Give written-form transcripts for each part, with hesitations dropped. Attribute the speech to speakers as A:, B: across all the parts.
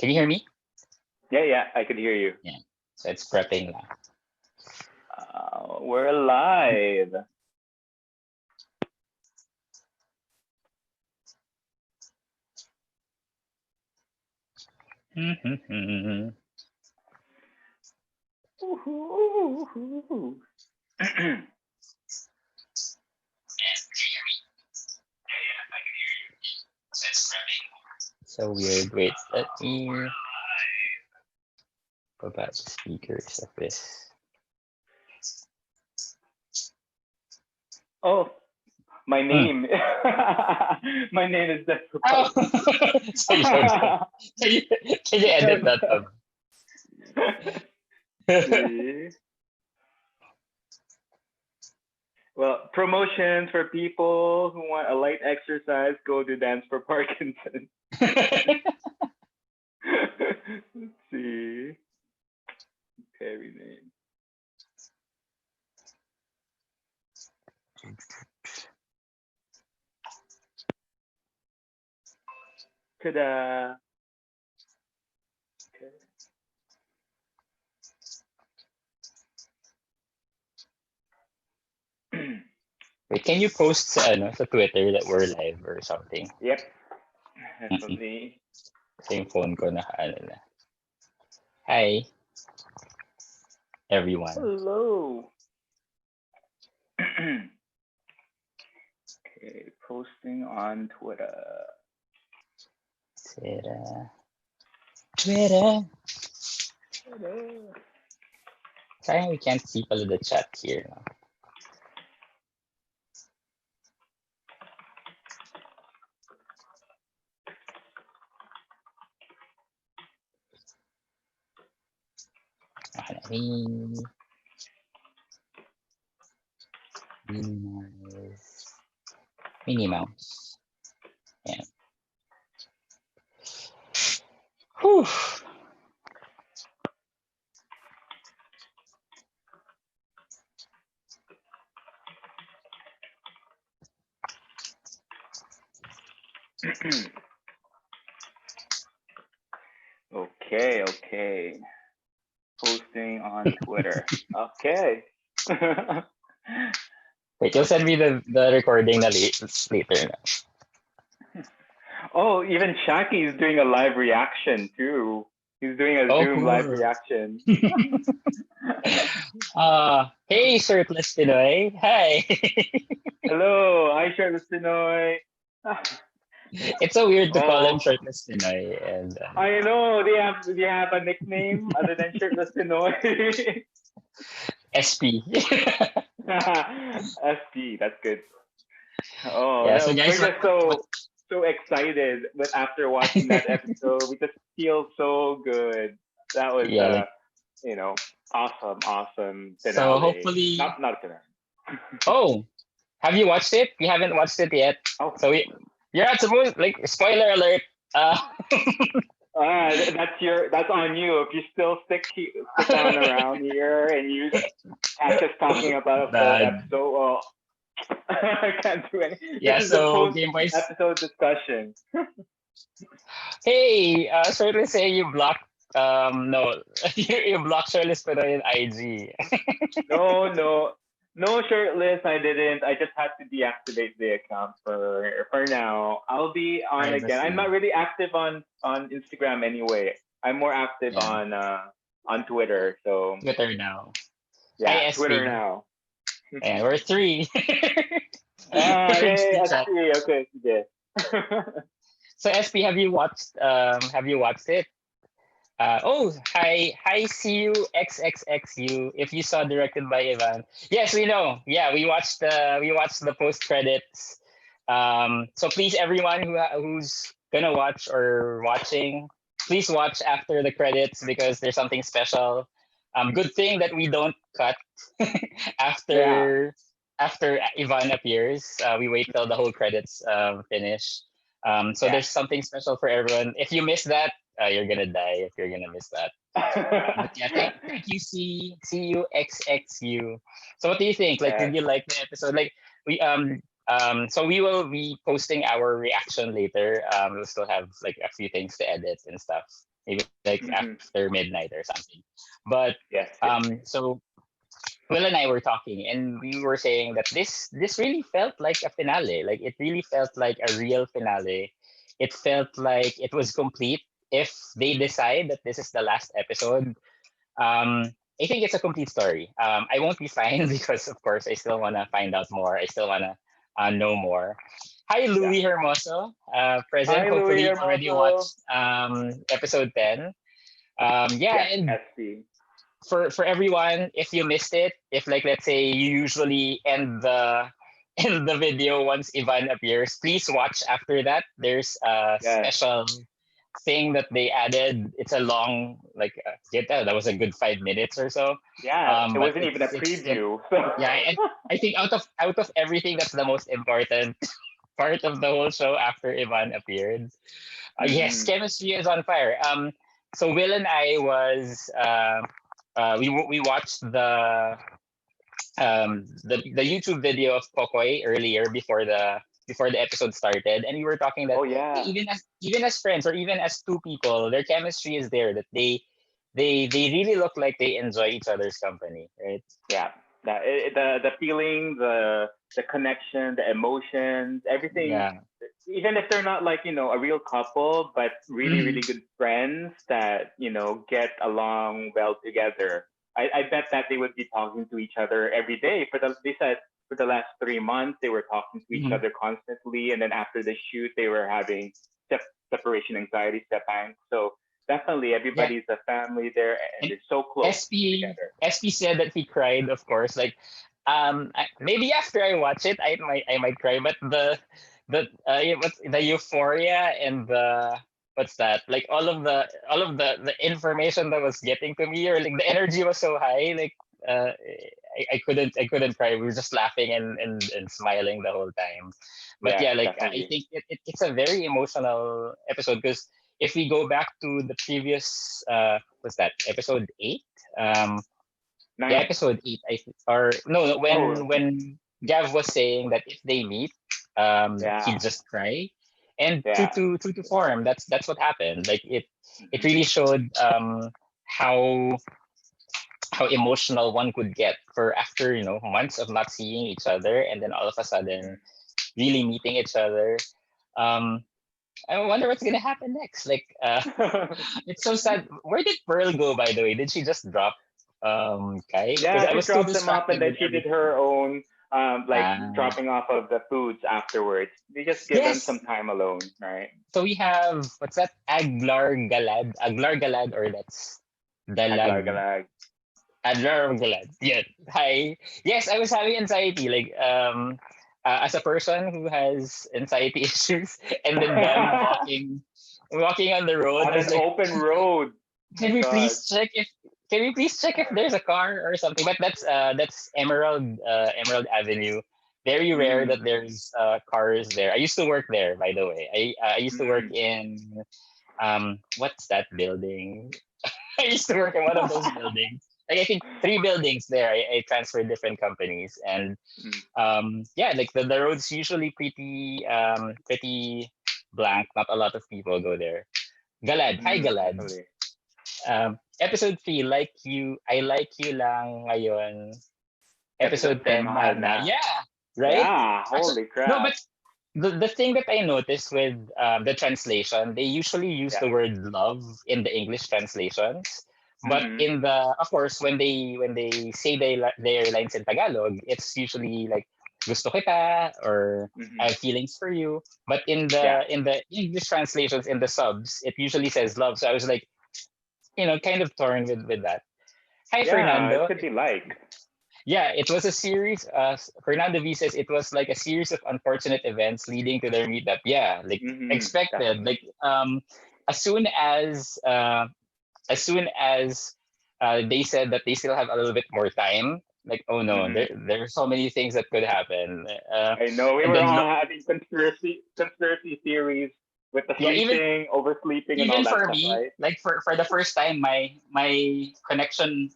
A: Can you hear me?
B: Yeah, I could hear you.
A: Yeah. So it's prepping now.
B: We're live.
A: So weird. Wait, let me go back to speakers of this.
B: Oh, my name. My name is
A: Oh,
B: Desperate.
A: so can you edit that up?
B: See? Well, promotions for people who want a light exercise, go to Dance for Parkinson. Let's see. Okay, rename. Ta-da. Okay.
A: Wait, can you post sa Twitter that we're live or something?
B: Yep. Definitely.
A: Same phone ko na na. Hi, everyone.
B: Hello. Okay, posting on Twitter.
A: Twitter. Sayang we can't see pala the chat here. No? Minnie Mouse. Yeah. Whew.
B: Okay. Posting on Twitter. Okay.
A: Wait, you'll send me the recording na later.
B: Oh, even Shaki is doing a live reaction too. He's doing a Zoom
A: cool.
B: live reaction.
A: Hey, Shirtless Pinoy. Hi.
B: Hello, hi Shirtless Pinoy.
A: It's so weird to call him Shirtless Pinoy. And
B: I know. Do you have a nickname other than Shirtless Pinoy?
A: SP.
B: SP, that's good. Oh,
A: yeah,
B: no,
A: so guys,
B: we're just so excited. But after watching that episode, we just feel so good. That was, awesome finale.
A: So hopefully,
B: not finale.
A: Oh, have you watched it? We haven't watched it yet.
B: Oh,
A: so you're not supposed spoiler alert.
B: That's on you. If you still stick on around here and you catch us talking about a full episode, well, I can't do anything.
A: Yeah,
B: this is
A: so
B: the post episode discussion.
A: Hey, Shirtless say you blocked. No, you blocked Shirtless Pinoy in IG.
B: No, Shirtless. I didn't. I just had to deactivate the account for now. I'll be on again. I'm not really active on Instagram anyway. I'm more active on Twitter. So
A: Twitter now.
B: Yeah, Twitter now.
A: And we're 3.
B: Yay, SP. Okay, yeah.
A: So SP, have you watched it? Hi CU XXXU. If you saw directed by Ivan. Yes, we know. Yeah, we watched the post credits. So please, everyone who's gonna watch or watching, please watch after the credits because there's something special. Good thing that we don't cut after Ivan appears. We wait till the whole credits finish. So there's something special for everyone. If you miss that, you're gonna die if you're gonna miss that. But yeah, thank you, CU XXU. So what do you think? Like, did you like the episode? Like, so we will be posting our reaction later. We'll still have like a few things to edit and stuff. maybe like
B: Mm-hmm.
A: after midnight or something. But
B: Yes, yes.
A: so Will and I were talking, and we were saying that this really felt like a finale. Like it really felt like a real finale. It felt like it was complete. If they decide that this is the last episode, I think it's a complete story. I won't be fine because, of course, I still want to find out more. I still want to know more. Hi,
B: Yeah.
A: Louis Hermoso, present.
B: Hi, Louis
A: Hopefully, you already
B: Hermoso.
A: watched episode 10. Yeah,
B: Yes,
A: and
B: SC.
A: for everyone, if you missed it, if like let's say you usually end the end the video once Ivan appears, please watch after that. There's a
B: Yes.
A: special thing that they added. It's a long get that was a good 5 minutes or so.
B: Yeah, it
A: But
B: wasn't even a
A: it's like
B: preview. So
A: yeah, and I think out of everything, that's the most important part of the whole show after Ivan appeared. Yes,
B: mm-hmm.
A: chemistry is on fire. So Will and I was we watched the YouTube video of Pokoy earlier before the episode started, and we were talking that
B: Oh
A: hey,
B: yeah.
A: even as friends or even as two people, their chemistry is there. That they really look like they enjoy each other's company, right?
B: Yeah. The feeling, the connection, the emotions, everything.
A: Yeah.
B: Even if they're not like a real couple, but really
A: Mhm.
B: really good friends that get along well together. I bet that they would be talking to each other every day they said for the last 3 months they were talking to each
A: Mhm.
B: other constantly, and then after the shoot they were having separation anxiety, sepang. So definitely
A: Yeah.
B: everybody's a family there, and
A: And
B: they're so close
A: SP
B: together.
A: SP said that he cried, of course. Like, maybe after I watch it, I might cry. But what's the euphoria and the what's that? Like all of the information that was getting to me, or like the energy was so high. Like, I couldn't cry. We were just laughing and smiling the whole time. But
B: Yes,
A: yeah, like I
B: definitely.
A: think it's a very emotional episode because if we go back to the previous what's that, episode 8? Yeah,
B: 9.
A: episode 8, or no, no,
B: Oh,
A: when Gav was saying that if they meet, he'd
B: yeah.
A: just cry. And true
B: Yeah.
A: to true to form, that's what happened. Like it
B: Mhm.
A: really showed how how emotional one could get for after months of not seeing each other, and then all of a sudden really meeting each other. um I wonder what's gonna happen next. Like, it's so sad. Where did Pearl go, by the way? Did she just drop Kai? Because
B: Yeah,
A: I
B: she
A: was too
B: dropped them off, and
A: distracted
B: then
A: with
B: she did
A: everything.
B: her own, like
A: Ah,
B: dropping off of the foods afterwards. You just give them some
A: yes.
B: time alone, right?
A: So we have what's that? Aglar Galad, or that's
B: Aglag
A: Dalag
B: alag.
A: Aglar Galad. Yeah. Hi. Yes, I was having anxiety. Like, as a person who has anxiety issues, and then them walking on the road,
B: On
A: I was
B: an
A: like,
B: open road.
A: Can
B: My
A: we
B: God.
A: please check if can we please check if there's a car or something? But that's Emerald Avenue. Very rare
B: Mm,
A: that there's cars there. I used to work there, by the way. I used to work
B: mm.
A: in what's that building? I used to work in one of those buildings. Like I think three buildings there. I transferred different companies, and
B: Mm.
A: yeah, like the roads usually pretty blank. Not a lot of people go there. Galad, hi
B: Mm,
A: Galad.
B: definitely.
A: Episode 3, I like you lang ngayon.
B: Episode
A: Episode
B: 10,
A: 10,
B: mahal
A: mahal na.
B: na.
A: Yeah, right?
B: Yeah,
A: Actually,
B: holy
A: no,
B: crap.
A: but the thing that I noticed with the translation, they usually use
B: Yeah.
A: the word love in the English translations. But
B: Mm-hmm.
A: in the, of course, when they say their lines in Tagalog, it's usually like gusto kita, or
B: Mm-hmm.
A: I have feelings for you. But in
B: Yeah.
A: the English translations, in the subs, it usually says love. So I was like, kind of torn with that. Hi,
B: Yeah, it
A: Fernando.
B: could be like.
A: Yeah, it was a series. Fernando V says it was like a series of unfortunate events leading to their meetup. Yeah, like
B: Mm-hmm.
A: expected.
B: Definitely.
A: Like, as soon as uh, as soon as they said that they still have a little bit more time, like, oh no,
B: Mm-hmm.
A: there are so many things that could happen.
B: I know we
A: And
B: were
A: then
B: all
A: look,
B: having conspiracy theories with the
A: yeah,
B: sleeping, oversleeping, and all
A: even
B: that
A: for
B: stuff,
A: me,
B: right?
A: like for the first time, my connection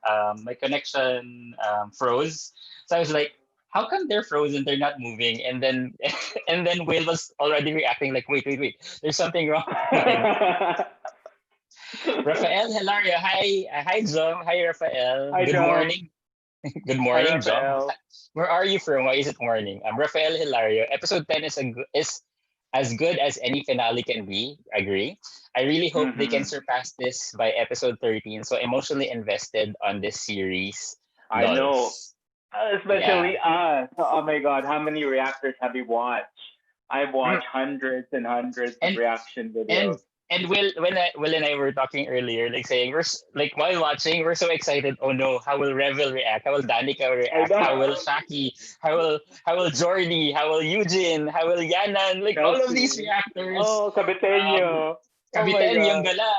A: froze. So I was like, how come they're frozen, they're not moving? And then and then Will was already reacting like, wait, there's something wrong going on. Rafael Hilario. Hi, Jom. Hi, Rafael.
B: Hi,
A: Good
B: Joe.
A: morning. Good
B: Hi,
A: morning, Jom.
B: Raphael.
A: Where are you from? Why is it morning? I'm Rafael Hilario. Episode 10 is as good as any finale can be. Agree. I really hope they can
B: Mm-hmm.
A: surpass this by episode 13. So emotionally invested on this series.
B: I know.
A: Lols. Yeah.
B: Especially us. Oh my God, how many reactors have you watched? I've
A: Mm.
B: watched hundreds and hundreds of
A: And
B: reaction videos.
A: And Will and I were talking earlier, like saying like while watching, we're so excited. Oh no, how will Revel react? How will Danica
B: I
A: react?
B: know.
A: How will Shaki? How will Jordy? How will Eugene? How will Yanan? Like all of these
B: Kelsey.
A: reactors.
B: Oh,
A: Um,
B: Cabiteño. Oh my
A: Kapitan, yung
B: God.
A: gala,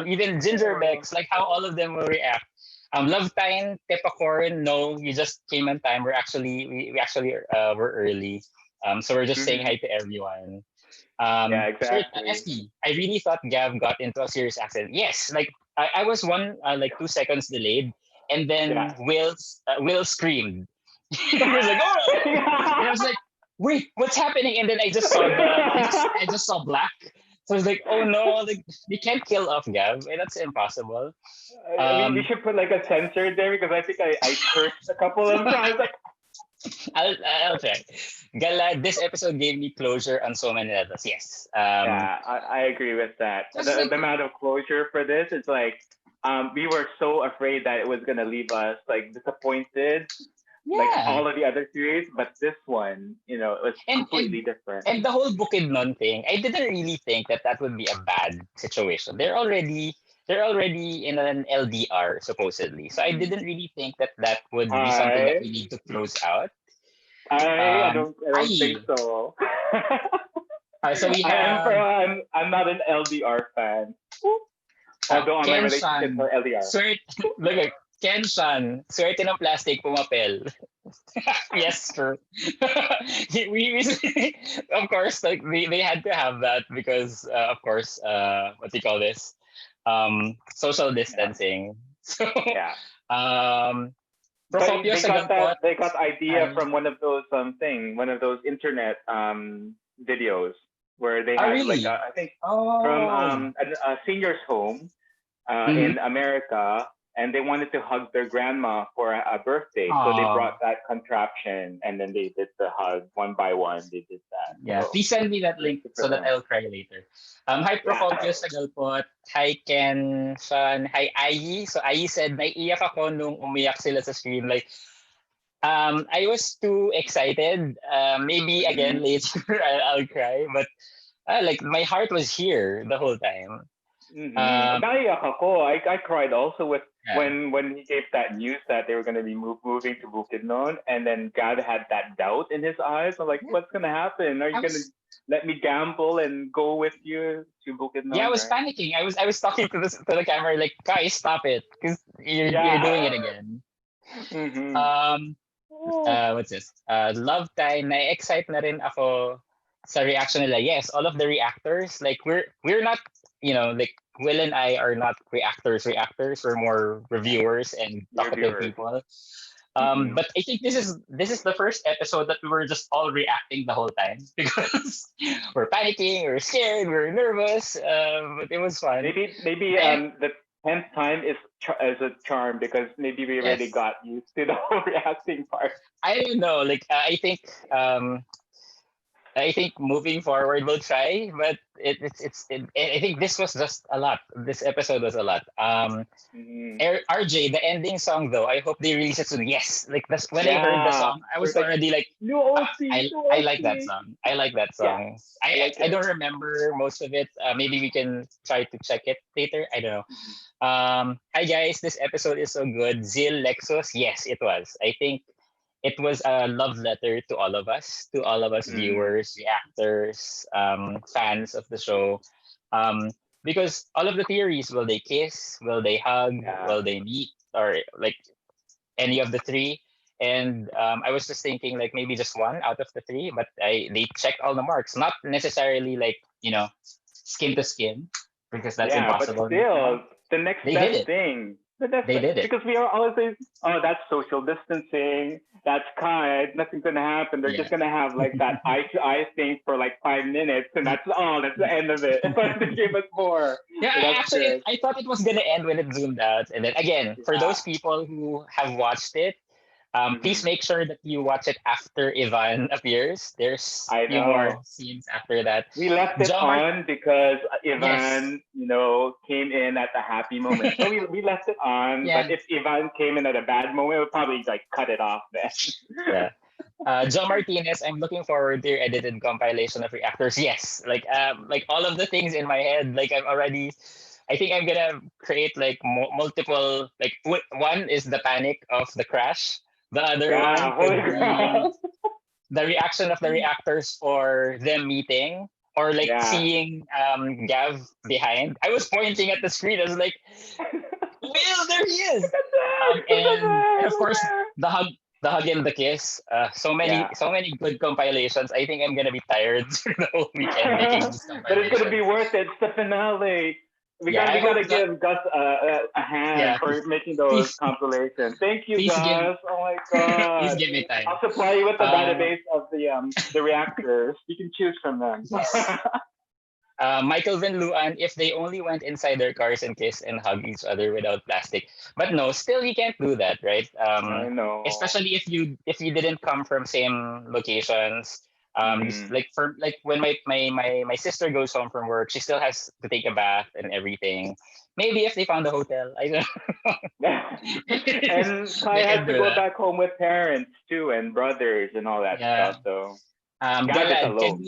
A: even Ginger
B: Oh.
A: Bex, like how all of them will react. Love Time, Tepacorn, no, you just came on time. We actually were early. So we're just saying
B: Mm-hmm.
A: hi to everyone.
B: Yeah,
A: Sir,
B: exactly.
A: ST, I really thought Gav got into a serious accident. Yes, like I was like 2 seconds delayed, and
B: Yeah.
A: then Will screamed. He was like, "Oh!" And I was like, "Wait, what's happening?" And then I just saw black. So I was like, "Oh no!" Like they can't kill off Gav. That's impossible.
B: We
A: Um,
B: should put like a sensor there because I think I cursed a couple of times. Like,
A: I'll try. Gala, this episode gave me closure on so many levels. Yes.
B: yeah, I agree with that.
A: Just
B: The
A: like
B: amount of closure for this is like, we were so afraid that it was gonna leave us like disappointed, like
A: yeah.
B: all of the other series, but this one, it was
A: and
B: completely
A: and
B: different.
A: and the whole Bukidnon thing, I didn't really think that would be a bad situation. They're already in an LDR supposedly, so I
B: Mm.
A: didn't really think that would be something that
B: I
A: we need to close out.
B: I don't think
A: I
B: so.
A: so we have
B: I'm not an LDR fan. Although all my relationships
A: Ken-san,
B: are LDR.
A: swerte, look at Ken-san, swerte ng plastic pumapel. Yes, true. Of course, like they had to have that because, of course, what do you call this? Social
B: Yeah,
A: distancing. So,
B: yeah.
A: um,
B: But
A: Procopio
B: they got
A: Sagalpot.
B: they got idea
A: Hi.
B: from one of those internet videos where they
A: Oh,
B: had like
A: really?
B: I think from
A: Oh.
B: a senior's home
A: Mm-hmm.
B: in America, and they wanted to hug their grandma for a birthday, so they brought
A: Oh,
B: that contraption, and then they did the hug one by one. They did that,
A: yeah.
B: so
A: Please send me that
B: it's
A: link
B: super
A: so that
B: fun.
A: I'll cry later. Hi,
B: Yeah.
A: Procopio Sagalpot. Hi, Ken, Sean. Hi, Ayi. So, Ayi said, naiiyak ako nung umiyak sila sa stream. Like, I was too excited. Maybe again
B: Mm-hmm.
A: later I'll cry, but like my heart was here the whole time.
B: Mm-hmm.
A: Um,
B: Naiyak ako. I cried also with
A: yeah.
B: when he gave that news that they were going to be moving to Bukidnon, and then God had that doubt in his eyes. I'm like,
A: Yeah,
B: what's going to happen? Are
A: I
B: you going to
A: was
B: let me gamble and go with you to
A: yeah, I
B: Bukidnon,
A: was
B: right?
A: panicking. I was talking to the camera like, guys, stop it, because you're
B: Yeah.
A: doing it again.
B: Mm-hmm.
A: Um,
B: Oh.
A: what's this? Love Time. Na-excite na rin ako sa reaction nila. Yes, all of the reactors. Like we're not, like Will and I are not reactors. We're more reviewers and
B: Your
A: talkative
B: viewers.
A: people.
B: Mm-hmm.
A: But I think this is the first episode that we were just all reacting the whole time because we're panicking, we're scared, we're nervous. But it was fun.
B: Maybe
A: Then
B: the 10th time is a charm because maybe we already
A: yes,
B: got used to the whole reacting part.
A: I don't know. Like I think moving forward we'll try, but I think this was just a lot. This episode was a lot.
B: Mm-hmm.
A: RJ, the ending song though, I hope they release it soon. Yes, like that's when I heard the
B: Yeah.
A: song, I was
B: There's like
A: already like,
B: new OC,
A: I
B: new
A: I like that
B: OC.
A: song. I like that
B: Yeah,
A: song.
B: I
A: I
B: like
A: I
B: it.
A: don't remember most of it. Maybe we can try to check it later. I don't know.
B: Mhm.
A: Hi guys, this episode is so good. Zil Lexus, yes, it was. I think it was a love letter to all of us
B: Mm,
A: viewers, reactors, fans of the show. Um, because all of the theories, will they kiss? Will they hug?
B: yeah,
A: Will they meet? Or like any of the three? And I was just thinking like maybe just one out of the three, but they checked all the marks. Not necessarily like, skin to skin, because that's
B: yeah, but
A: impossible right now.
B: still, the next
A: They did
B: best
A: it.
B: thing. But that's
A: They did it.
B: because we are always say, oh, that's social distancing. That's kind. Nothing's gonna happen. They're just
A: Yeah.
B: gonna have like that eye to eye thing for like 5 minutes, and that's all. That's the end of it. But they gave us more,
A: Yeah,
B: so that's
A: actually,
B: good.
A: I thought it was gonna end when it zoomed out, and then again, for
B: Yeah.
A: those people who have watched it, please
B: Hmm.
A: make sure that you watch it after Ivan appears. There's
B: I
A: few more
B: know.
A: scenes after that.
B: We left it
A: John Mart,
B: on because
A: yes,
B: Ivan, came in at a happy moment. So we left it on. But
A: yeah,
B: if Ivan came in at a bad moment, we'll probably like cut it off then.
A: yeah. John Martinez, I'm looking forward to your edited compilation of reactors. Yes, like all of the things in my head, like I'm already. I think I'm gonna create like multiple. Like one is the panic of the crash. The other one
B: Yeah, holy
A: could
B: crap.
A: be the reaction of the reactors for them meeting or like
B: Yeah.
A: seeing Gav behind. I was pointing at the screen. I was like, Will, there he is.
B: Look at that! Look at
A: And
B: that!
A: of
B: Look
A: course
B: at
A: the hug, the hug and the kiss.
B: Yeah.
A: So many good compilations. I think I'm gonna be tired for the whole weekend making these
B: But it's gonna be
A: compilations.
B: worth it. It's the finale. We
A: Yeah,
B: got
A: I
B: we
A: hope
B: gotta
A: that.
B: give Gus a hand
A: Yeah,
B: for making those
A: please,
B: compilations. Thank you,
A: please give,
B: Gus. Oh my
A: please
B: god.
A: give me
B: I'll
A: time.
B: supply you with the
A: Uh,
B: database of the reactors. You can choose from them.
A: yes. Michael Van Luan, if they only went inside their cars and kissed and hugged each other without plastic. But no, still you can't do that, right?
B: I know.
A: Especially if you didn't come from same locations.
B: Mm.
A: Like for like when my sister goes home from work, she still has to take a bath and everything. Maybe if they found a hotel, I don't know.
B: And Kai
A: They
B: has
A: can
B: to
A: do
B: go
A: that.
B: back home with parents too and brothers and all that
A: Yeah.
B: stuff. So Gav is
A: Galad,
B: alone.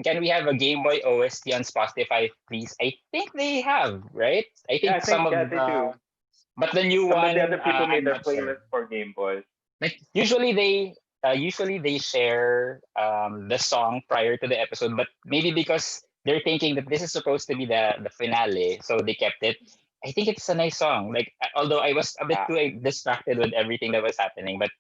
A: can we have a Game Boy OST on Spotify, please? I think they have, right? I
B: Yeah, I
A: think
B: think
A: some
B: yeah
A: of
B: they do.
A: the, but the new
B: Some of the other
A: one,
B: people made
A: I'm
B: their
A: not sure.
B: playlist for Game Boys.
A: Like usually they share the song prior to the episode, but maybe because they're thinking that this is supposed to be the finale, so they kept it. I think it's a nice song. Like although I was a bit
B: Yeah.
A: too distracted with everything that was happening, but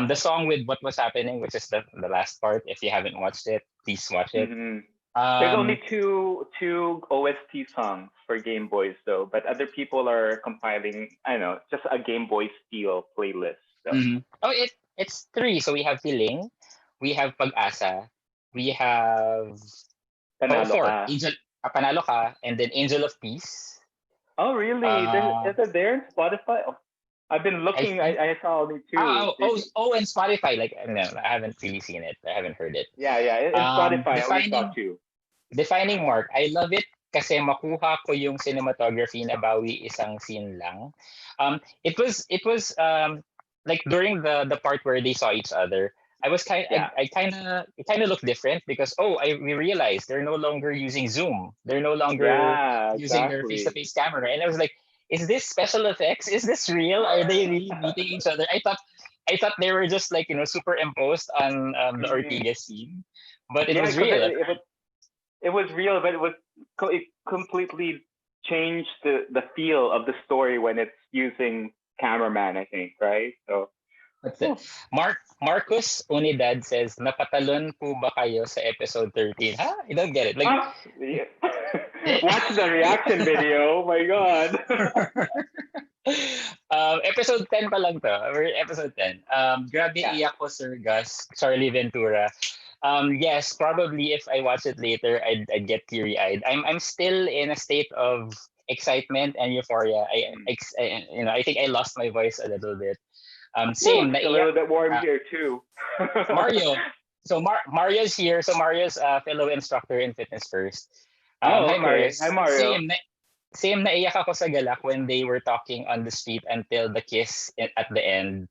A: the song with what was happening, which is the last part. If you haven't watched it, please watch it.
B: Hmm. There's only
A: Um,
B: two OST songs for Game Boys though, but other people are compiling. I don't know, just a Game Boy steel playlist. So
A: oh, it's three. So we have Feeling, we have Pag-asa, we have
B: panalo
A: four.
B: ka.
A: Angel Panalo Ka, and then Angel of Peace.
B: Oh really?
A: Uh,
B: Is it there in Spotify? Oh, I've been
A: I
B: looking.
A: think
B: I saw only two.
A: and Spotify. Like no, I haven't really seen it. I haven't heard it.
B: Yeah, yeah. In Spotify, I only saw two.
A: Defining mark. I love it kasi makuha ko yung cinematography na bawi isang scene lang. It was like during the part where they saw each other. I was
B: Yeah,
A: I kind of looked different because we realized they're no longer using Zoom. They're no longer
B: yeah,
A: using their face to
B: exactly.
A: face camera, and I was like, is this special effects? Is this real? Are they really meeting each other? I thought they were just like superimposed on the
B: Mhm.
A: Ortigas scene, but it
B: Yeah,
A: was
B: because
A: real.
B: it was real, but it completely changed the feel of the story when it's using cameraman. I think, right? So,
A: What's it?
B: oh.
A: Marcus Unidad says, napatalon po ba kayo sa episode 13? Ha? I don't get it. Like,
B: Ah, yeah. Watch the reaction video. Oh my god.
A: episode 10 pa lang to. We're episode 10. Grabe
B: Yeah.
A: iyak ko, Sir Gus. Charlie Ventura. Yes, probably if I watch it later, I'd get teary-eyed. I'm still in a state of excitement and euphoria.
B: Mm.
A: I think I lost my voice a little bit.
B: Woo,
A: Same,
B: it's a
A: naiyak.
B: little bit warm
A: Uh,
B: here too.
A: Mario. So Mario's here. So Mario's fellow instructor in Fitness First.
B: Oh,
A: Hi
B: okay. Hi,
A: Marius.
B: Mario.
A: Same naiyak ako sa galak when they were talking on the street until the kiss at the end.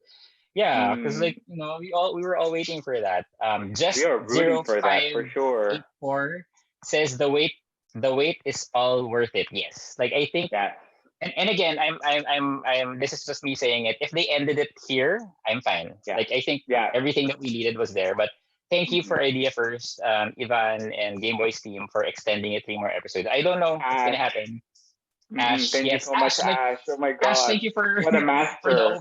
A: Yeah, because
B: Mm,
A: like we were all waiting for that.
B: we
A: Just
B: are rooting
A: zero
B: for that
A: five
B: for sure.
A: eight four says the wait is all worth it. Yes, like I think,
B: Yeah,
A: and again, I'm. This is just me saying it. If they ended it here, I'm fine.
B: yeah,
A: Like I think
B: yeah.
A: everything that we needed was there. But thank you
B: Mm-hmm.
A: for Idea First, Ivan and Game Boys team for extending it three more episodes. I don't know what's gonna
B: Ash.
A: happen.
B: Mm-hmm.
A: Ash,
B: Thank you
A: yes,
B: so much,
A: Ash. Like
B: Ash. Oh my
A: Ash,
B: God,
A: thank you for
B: what a
A: for the
B: master.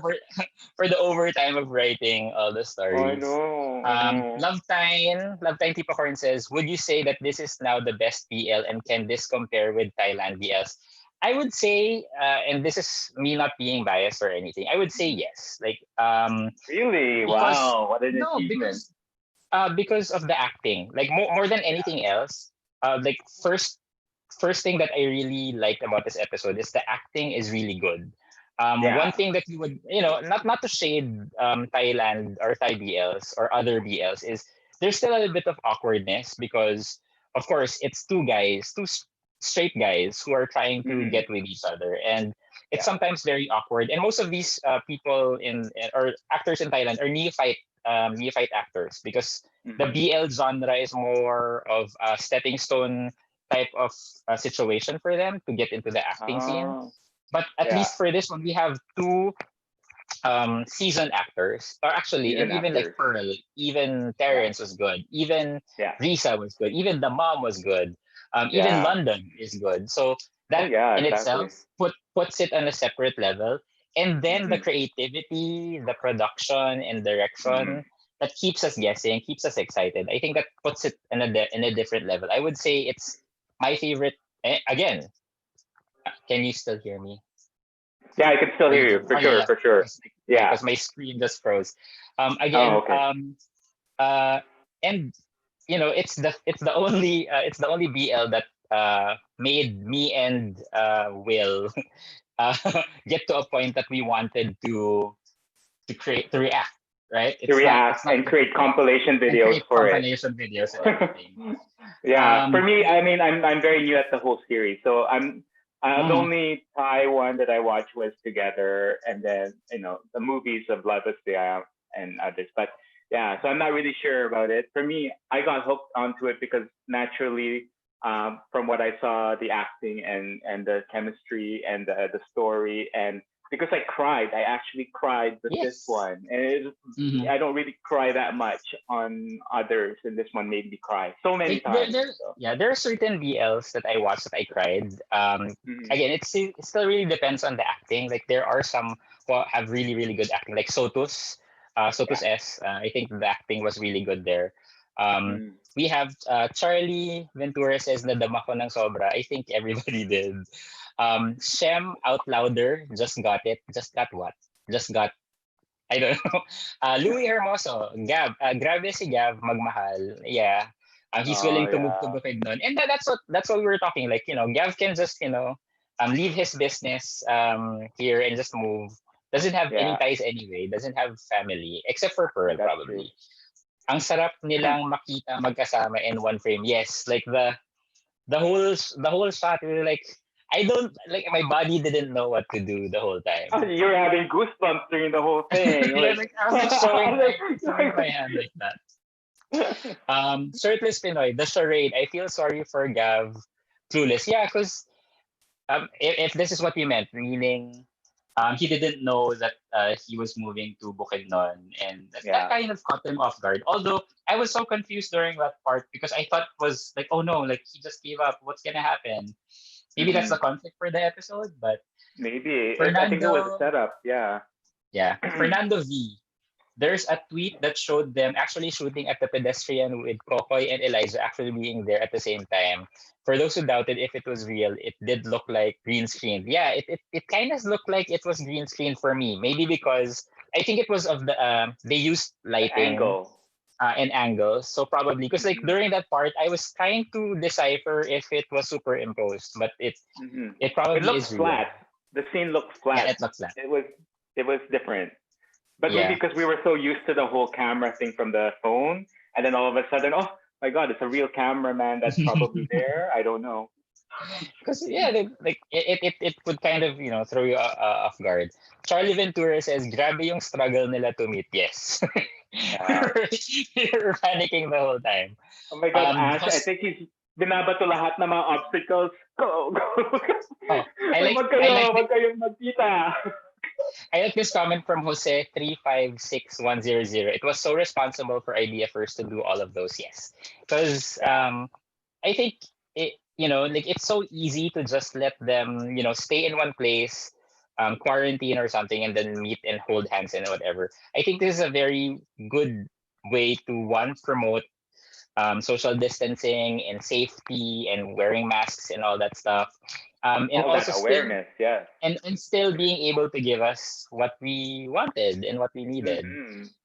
A: for the overtime of writing all the
B: I
A: stories.
B: know, I know.
A: Love Time Tipacorn says, would you say that this is now the best BL and can this compare with Thailand BLs? I would say, and this is me not being biased or anything. I would say yes. Like,
B: Really?
A: because
B: Wow, what an
A: no,
B: achievement.
A: because of the acting. Like more than
B: Yeah.
A: anything else. Like first thing that I really liked about this episode is the acting is really good. One
B: Yeah.
A: thing that you would, not to shade Thailand or Thai BLs or other BLs is there's still a little bit of awkwardness because, of course, it's two guys, straight guys who are trying to
B: Mm-hmm.
A: get with each other, and it's
B: Yeah.
A: sometimes very awkward. And most of these people or actors in Thailand are neophyte actors because the
B: Mm-hmm.
A: BL genre is more of a stepping stone type of situation for them to get into the acting scene.
B: Oh,
A: But at
B: yeah.
A: least for this one, we have two seasoned actors, or actually, and
B: Seasoned
A: even like
B: actors.
A: Pearl, even
B: Yeah.
A: Terrence was good, even
B: Yeah.
A: Risa was good, even the mom was good, even
B: Yeah.
A: London is good. So
B: Oh,
A: that
B: yeah,
A: in
B: exactly.
A: itself puts it on a separate level. And then the
B: Mm-hmm.
A: creativity, the production and
B: Mm-hmm.
A: direction that keeps us guessing, keeps us excited. I think that puts it in a different level. I would say it's my favorite. Again, can you still hear me?
B: Yeah, I can still
A: Are
B: hear
A: you
B: you
A: there?
B: for
A: Oh yeah,
B: sure,
A: yeah.
B: for sure. Yeah.
A: Because my screen just froze.
B: Oh,
A: Again,
B: okay.
A: uh, and it's the only BL that made me and Will uh, get to a point that we wanted to react. Right?
B: To
A: It's
B: react
A: not
B: and create
A: difficult
B: compilation
A: and
B: videos
A: create
B: for it.
A: combination videos and everything.
B: Yeah, for
A: Um,
B: me, I mean, I'm very new at the whole series, so the
A: mhm.
B: only Thai one that I watched was Together, and then the movies of Love Is the and others. But yeah, so I'm not really sure about it. For me, I got hooked onto it because naturally, from what I saw, the acting and the chemistry and the story, and because I cried, I actually cried with this
A: Yes.
B: one, and I don't really cry that much on others, and this one made me cry so many
A: Like
B: times. So.
A: there are certain BLs that I watched that I cried.
B: Mhm.
A: Again, it still really depends on the acting. Like there are some who have really really good acting, like Sotus
B: Yeah.
A: S. I think the acting was really good there. Um,
B: Mm.
A: we have Charlie Ventura says na dama ko ng sobra. I think everybody did. Shem out louder just got it. Just got what? Just got I don't know. Louis Hermoso, Gab, grabe si Gav magmahal. Yeah. He's
B: Oh
A: willing to move to
B: yeah.
A: Bukidnon. And that's what we were talking. Like, Gav can just, leave his business here and just move. Doesn't have any
B: Yeah.
A: ties anyway. Doesn't have family. Except for Pearl,
B: That's true.
A: probably. Ang sarap nilang makita magkasama in one frame. Yes, like the whole shot, we were like, I don't, like, my body didn't know what to do the whole time.
B: You're having goosebumps during the whole thing.
A: Yeah,
B: Like,
A: like I was like showing my hand like that. Shirtless Pinoy, the charade. I feel sorry for Gav. Clueless. Yeah, because if this is what you meant, meaning he didn't know that he was moving to Bukidnon, and that
B: yeah.
A: kind of caught him off guard. Although I was so confused during that part because I thought it was like, oh no, like he just gave up. What's gonna happen? Maybe that's the
B: Hmm.
A: conflict for the episode, but
B: Maybe. I think it was a
A: Fernando,
B: setup. Yeah.
A: yeah, Fernando V. There's a tweet that showed them actually shooting at the pedestrian with Kokoy and Eliza actually being there at the same time. For those who doubted if it was real, it did look like green screen. Yeah, it kind of looked like it was green screen for me. Maybe because I think it was of the they used
B: The
A: lighting
B: angle.
A: and angles. So probably because like
B: Hmm.
A: during that part, I was trying to decipher if it was superimposed, but it
B: Hmm.
A: it
B: It
A: probably
B: looked
A: is real.
B: flat. The scene looked
A: Yeah,
B: flat.
A: it looks that.
B: It was different. But maybe
A: Yeah.
B: because we were so used to the whole camera thing from the phone, and then all of a sudden, oh my God, it's a real cameraman that's probably there. I don't know.
A: Because yeah, like it would kind of throw you off guard. Charlie Ventura says, "Grabe yung struggle nila to meet." Yes,
B: Yeah.
A: you're panicking the whole time.
B: Oh my God, Ash, I
A: Because
B: think he's binabato lahat ng mga obstacles. Go, go.
A: oh, I
B: Like,
A: like I like the,
B: wag kayong magkita.
A: I like this comment from Jose 356100. It was so responsible for Idea First to do all of those. Yes, because
B: Yeah.
A: I think like it's so easy to just let them, stay in one place, quarantine or something, and then meet and hold hands and whatever. I think this is a very good way to one promote social distancing and safety and wearing masks and all that stuff. And
B: All that
A: also still
B: awareness, yes.
A: and still being able to give us what we wanted and what we needed.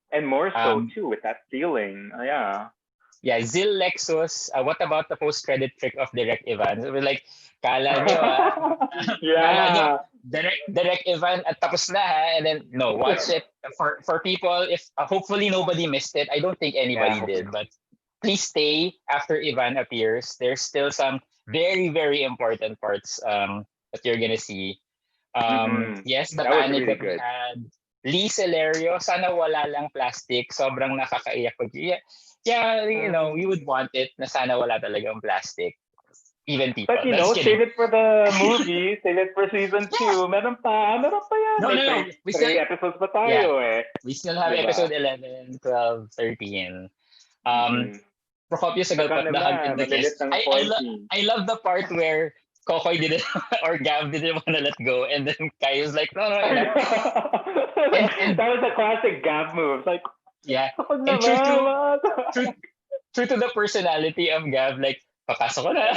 B: And more so
A: Um,
B: too with that feeling. Yeah.
A: yeah, Zil Lexus. What about the post-credit trick of Direct Ivan? So we're like, kala nyo kala nyo,
B: Yeah.
A: Direct Ivan at tapos na ha. And then, no, watch it. For people, if hopefully nobody missed it. I don't think
B: Yeah,
A: anybody
B: hopefully.
A: did, but please stay after Ivan appears. There's still some very, very important parts that you're gonna see. Yes, the
B: That was
A: panic
B: really
A: that we
B: good.
A: had. Lee Celerio, sana wala lang plastic. Sobrang nakakaiyak ko. Yeah, yeah, we would want it na sana wala talagang plastic. Even people.
B: But
A: That's
B: save
A: kidding.
B: it for the movie, save it for season
A: Yeah.
B: 2. Meron pa yan.
A: No,
B: May
A: no, no. We still,
B: three episodes pa
A: yeah,
B: tayo eh.
A: we still have
B: Diba?
A: episode 11, 12, 13. Um,
B: Mm-mm.
A: Procopio
B: Saka
A: Sagalpat, the hug and
B: naman,
A: the kiss.
B: malilit ng 14.
A: I love the part where Kokoy didn't or Gav didn't want to let go, and then Kai was like, no, no, enough. And
B: That was a classic Gav move. Like,
A: yeah,
B: wag
A: and
B: naman.
A: true true to the personality of Gav, like papasok ko na,
B: Yeah,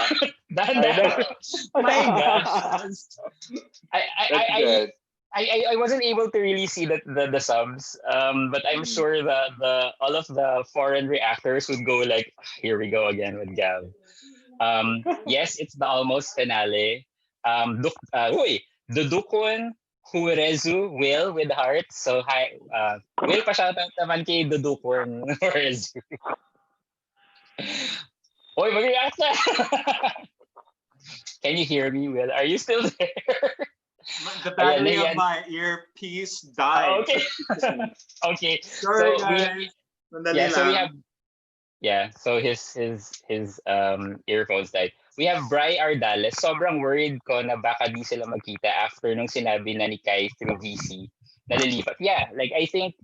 A: dahan
B: I
A: dahan. My gosh,
B: know.
A: I I I
B: That's
A: I.
B: good.
A: I wasn't able to really see the subs, but I'm
B: Mm.
A: sure that the all of the foreign reactors would go like, "Ah, here we go again with Gav." Yes, it's the almost finale. Uy, Dudukon, Hurezu, Will with hearts. So hi, Will pa shoutout naman kay Dudukon, Hurezu. Uy, mag-react na! Can you hear me, Will? Are you still there?
C: The
A: Ayan,
C: battery of
A: Leanne.
C: my earpiece died.
A: Okay. Okay.
C: Sorry, guys. Sandali
A: So we
C: lang.
A: have so his earphones died. We have Bri Ardales. Sobrang worried ko na baka di sila magkita after nung sinabi na ni Kai through VC na lilipat. Yeah, like I think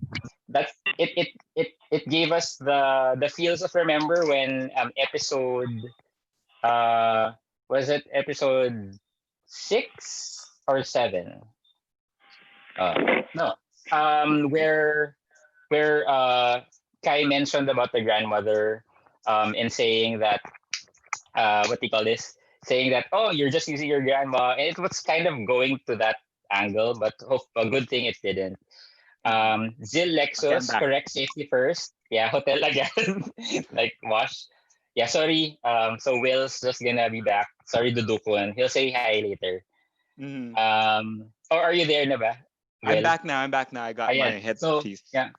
A: that it gave us the feels of remember when episode uh was it episode 6 or 7? No. Where Kai mentioned about the grandmother and saying that what do you call this? Saying that oh you're just using your grandma, and it was kind of going to that angle, but a good thing it didn't. Zil
C: Okay, I'm
A: Lexus,
C: back.
A: correct safety first. Yeah, hotel again. Like wash. Yeah, sorry. So Will's just gonna be back. Sorry, Dudukun. He'll say hi later.
C: Mhm.
A: Or are you there na ba,
C: I'm
A: Will?
C: back now. I'm back now. I got my
A: Ayan. So,
C: headpiece.
A: yeah.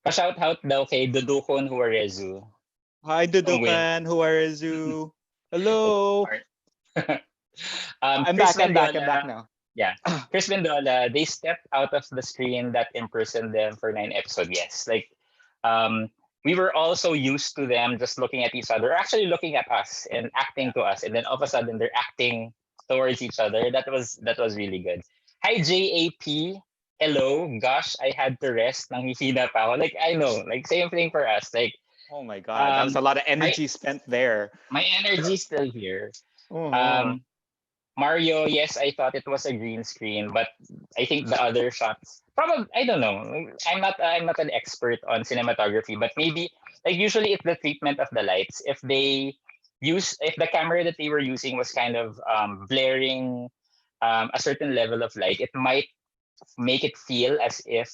A: Pa-shout out daw kay Dudukon Huarezu
C: Hi,
A: from Will.
C: Dudukan. Who are you? Hello. I'm
A: Chris
C: back. I'm back. I'm back
A: Mendola.
C: now.
A: Yeah. Chris Mendola, they stepped out of the screen that imprisoned them for 9 episodes. Yes. Like, we were also used to them just looking at each other, actually looking at us and acting to us. And then all of a sudden they're acting towards each other. That was really good. Hi, JAP. Hello. Gosh, I had to rest. Nanghihina pa ako. Like, I know. Like, same thing for us. Like,
C: Oh my God, that was
A: um,
C: a lot of
A: my
C: energy spent there.
A: my energy's still here.
C: Oh.
A: Um, Mario, yes, I thought it was a green screen, but I think the other shots, probably I don't know. I'm not an expert on cinematography, but maybe like usually it's the treatment of the lights. If the camera that they were using was kind of blaring a certain level of light, it might make it feel as if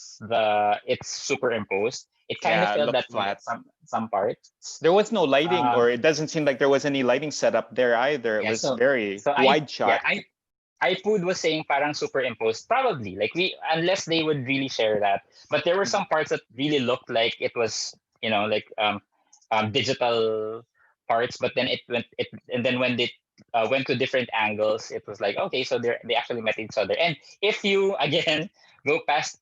A: it's superimposed. It kind of
C: Yeah, it
A: felt
C: looked
A: that way
C: flat.
A: at some parts.
C: There was no lighting,
A: Um,
C: or it doesn't seem like there was any lighting set up there either. It
A: yeah,
C: was
A: so
C: very
A: so I
C: wide
A: yeah
C: shot.
A: iFood was saying parang superimposed, probably like we unless they would really share that. But there were
C: Mhm.
A: some parts that really looked like it was like digital parts. But then and then when they went to different angles, it was like okay, so they actually met each other. And if you again go past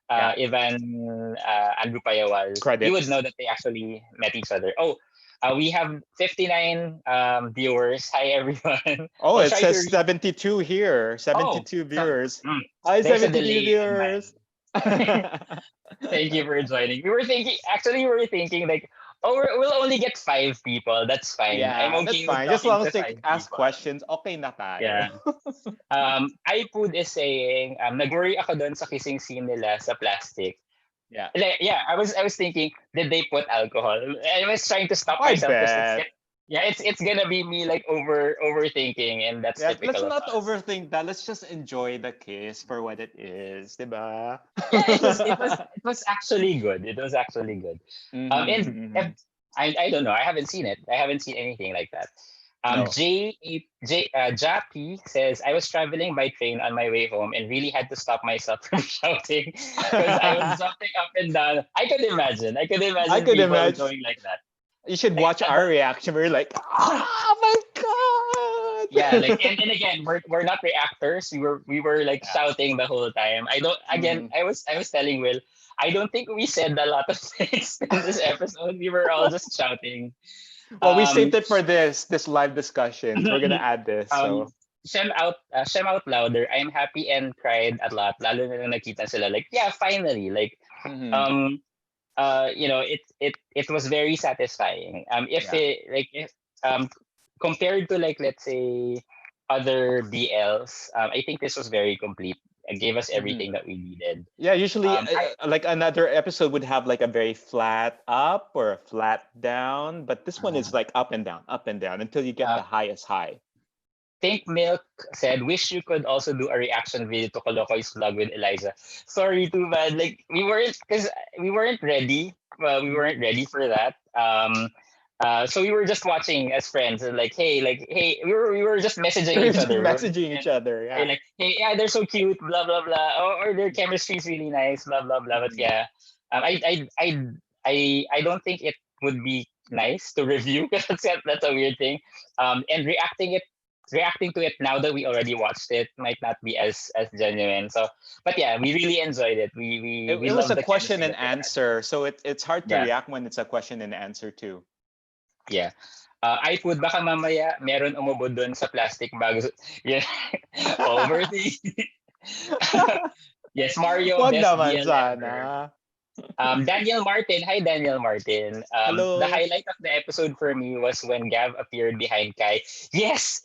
C: Yeah,
A: Ivan Andrew Payawal, you would
C: credits.
A: know that they actually met each other. Oh, we have 59 viewers. Hi, everyone.
C: Oh,
A: We'll
C: it
A: try to
C: says
A: read.
C: 72 here.
A: Oh,
C: 72 viewers.
A: mm,
C: Hi,
A: there's a
C: 72
A: delay on
C: viewers.
A: mine. Thank you for joining. We were thinking like, oh, we'll only get 5 people. That's fine. I'm
C: Yeah, that's
A: okay with
C: fine. Just as
A: talking
C: long
A: to
C: as they
A: 5 people.
C: ask questions, okay na tayo.
A: Yeah. iFood is saying, nag-worry ako doon sa kissing scene nila sa plastic.
C: Yeah.
A: Yeah, I was thinking, did they put alcohol? I was trying to stop
C: I
A: myself because
C: bet.
A: it's gonna be me like overthinking, and that's
C: Yeah, let's
A: typical of
C: not
A: us.
C: overthink that. Let's just enjoy the kiss for what it is, diba?
A: Yeah, it was actually good. It was actually good. And
C: Mm-hmm.
A: I don't know. I haven't seen it. I haven't seen anything like that.
C: No.
A: Jappy says, I was traveling by train on my way home and really had to stop myself from shouting because I was jumping up and down. I could imagine. I could
C: I
A: imagine
C: could
A: people
C: imagine.
A: going like that.
C: You should
A: Like
C: watch our reaction. We're like, oh my
A: yeah, like
C: god.
A: and again, we're not reactors. We were like
C: Yeah.
A: shouting the whole time. I don't again.
C: Mhm.
A: I was telling Will, I don't think we said a lot of things in this episode. We were all just shouting.
C: Well, we saved
A: Um,
C: it for this live discussion. So we're gonna add this.
A: um,
C: So
A: Shem out louder. I'm happy and cried a lot. Lalo na nung nakita sila. Like, yeah, finally. Like,
C: mhm.
A: um, it was very satisfying. If
C: Yeah.
A: it like if compared to like let's say other BLs, I think this was very complete. It gave us
C: Mhm.
A: everything that we needed.
C: Yeah, usually
A: I
C: like another episode would have like a very flat up or a flat down, but this one is like up and down until you get
A: uh,
C: the highest high.
A: Think Milk said, "Wish you could also do a reaction video to Kolokoy's vlog with Eliza." Sorry, too bad. Like we weren't ready. Well, we weren't
C: Mhm.
A: ready for that. So we were just watching as friends and like, hey, we were just messaging
C: We're
A: each
C: just
A: other.
C: messaging each other.
A: Hey,
C: Yeah.
A: like, hey, yeah, they're so cute, blah blah blah. Or their chemistry is really nice, blah blah blah. But
C: Mhm.
A: yeah, I don't think it would be nice to review because that's a weird thing. And reacting to it now that we already watched it might not be as genuine. So, but yeah, we really enjoyed it. We
C: It was
A: love
C: a
A: the
C: question
A: chemistry
C: and
A: that they had.
C: answer, so it's hard to
A: Yeah,
C: react when it's a question and answer too.
A: yeah. iFood, baka mamaya meron umubod doon sa plastic bag. Yeah. Overthink. Yes, Mario,
C: Wag
A: best
C: naman
A: DL ever.
C: sana.
A: Daniel Martin, hi Daniel Martin. The
C: Hello.
A: highlight of the episode for me was when Gav appeared behind Kai. Yes,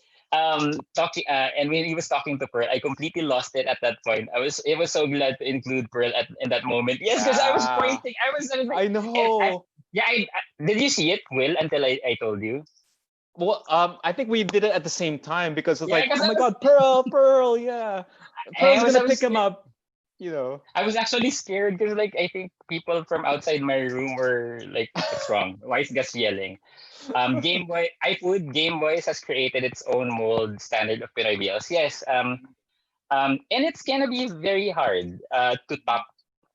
A: talking and when he was talking to Pearl, I completely lost it at that point. It was so glad to include Pearl in that moment. Yes, because I was
C: Yeah.
A: pointing, I was like,
C: I
A: I
C: know.
A: yeah, did you see it, Will? Until I told you.
C: Well, I think we did it at the same time because it's
A: Yeah,
C: like,
A: because
C: oh my God, Pearl, Pearl, yeah,
A: I
C: Pearl's
A: was
C: gonna
A: I was
C: pick him
A: scared.
C: up, you know.
A: I was actually scared because like I think people from outside my room were like, "What's wrong? Why is Gus yelling?" Game Boys has created its own mold standard of Pinoy BLs. Yes, and it's gonna be very hard to top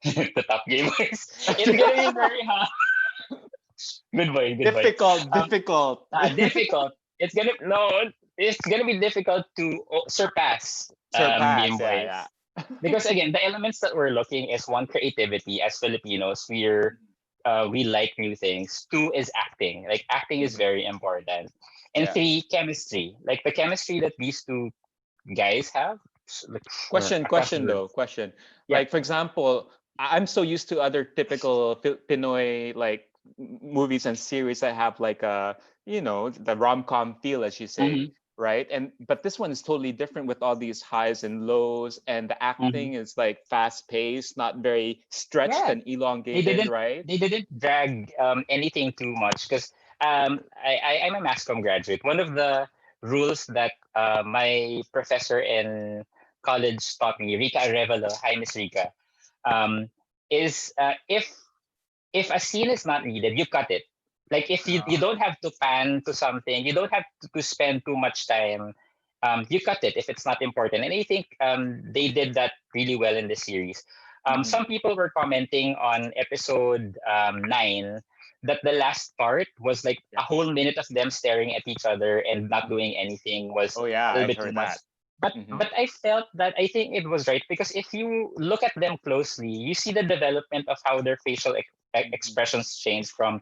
A: to top Game Boys. It's gonna be very hard. Good boy, good boy.
C: Difficult,
A: Um,
C: difficult.
A: difficult. It's gonna no. It's gonna be difficult to surpass Game
C: Surpass, yeah,
A: Boys because again, the elements that we're looking is one, creativity. As Filipinos, we like new things. Two is acting. Like acting is
C: Mhm.
A: very important. And
C: Yeah.
A: three, chemistry. Like the chemistry that these two guys have, like across
C: Question
A: the
C: though, question.
A: yeah.
C: Like for example, I'm so used to other typical Pinoy like movies and series that have like a the rom-com feel, as you say,
A: Mm-hmm,
C: right? And but this one is totally different with all these highs and lows, and the
A: mm-hmm.
C: acting is like fast-paced, not very stretched
A: Yeah,
C: and
A: they
C: elongated,
A: didn't
C: right?
A: they didn't drag anything too much because I'm a mass comm graduate. One of the rules that my professor in college taught me, Rika Arevalo, hi Miss Rika, um, is if a scene is not needed, you cut it. Like if you
C: Uh,
A: don't have to pan to something, you don't have to spend too much time. You cut it if it's not important, and I think they did that really well in the series.
C: mhm.
A: Some people were commenting on episode 9 that the last part was like a
C: Yeah.
A: whole minute of them staring at each other and not doing anything was
C: Oh yeah,
A: a little
C: I've
A: bit too
C: heard
A: much.
C: that.
A: But
C: Hmm.
A: but I felt that I think it was right because if you look at them closely, you see the development of how their facial
C: Hmm.
A: expressions change from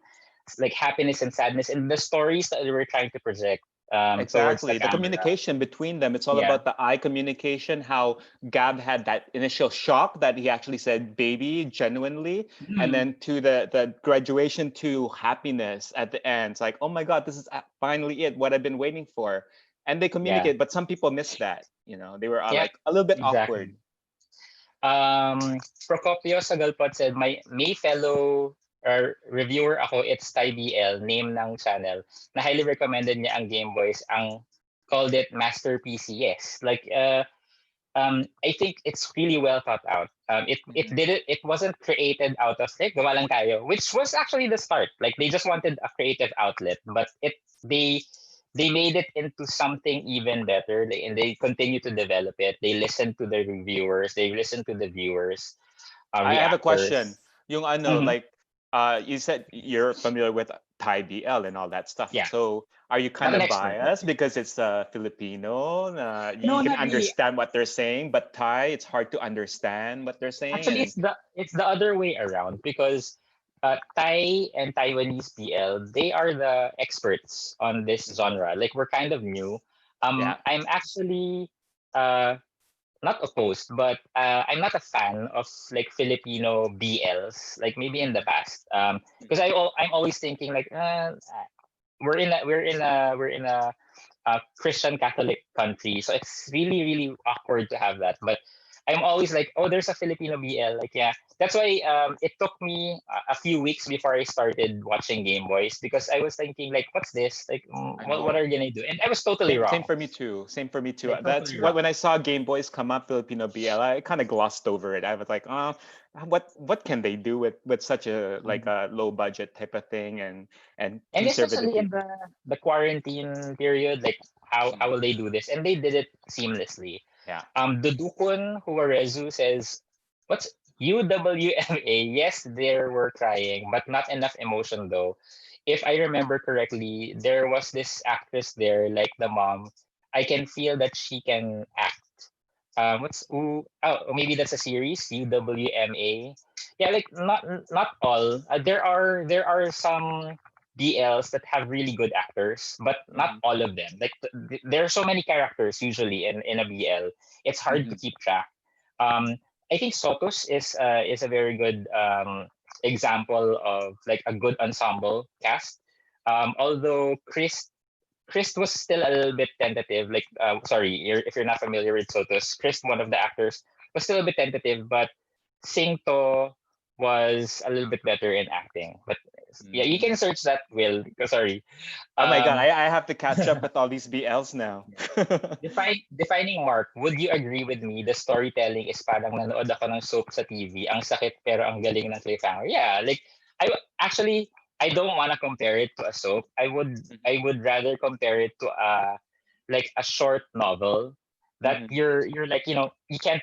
A: like happiness and sadness and the stories that they were trying to project towards the
C: Exactly. The
A: camera.
C: communication between them, it's all
A: Yeah.
C: about the eye communication, how Gab had that initial shock that he actually said baby genuinely, and
A: Mhm.
C: then to the graduation to happiness at the end. It's like, oh my God, this is finally it, what I've been waiting for. And they
A: Yeah.
C: communicate, but some people miss that. They were
A: Yeah.
C: like a little bit
A: Exactly.
C: awkward.
A: Procopio Sagalpot said, may fellow reviewer ako, it's Ty BL, name ng channel, na highly recommended niya ang Game Boys, ang called it masterpiece. Yes, like I think it's really well thought out. It wasn't created out of like gawa lang tayo, which was actually the start. Like they just wanted a creative outlet, but they they made it into something even better. And they continue to develop it. They listen to the reviewers. They listen to the viewers,
C: I have a question.
A: reactors.
C: Yung ano,
A: Mhm.
C: like, you said you're familiar with Thai BL and all that stuff.
A: Yeah,
C: So are you
A: not
C: kind
A: an
C: of
A: expert.
C: biased because it's Filipino? You
A: No,
C: can
A: not really.
C: understand what they're saying, but Thai, it's hard to understand what they're saying.
A: Actually,
C: And
A: it's the other way around because Thai and Taiwanese PL, they are the experts on this
C: Mhm.
A: genre. Like we're kind of new.
C: Yeah.
A: I'm actually uh not opposed, but I'm not a fan of like Filipino BLs. Like maybe in the
C: Mhm.
A: past, because
C: Mhm.
A: I'm always thinking like we're in a Christian Catholic country, so it's really really awkward to have that. But I'm always like, oh, there's a Filipino BL. Like, yeah, that's why it took me a few weeks before I started watching Game Boys because I was thinking like, what's this? Like,
C: I
A: what
C: know.
A: are you gonna do? And I was totally
C: Same
A: wrong.
C: for me too. Same for me too.
A: Like
C: That's
A: totally
C: what
A: wrong.
C: when I saw Game Boys come up, Filipino BL, I kind of glossed over it. I was like, oh, what can they do with such a like
A: Mhm.
C: a low budget type of thing and
A: And
C: conservative
A: especially in
C: people.
A: the quarantine period, like how
C: Mm,
A: will they do this? And they did it seamlessly.
C: yeah.
A: Dudukun Huwarezu says, what's UWMA? Yes, there were crying, but not enough emotion though. If I remember correctly, there was this actress there, like the mom. I can feel that she can act. What's maybe that's a series, UWMA. Yeah, like not all. There are some BLs that have really good actors, but not
C: Hmm.
A: all of them. Like there are so many characters usually in a BL. It's hard to
C: Hmm.
A: keep track. Um, I think Sotus is a very good example of like a good ensemble cast. Although Chris was still a little bit tentative. Like, sorry, if you're not familiar with Sotos, Chris, one of the actors, was still a bit tentative, but Singto was a little bit better in acting. But yeah, you can
C: Mm.
A: search that, Will. Sorry.
C: Oh my God,
A: Um,
C: I have to catch up with all these BLs now.
A: defining Mark, would you agree with me? The storytelling is parang nanood ako ng soap sa TV. Ang sakit pero ang galing ng cliffhanger. Yeah, like I actually I don't want to compare it to a soap.
C: Mhm.
A: I would rather compare it to a like a short novel that
C: Mhm.
A: you're like you can't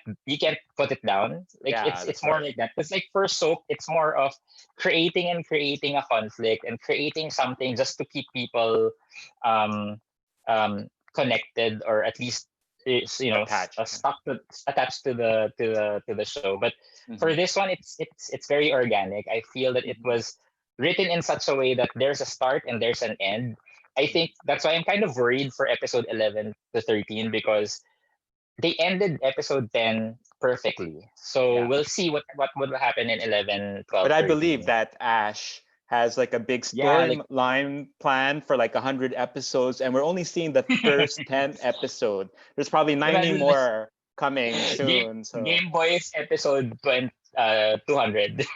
A: put it down. Like
C: Yeah,
A: it's
C: that's
A: more
C: right.
A: like that. It's like for soap, it's more of creating and creating a conflict and creating something just to keep people um connected or at least is
C: Attached.
A: stuck attached to the show. But for
C: Mhm.
A: this one, it's very organic. I feel that it
C: Mhm.
A: was written in such a way that there's a start and there's an end. I
C: Mhm.
A: think that's why I'm kind of worried for episode 11 to 13 because they ended episode 10 perfectly. So
C: Yeah.
A: we'll see what will happen in 11,
C: But
A: 12,
C: I believe
A: 13.
C: that Ash has like a big
A: Yeah, like
C: storyline plan for like 100 episodes, and we're only seeing the first 10 episode. There's probably 90
A: imagine like
C: more coming
A: Game
C: soon. So
A: Game Boys episode 20, 200.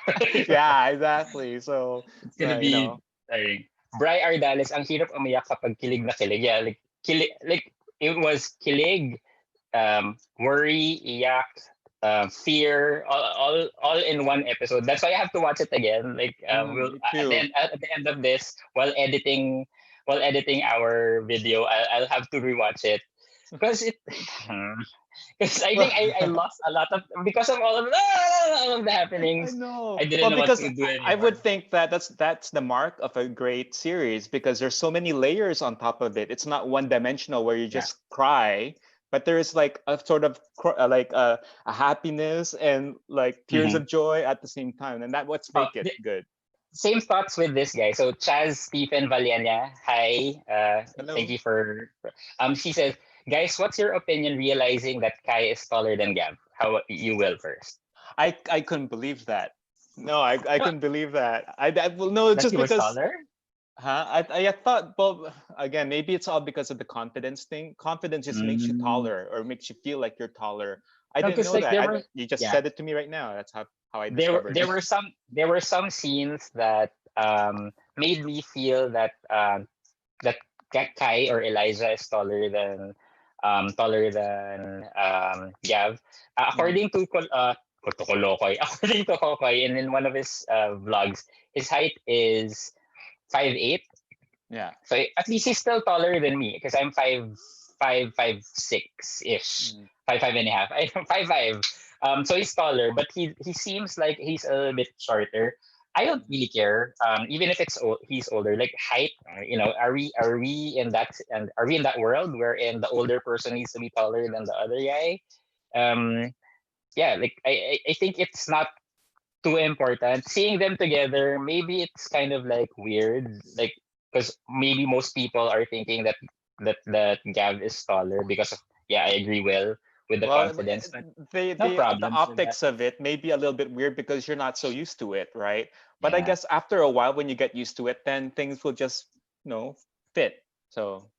C: yeah, exactly. So
A: It's gonna
C: you
A: be
C: know,
A: tiring. Bri Ardales, ang hirap umiyak kapag kilig na kilig. Yeah, like it was kilig, worry, iyak, fear, all in one episode. That's why I have to watch it again. Like we'll
C: me too.
A: at the end of this, while editing our video, I'll have to rewatch it because it. Because I
C: Well,
A: think I lost a lot of because of all of the
C: I
A: happenings.
C: know.
A: I
C: Well,
A: didn't know what
C: because
A: to do
C: I would
A: anymore.
C: think that that's the mark of a great series because there's so many layers on top of it. It's not one dimensional where you
A: Yeah.
C: just cry, but there is like a sort of like a happiness and like tears
A: Mm-hmm.
C: of joy at the same time, and that what's
A: Oh,
C: make it good.
A: same thoughts with this guy. So Chaz Stephen Valiania, hi. Thank
C: Hello.
A: you she says, guys, what's your opinion realizing that Kai is taller than Gab? How you will first?
C: I couldn't believe that. No, I
A: No,
C: couldn't believe that. Well, no,
A: that
C: just
A: he was
C: because.
A: taller?
C: Huh? I thought, well, again, maybe it's all because of the confidence thing. Confidence just makes you
A: Mm,
C: taller or makes you feel like you're taller. I
A: No,
C: didn't
A: because
C: know
A: like
C: that.
A: there were,
C: You just
A: yeah,
C: said it to me right now. That's how I
A: there
C: discovered
A: there
C: it.
A: were some scenes that made me feel that that Kai or Elijah is taller than Gav.
C: Mhm.
A: According to Kolokoy, according to Kokoy, in one of his vlogs, his height is 5'8".
C: Yeah.
A: So at least he's still taller than me because I'm 5'6" ish,
C: Mhm.
A: 5'5" and a half. I'm 5'5". So he's taller, but he seems like he's a little bit shorter. I don't
C: Mhm.
A: really care, even if he's older. Like height, are we in that, and are we in that world wherein the older person needs to be taller than the other guy? Um, yeah, like I think it's not too important. Seeing them together, maybe it's kind of like weird, like because maybe most people are thinking that that Gav is taller because of, yeah, I agree well with the
C: Well,
A: confidence, but
C: the
A: no
C: the
A: problems with that.
C: optics of it may be a little bit weird because you're not so used to it, right? But I
A: Yeah,
C: guess after a while, when you get used to it, then things will just, fit. So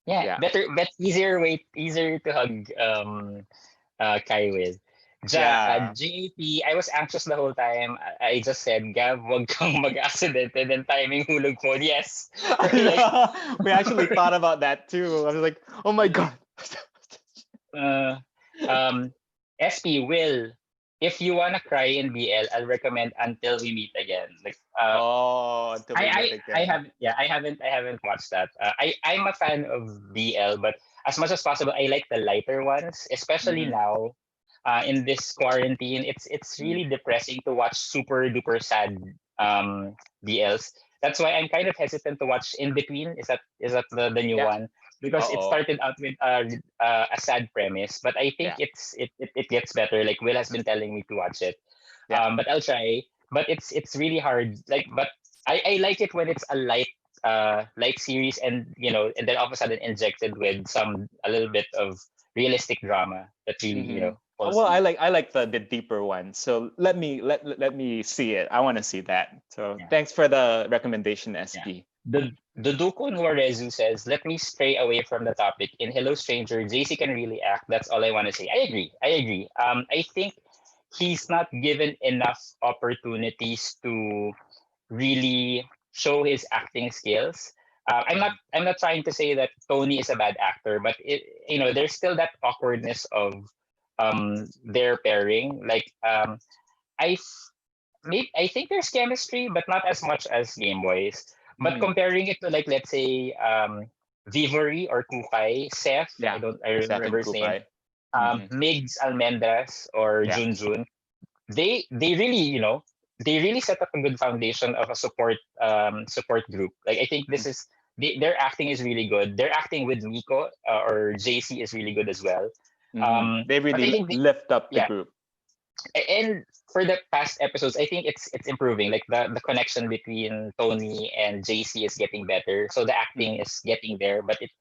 A: yeah,
C: yeah,
A: better, but easier to hug Kai with.
C: yeah.
A: JP, I was anxious the whole time. I just said, Gav, wag kang mag-accident, and then timing hulog phone. Yes. For like,
C: We actually thought about that too. I was like, oh my
A: like
C: god.
A: uh, um, SP will. If you wanna cry in BL, I'll recommend Until We Meet Again. Like,
C: Oh, until we met
A: I
C: again.
A: haven't, yeah, I haven't watched that. I'm a fan of BL, but as much as possible, I like the lighter ones, especially
C: Mm-hmm.
A: now. In this quarantine, it's
C: Mm.
A: really depressing to watch super duper sad BLs. That's why I'm kind of hesitant to watch In Between. Is that the new
C: Yeah.
A: one? Because it
C: Uh-oh.
A: started out with a sad premise, but I think
C: Yeah.
A: it gets better. Like Will has been telling me to watch it,
C: Yeah.
A: but I'll try. But it's really hard. Like, but I like it when it's a light series, and and then all of a sudden injected with a little bit of realistic drama that really
C: Mm-hmm.
A: pulls
C: Well, I
A: me.
C: like I like the deeper one. So let me see it. I want to see that. So
A: Yeah,
C: thanks for the recommendation,
A: yeah.
C: SP.
A: The Duko Nuarezu says, "Let me stray away from the topic. In Hello Stranger, JC can really act. That's all I want to say." I agree. I agree. I think he's not given enough opportunities to really show his acting skills.
C: Mhm.
A: I'm not trying to say that Tony is a bad actor, but there's still that awkwardness of their pairing. Like, I I think there's chemistry, but not as much as Game Boys. But
C: Mhm.
A: comparing it to, like, let's say Vivory or Kukay, Seth,
C: Yeah.
A: I don't
C: Seth and
A: remember his name,
C: Kukai. Mm-hmm.
A: Migs Almendras or
C: Yeah.
A: Junjun, they really they really set up a good foundation of a support group. Like, I think their acting is really good. Their acting with Miko or JC is really good as well.
C: Mm-hmm. They
A: But I
C: really
A: think
C: lift up the
A: yeah,
C: group.
A: and for the past episodes, I think it's improving. Like, the connection between Tony and JC is getting better, so the acting
C: Mm-hmm.
A: is getting there, but it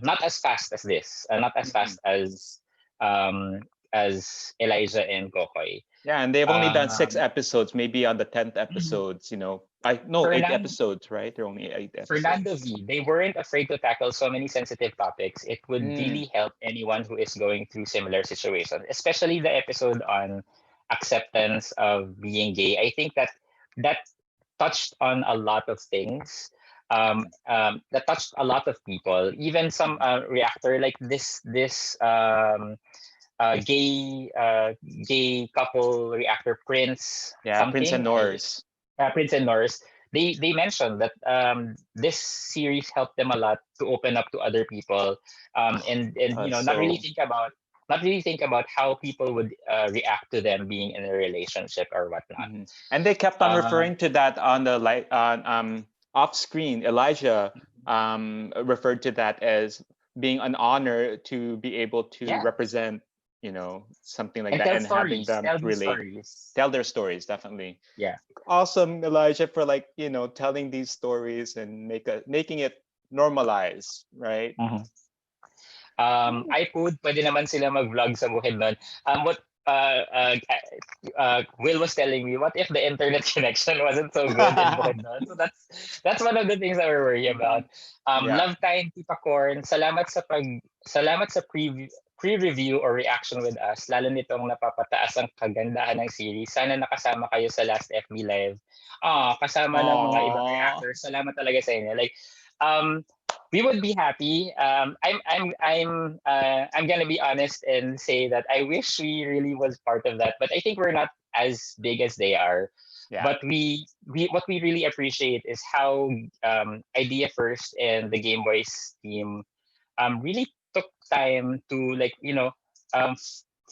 A: not as fast as this, not as
C: Mm-hmm.
A: fast um as Elijah and Kokoy.
C: Yeah, and they've only done six
A: Um,
C: episodes. Maybe on the 10th episodes, I no, eight
A: Fernand,
C: episodes, right? They're only eight
A: Fernando
C: episodes.
A: V, they weren't afraid to tackle so many sensitive topics. It would
C: Mm.
A: really help anyone who is going through similar situations, especially the episode on acceptance of being gay. I think that touched on a lot of things.
C: Mm-hmm.
A: That touched a lot of people, even some
C: Mm-hmm.
A: reactor, like this gay gay couple reactor, Prince
C: Yeah, Prince and
A: something.
C: Norse.
A: Prince and Norris, they mentioned that this series helped them a lot to open up to other people, and
C: So
A: not really think about how people would react to them being in a relationship or whatnot.
C: mhm. And they kept on
A: Uh,
C: referring to that on the on off screen. Elijah referred to that as being an honor to be able to
A: yeah,
C: represent, something like
A: and
C: that, and having them
A: tell these
C: relate,
A: stories.
C: tell their stories. Definitely
A: Yeah.
C: awesome, Elijah, for like telling these stories and making it normalized, right?
A: Mhm.
C: Mm.
A: iPod, pwede naman sila mag-vlog sa bukid nun. What Will was telling me, what if the internet connection wasn't so good in Bukidnon? So that's one of the things that we're worried about.
C: Yeah.
A: Love time, Tita Corn. Salamat sa pre-review or reaction with us, lalo nitong napapataas ang kagandahan ng series. Sana nakasama kayo sa last FB Live. Kasama ng mga ibang
C: Aww.
A: reactors. Salamat talaga sa inyo. Like, um, we would be happy. I'm gonna be honest and say that I wish we really was part of that, but I think we're not as big as they are.
C: Yeah.
A: But we what we really appreciate is how Idea First and the Game Boys team really took time to, like,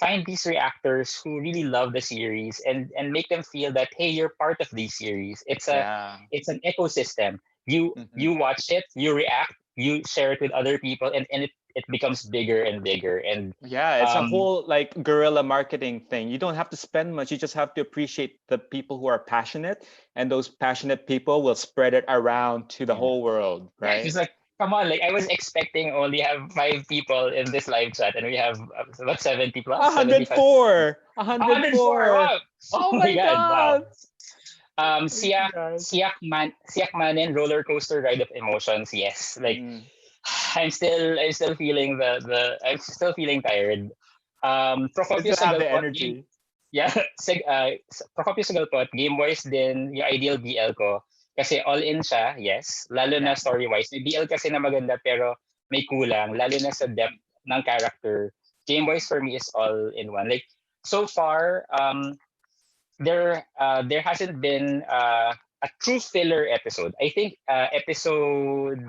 A: find these reactors who really love the series and make them feel that, hey, you're part of the series.
C: Yeah.
A: It's an ecosystem. You
C: Mhm.
A: watch it, you react, you share it with other people, and it becomes bigger and bigger. And
C: Yeah, it's a
A: um
C: whole like guerrilla marketing thing. You don't have to spend much. You just have to appreciate the people who are passionate, and those passionate people will spread it around to the
A: yeah,
C: whole world,
A: yeah, it's
C: right?
A: just like, come on, like I was expecting only have 5 people in this live chat, and we have what, 70 plus, 75.
C: 104.
A: 104.
C: 104.
A: Wow.
C: Oh
A: Oh my
C: my
A: god. Wow.
C: god. Thank you
A: Siak
C: guys.
A: Siak Manin roller coaster ride of emotions. Yes. Like
C: Mm.
A: I'm still feeling I'm still feeling tired.
C: I
A: Procopio
C: still have the
A: Sagalpot game.
C: energy.
A: Yeah, Procopio Sagalpot, Game Boys din yung ideal BL ko. Kasi all in siya, yes. Lalo na
C: Yeah.
A: story-wise. May BL kasi na maganda pero may kulang. Lalo na sa depth ng character. Game Boys for me is all in one. Like, so far, there hasn't been a true filler episode. I think episode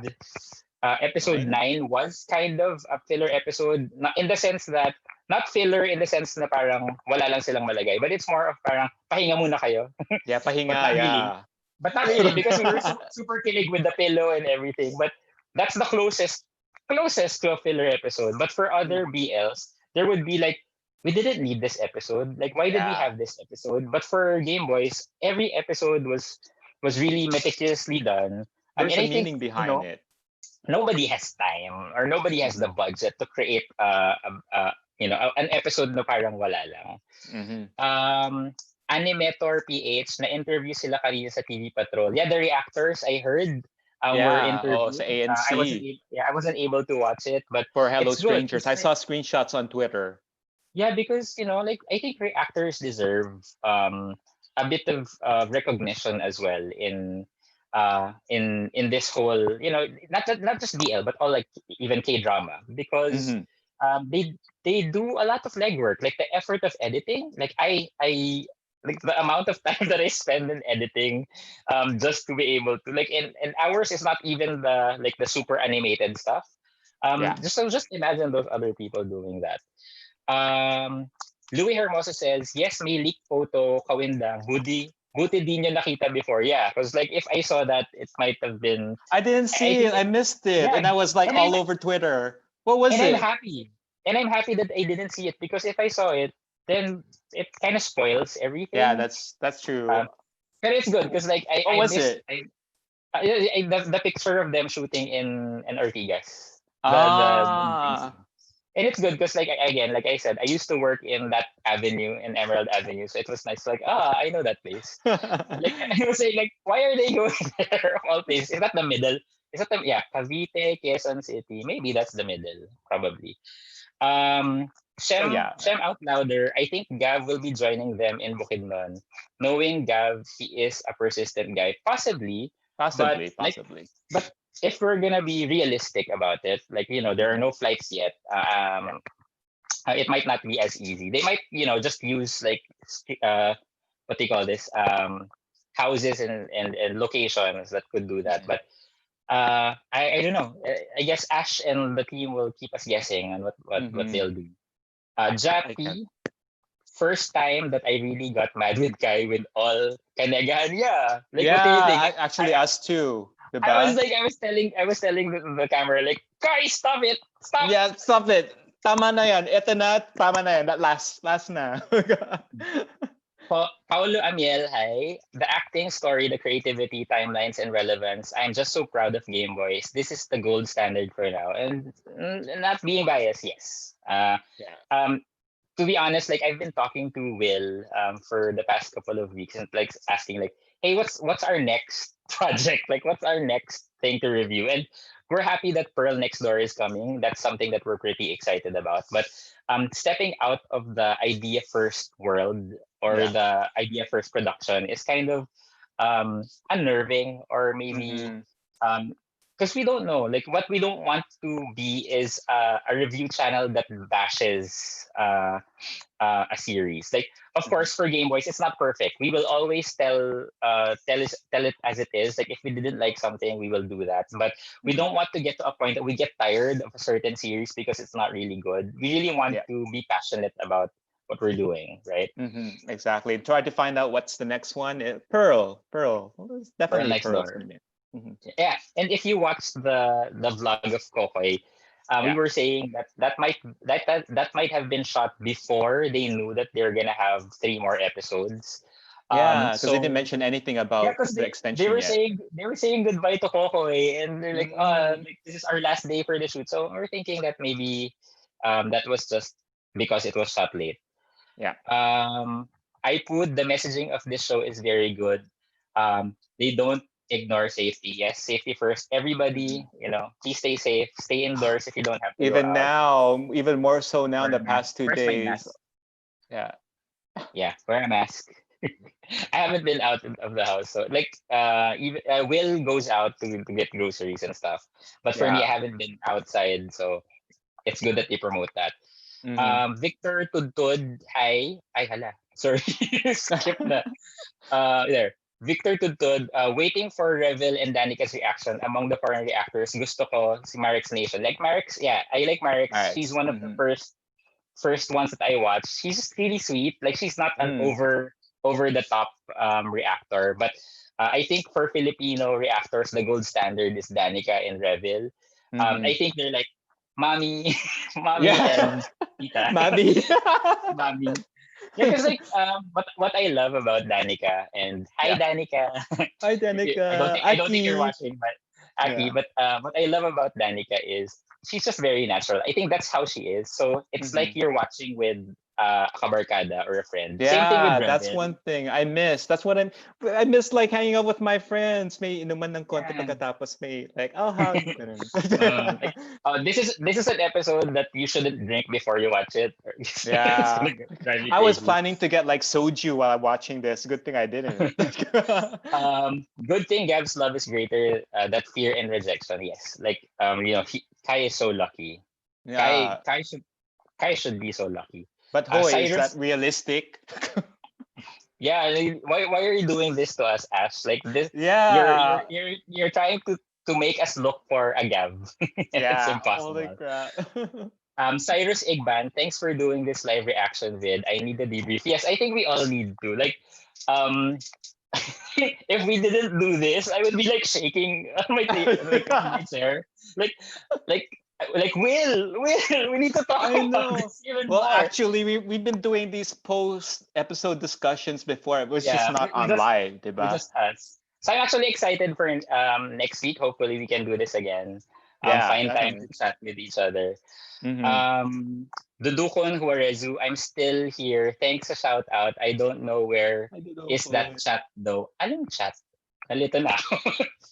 C: 9.
A: 9 was kind of a filler episode, in the sense that, not filler in the sense na parang wala lang silang malagay, but it's more of parang pahinga muna kayo.
C: Yeah,
A: but
C: pahinga,
A: not really
C: yeah.
A: but not really, because we were super kilig with the pillow and everything. But that's the closest to a filler episode. But for other
C: Mhm.
A: BLs, there would be like, we didn't need this episode. Like, why did we
C: Yeah.
A: have this episode? But for Game Boys, every episode was really meticulously done.
C: There's
A: And
C: a
A: I think,
C: meaning behind it.
A: nobody has time, or nobody has the
C: Mhm.
A: budget to create an episode na parang wala lang.
C: Mhm.
A: Um, Animator PH, na interview sila kanina sa TV Patrol. Yeah, the reactors I heard were
C: Yeah. Oh, sa
A: interviewed.
C: ANC
A: I wasn't able to watch it, but
C: for Hello
A: it's good.
C: Strangers.
A: It's
C: I
A: like,
C: saw screenshots on Twitter.
A: yeah, because like, I think reactors deserve a bit of recognition as well in this whole, not just BL, but all, like, even K drama, because
C: Mhm.
A: they do a lot of legwork, like the effort of editing. Like, I like the amount of time that I spend in editing, just to be able to, like, in hours is not even the super animated stuff.
C: Yeah.
A: Just imagine those other people doing that. Um, Louis Hermoso says, yes, may leak photo, kawindang, buti di nyo nakita before. Yeah, because, like, if I saw that, it might have been,
C: I didn't
A: I
C: see
A: think
C: it. I missed it.
A: yeah,
C: And I was like
A: and I'm
C: all over Twitter. What was
A: and I'm
C: it?
A: happy. And I'm happy that I didn't see it, because if I saw it, then it kind of spoils
C: Yeah,
A: everything.
C: that's true.
A: Um, but it's good because, like,
C: What
A: I
C: was
A: missed
C: it?
A: the picture of them shooting in Ortigas, the moving
C: Ah.
A: scene. And it's good because, like, again, like I said, I used to work in that avenue, in Emerald Avenue, so it was nice. Like, I know that place. Like, I was saying, like, why are they going there of all places? Is that the middle? Is that the, yeah, Cavite, Quezon City? Maybe that's the middle, probably. Um,
C: So yeah,
A: Shem out louder. I think Gav will be joining them in Bukidnon. Knowing Gav, he is a persistent guy, possibly. But,
C: possibly,
A: like,
C: possibly.
A: but if we're gonna be realistic about it, like, there are
C: Mhm.
A: no flights yet.
C: Yeah.
A: It might not be as easy. They might, just use, like, what do you call this? Houses and locations that could do that.
C: Mhm.
A: But I don't know. I guess Ash and the team will keep us guessing on what
C: Mhm.
A: they'll do.
C: I can.
A: Jappy, first time that I really got mad with Kai with all kanagahan. Yeah. Like, what do you
C: Yeah,
A: think?
C: actually us too,
A: I was
C: diba?
A: like, I was telling the camera, like, Kai, stop it, stop.
C: Yeah, stop it. Tama na yan. Ito na, tama na yan. That last na.
A: Paulo Amiel, hi. The acting, story, the creativity, timelines, and relevance. I'm just so proud of Game Boys. This is the gold standard for now. And not being biased, yes.
C: Yeah.
A: To be honest, like, I've been talking to Will for the past couple of weeks, and, like, asking, like, hey, what's our next project? Like, what's our next thing to review? And we're happy that Pearl Next Door is coming. That's something that we're pretty excited about. But stepping out of the idea first world or
C: Yeah.
A: the idea first production is kind of unnerving, or maybe
C: Mm-hmm.
A: um because we don't know, like, what we don't want to be is a review channel that bashes a series. Like, of
C: Mm-hmm.
A: course, for Game Boys, it's not perfect. We will always tell it as it is. Like, if we didn't like something, we will do that. But we
C: Mm-hmm.
A: don't want to get to a point that we get tired of a certain series because it's not really good. We really want
C: Yeah.
A: to be passionate about what we're doing, right?
C: Mm-hmm. Exactly. Try to find out what's the next one. Pearl. Pearl. Well, it's
A: For
C: definitely
A: next
C: Pearl's
A: door.
C: gonna be. Mm-hmm.
A: Yeah, and if you watch the vlog of Kokoy, we
C: Yeah.
A: were saying that that might have been shot before they knew that they're gonna have three more episodes.
C: Yeah, because they didn't
A: So
C: mention anything
A: yeah,
C: about
A: because
C: the
A: they
C: extension
A: were
C: yet.
A: saying goodbye to Kokoy, and they're
C: Mm,
A: like, this is our last day for the shoot. So we're thinking that maybe that was just because it was shot late.
C: yeah.
A: Um, I put the messaging of this show is very good. They don't ignore safety. Yes, safety first.
C: Mhm.
A: Everybody, please stay safe. Stay indoors if you don't have to go
C: Even
A: out.
C: now, even more so now in
A: Wear
C: the
A: a mask.
C: past two
A: Where's my
C: days.
A: mask?
C: Yeah.
A: Yeah, wear a mask. I haven't been out of the house, so like even Will goes out to get groceries and stuff. But for me, I
C: Yeah.
A: haven't been outside, so it's good that they promote that.
C: Mm-hmm.
A: Victor Tudtud, hi. Ay, hala. Sorry, skip na. There. Victor Tudtud, waiting for Revel and Danica's reaction among the foreign reactors. Gusto ko si Marex Nation. Like Marex, yeah, I like Marex. She's
C: Max.
A: one of the
C: Mm-hmm.
A: first ones that I watched. She's just really sweet. Like, she's not an
C: Mm.
A: over the top reactor, but I think for Filipino reactors, the gold standard is Danica and Revel.
C: Mm-hmm.
A: I think they're like mommy, mommy
C: Yeah.
A: and tita,
C: Mabi.
A: mommy. Yeah, because like what I love about Danica, and hi
C: Yeah.
A: Danica.
C: Hi,
A: I
C: Danica.
A: don't think you're
C: Aki.
A: watching, but Aki.
C: Yeah.
A: But what I love about Danica is she's just very natural. I think that's how she is. So it's like
C: Mm-hmm.
A: you're watching with a kabarkada or a friend. Same thing with
C: Yeah, that's
A: Revel.
C: one thing I miss. That's what I miss, like hanging out with my friends. May inuman ng konti
A: Yeah.
C: pagkatapos may like I'll hug. Ganun.
A: Like, this is an episode that you shouldn't drink before you watch it. Or it's
C: Yeah.
A: gonna drive you
C: I was
A: crazy.
C: planning to get like soju while watching this. Good thing I didn't.
A: Good thing Gab's love is greater. That fear and rejection. Yes, like Kai is so lucky. Kai
C: Yeah.
A: Kai should Kai should be so lucky.
C: But hoy, is that
A: Cyrus,
C: realistic?
A: yeah, like, why are you doing this to us, Ash? Like this,
C: Yeah.
A: you're trying to make us look for a Gab, and it's
C: Yeah. Holy
A: impossible.
C: crap.
A: Cyrus Igban, thanks for doing this live reaction vid. I need a debrief. Yes, I think we all need to. Like, um, if we didn't do this, I would be like shaking on on my chair. Like, like, like, Will, we need to talk
C: I
A: about
C: know.
A: this even
C: Well,
A: more.
C: actually, we've been doing these post episode discussions before. It was just
A: Yeah,
C: not
A: we
C: on
A: just
C: live,
A: we
C: diba?
A: just us. So I'm actually excited for next week. Hopefully, we can do this again.
C: Yeah,
A: Find time to
C: definitely.
A: chat with each other.
C: Mm-hmm.
A: Um, Dudukon Juarezu, I'm still here. Thanks sa shout out. I don't know where
C: I don't know.
A: is that chat though. Anong chat? Nalito na ako.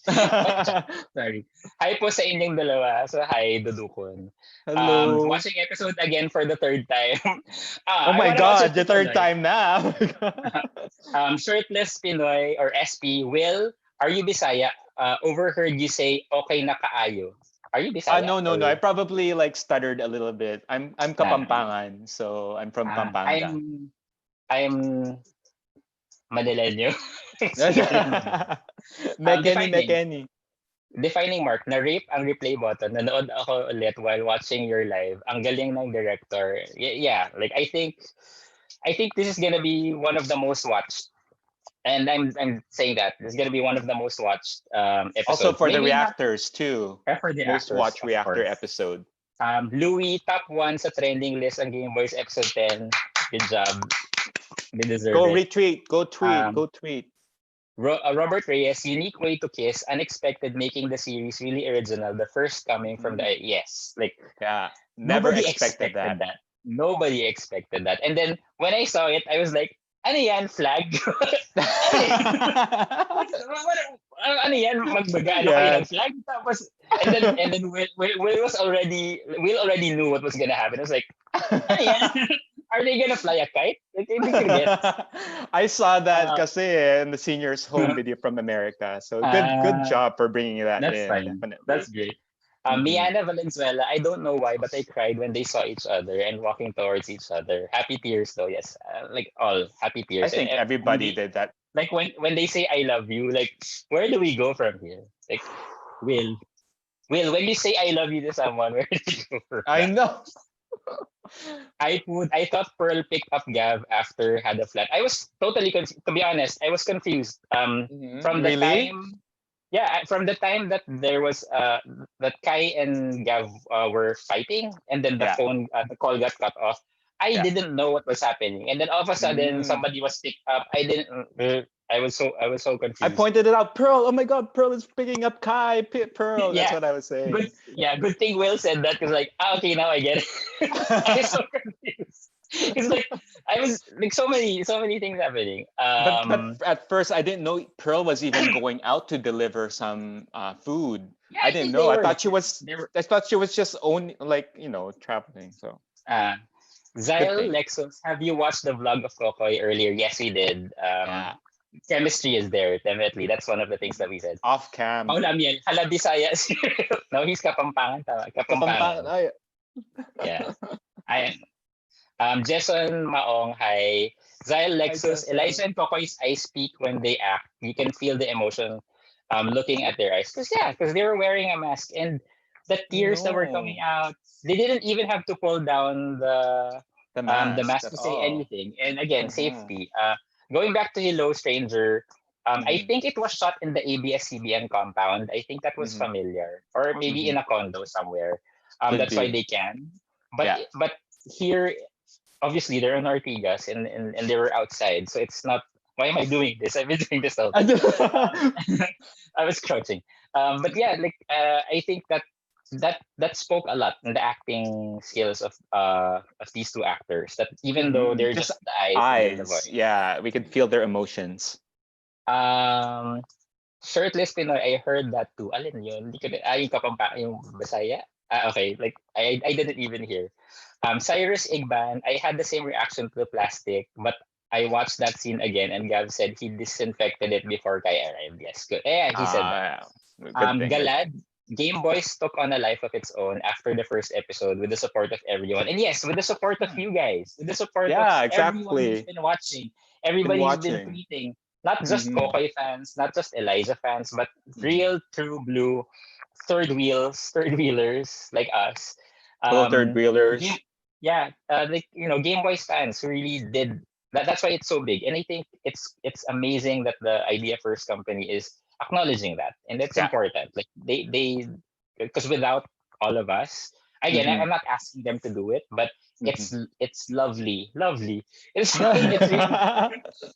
A: What chat? Sorry. Hi po sa inyong dalawa. So, hi, Dudukon.
C: Hello.
A: Watching episode again for the third time.
C: Oh
A: I
C: my
A: wanna watch it
C: God, the third
A: tuloy.
C: time now. Oh my God.
A: Shirtless Pinoy or SP, Will, are you Bisaya? Overheard you say, okay na kaayo. Are you Bisaya?
C: No, no, no. I
A: Or,
C: probably like stuttered a little bit. I'm
A: no.
C: Kapampangan, so I'm from
A: Ah,
C: Pampanga.
A: I'm Manileño. So, ganun din.
C: Mekeni,
A: Defining.
C: Mekeni.
A: Defining mark, na-rape ang replay button. Nanood ako ulit while watching your live. Ang galing ng director. Yeah, like I think this is gonna be one of the most watched. And I'm saying that this is gonna be one of the most watched
C: Also
A: episodes.
C: for the
A: Maybe not
C: reactors too.
A: for the
C: Most
A: actors,
C: watched
A: of
C: reactor
A: course.
C: episode.
A: Louis, top 1 sa trending list ang Gameboys episode 10. Good job. They deserve
C: Go
A: it.
C: retweet, go tweet,
A: Um,
C: go tweet.
A: Robert Reyes, unique way to kiss, unexpected, making the series really original. The first coming from
C: Mm,
A: the yes, like
C: yeah, never
A: nobody
C: expected
A: expected
C: that.
A: that. Nobody expected that. And then when I saw it, I was like, ano yan, flag? Ano yan? What, what, ano yan, magmagano kayo
C: Yeah.
A: ng flag? Tapos, and then Will already knew what was gonna happen. I was like, ano yan? Are they gonna fly a kite? Like, hindi ko get.
C: I saw that
A: Uh,
C: kasi in the seniors home video from America. So good
A: uh,
C: job for bringing that
A: that's
C: in,
A: fine. That's
C: definitely.
A: great.
C: Mhm.
A: Miana Valenzuela, I don't know why, but I cried when they saw each other and walking towards each other. Happy tears, though, yes. Like all happy
C: I
A: tears. And
C: think
A: when
C: everybody
A: they
C: did that.
A: like when they say I love you, like where do we go from here? Like Will, when you say I love you to someone, where do you go from
C: I
A: that?
C: know.
A: I thought Pearl picked up Gav after had a flat. I was totally to be honest, I was confused. From the
C: Really?
A: time yeah, from the time that there was that Kai and Gav were fighting, and then
C: Yeah.
A: the call got cut off. I
C: Yeah.
A: didn't know what was happening, and then all of a sudden
C: Mm.
A: somebody was picked up. I didn't. I was so
C: I
A: confused.
C: pointed it out. Pearl. Oh my God, Pearl is picking up Kai. Pearl. That's
A: Yeah,
C: what I was saying.
A: good thing Will said that because like okay, now I get it. I was so confused. It's like I was like so many things happening.
C: But at first I didn't know Pearl was even going out to deliver some food.
A: Yeah,
C: I
A: I
C: didn't
A: think
C: know.
A: they were. They were.
C: I thought she was just only like traveling. So
A: Uh,
C: good
A: Zyle,
C: thing.
A: Lexus, have you watched the vlog of Kokoy earlier? Yes, we did.
C: Yeah.
A: Chemistry is there, definitely. That's one of the things that we said.
C: Off cam.
A: Paulam yan. Hala, Visayas. No, he's Kapampangan. Tama.
C: Kapampangan.
A: Kapampangan.
C: Ay.
A: Yeah. I Jason Maong, hi. Zyle,
C: Hi,
A: Lexus,
C: Jason.
A: Eliza and Kokoy's eyes speak when they act. You can feel the emotion looking at their eyes. Because they were wearing a mask. And the
C: I
A: tears that were coming
C: know.
A: out, they didn't even have to pull down
C: The
A: the
C: mask
A: mask
C: at
A: to say
C: all.
A: anything. And again,
C: Mm-hmm.
A: safety. Going back to Hello Stranger, I
C: Mm-hmm.
A: think it was shot in the ABS-CBN compound. I think that was
C: Mm-hmm.
A: familiar, or maybe
C: Mm-hmm.
A: in a condo somewhere.
C: Could
A: That's why
C: be.
A: they can. But
C: Yeah.
A: but here, obviously, they're in Ortigas and they were outside, so it's not. Why am I doing this? I've been doing this all. I was crouching. But yeah, like I think that spoke a lot in the acting skills of these two actors. That even though
C: Mm-hmm.
A: they're
C: Just
A: just the eyes and then the
C: eyes.
A: voice.
C: Yeah, we could feel their emotions.
A: Um, Shirtless Pinoy, I heard that too. Alin yun? Hindi ko yung kapampa, yung Bisaya? Okay, like I didn't even hear. Cyrus Igban, I had the same reaction to the plastic, but I watched that scene again, and Gav said he disinfected it before Kai arrived. Yes, good. Yeah, he said that.
C: Yeah. Good thing. Good thing.
A: Galad, Game Boys took on a life of its own after the first episode with the support of everyone. And yes, with the support of
C: Yeah.
A: you guys, with the support of
C: Yeah,
A: everyone who's
C: exactly.
A: been watching,
C: Been
A: everybody who's been
C: watching.
A: tweeting. Not just
C: Mm-hmm.
A: Kokoy fans, not just Eliza fans, but
C: Mm-hmm.
A: real, true blue, third wheelers like us.
C: Fellow third
A: Game,
C: wheelers.
A: yeah, like Game Boys fans who really did that. That's why it's so big, and I think it's amazing that the Idea First company is acknowledging that, and that's
C: Yeah.
A: important. Like they because without all of us, again,
C: Mm-hmm.
A: I'm not asking them to do it, but
C: Mm-hmm.
A: it's lovely. It's really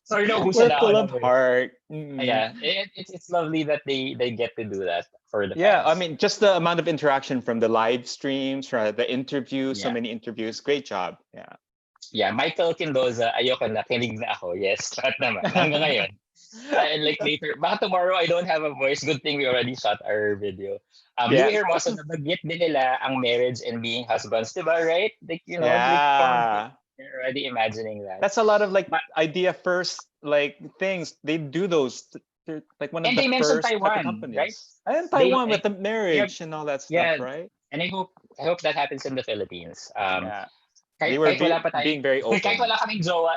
A: sorry, no, who's
C: We're full
A: na
C: of
A: over.
C: heart. Mm-hmm.
A: Yeah, it's lovely that they get to do that for the
C: Yeah, I
A: fans.
C: mean, just the amount of interaction from the live streams, from the interviews, so
A: Yeah.
C: many interviews. Great job. Yeah.
A: Yeah, Michael Kindoza, ayoko na, kinig na ako. Yes, lahat naman. Hanggang ngayon. And like later, baka tomorrow I don't have a voice. Good thing we already shot our video. Lou
C: Yeah.
A: Hermoso, nabanggit din nila ang marriage and being husbands, diba, right? Like, like, come on,
C: Yeah.
A: you're already imagining that.
C: That's a lot of like
A: But,
C: idea first like things. They do those. They're like one of
A: and
C: the
A: they mentioned
C: first type of
A: Taiwan, right?
C: companies. And
A: They,
C: Taiwan with the
A: yeah,
C: marriage and all that stuff,
A: yeah,
C: right?
A: and I hope that happens in the Philippines.
C: Yeah. They
A: Kahit,
C: were
A: kahit wala pa tayo,
C: being very
A: kahit
C: open.
A: wala kaming jowa,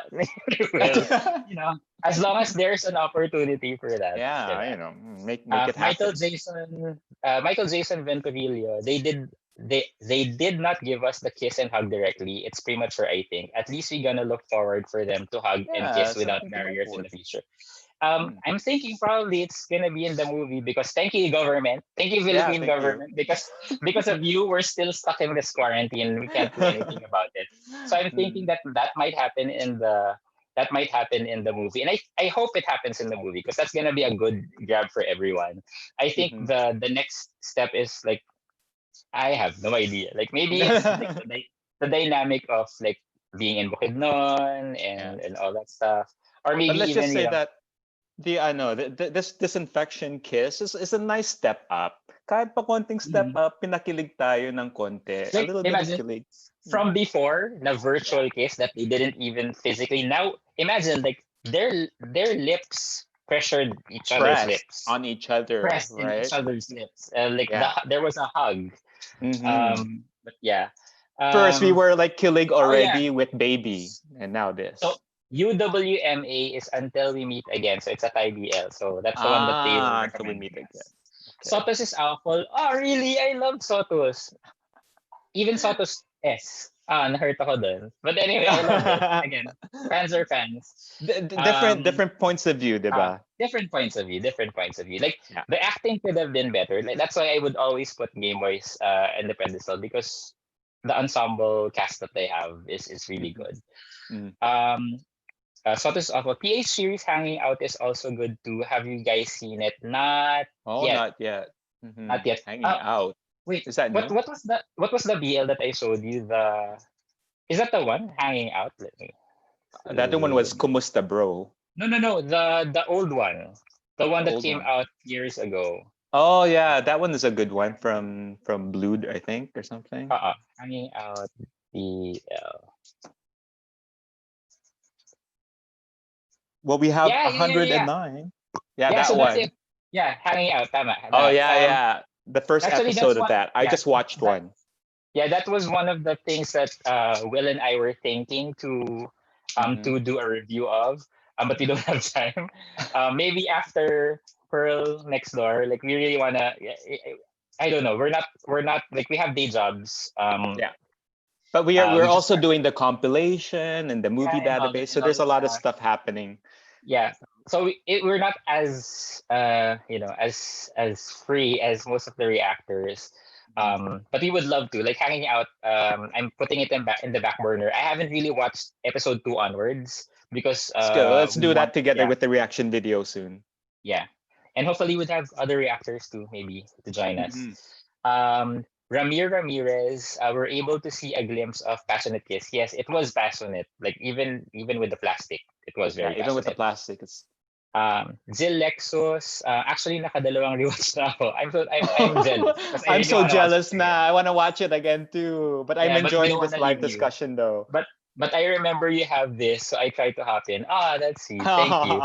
A: well, as long as there's an opportunity for that,
C: Yeah,
A: diba?
C: make it happen.
A: Michael Jason Venturillo, they did not give us the kiss and hug directly. It's premature, I think. At least we're gonna look forward for them to hug and
C: Yeah,
A: kiss without
C: something to look
A: barriers in
C: forward.
A: the future.
C: Hmm.
A: I'm thinking probably it's gonna be in the movie because thank you government, thank you
C: Yeah,
A: Philippine
C: thank you.
A: government because of you we're still stuck in this quarantine. We can't do anything about it. So I'm thinking
C: Mm,
A: that might happen in the movie, and I hope it happens in the movie because that's gonna be a good grab for everyone. I think
C: mhm.
A: the next step is like I have no idea. Like maybe it's like the dynamic of like being in Bukidnon
C: Yeah.
A: and all that stuff, or
C: But
A: maybe
C: let's just
A: even
C: say that this disinfection kiss is a nice step up. Kahit pa konting step
A: Mhm.
C: up, pinakilig tayo ng konti. A
A: Like
C: little bit of
A: imagine
C: kilig.
A: from before the
C: Yeah.
A: virtual kiss that they didn't even physically. Now imagine like their lips pressured each other's
C: Pressed
A: lips,
C: on each other,
A: pressed in each
C: right?
A: other's lips. Like
C: Yeah.
A: there was a hug.
C: Mm-hmm.
A: But yeah.
C: First, we
A: Um,
C: were like kilig
A: oh yeah.
C: already with baby, and now
A: So
C: this.
A: UWMA is until we meet again. So it's a Thai BL. So that's the one that they were
C: Until we
A: recommending
C: meet again.
A: us.
C: Okay.
A: Sotos is awful. Oh really? I love Sotos. Even Sotos S. Nahurt ako dun. But anyway, I love it. Again, fans are fans. Um,
C: Different points of view, diba?
A: Different points of view. Different points of view. Like
C: Yeah.
A: the acting could have been better. Like that's why I would always put Game Boys in the pedestal because the ensemble cast that they have is really
C: Mhm.
A: good.
C: Mm.
A: Um, Sotos of a PH series hanging out is also good too. Have you guys seen it? Not
C: Oh,
A: yet.
C: not yet.
A: Not
C: Hmm.
A: yet.
C: Hanging out.
A: Wait.
C: Is that new?
A: What was the BL that I showed you? The is that the one hanging out? Let me
C: The other one
A: see.
C: was Kumusta Bro.
A: No. The old one, the one
C: The
A: that
C: old
A: came
C: one.
A: out years ago.
C: Oh yeah, that one is a good one from Blued, I think, or something.
A: Hanging out BL.
C: Well, we have
A: Yeah.
C: 109. Yeah,
A: Yeah.
C: that
A: So that's
C: one.
A: it. Yeah, hanging out. Tama.
C: Oh
A: That.
C: yeah, yeah. The first
A: Actually, that's
C: episode of
A: what.
C: that. I
A: Yeah.
C: just watched
A: That.
C: one.
A: Yeah, that was one of the things that Will and I were thinking
C: Hmm.
A: to do a review of, but we don't have time. Maybe after Pearl Next Door, like we really wanna. I don't know. We're not like we have day jobs.
C: Yeah. But we're
A: We just
C: also doing the compilation and the movie
A: yeah, and all
C: database.
A: that
C: So
A: and all
C: there's a
A: that
C: lot of
A: stuff.
C: stuff happening.
A: Yeah. So we're not as as free as most of the reactors.
C: Mhm.
A: But we would love to like hanging out. I'm putting it in the back burner. I haven't really watched episode 2 onwards because
C: Let's go. Let's
A: we
C: do that
A: want
C: together with the reaction video soon.
A: yeah, and hopefully we'd have other reactors too maybe to join us.
C: Hmm.
A: Ramir Ramirez, we're able to see a glimpse of passionate kiss. Yes, it was passionate. Like even with the plastic, it was
C: Yeah,
A: very
C: even with the
A: passionate.
C: plastic, it's
A: Zil Lexus, actually nakadalawang rewatch na ako. I'm jealous because I
C: I'm
A: really
C: so
A: want to watch
C: jealous
A: it
C: now.
A: again.
C: I want to watch it again too. But I'm
A: Yeah, but we
C: enjoying
A: don't want
C: this
A: to
C: live
A: leave you.
C: discussion though.
A: But I remember you have this, so I tried to hop in. That's sweet. Thank you.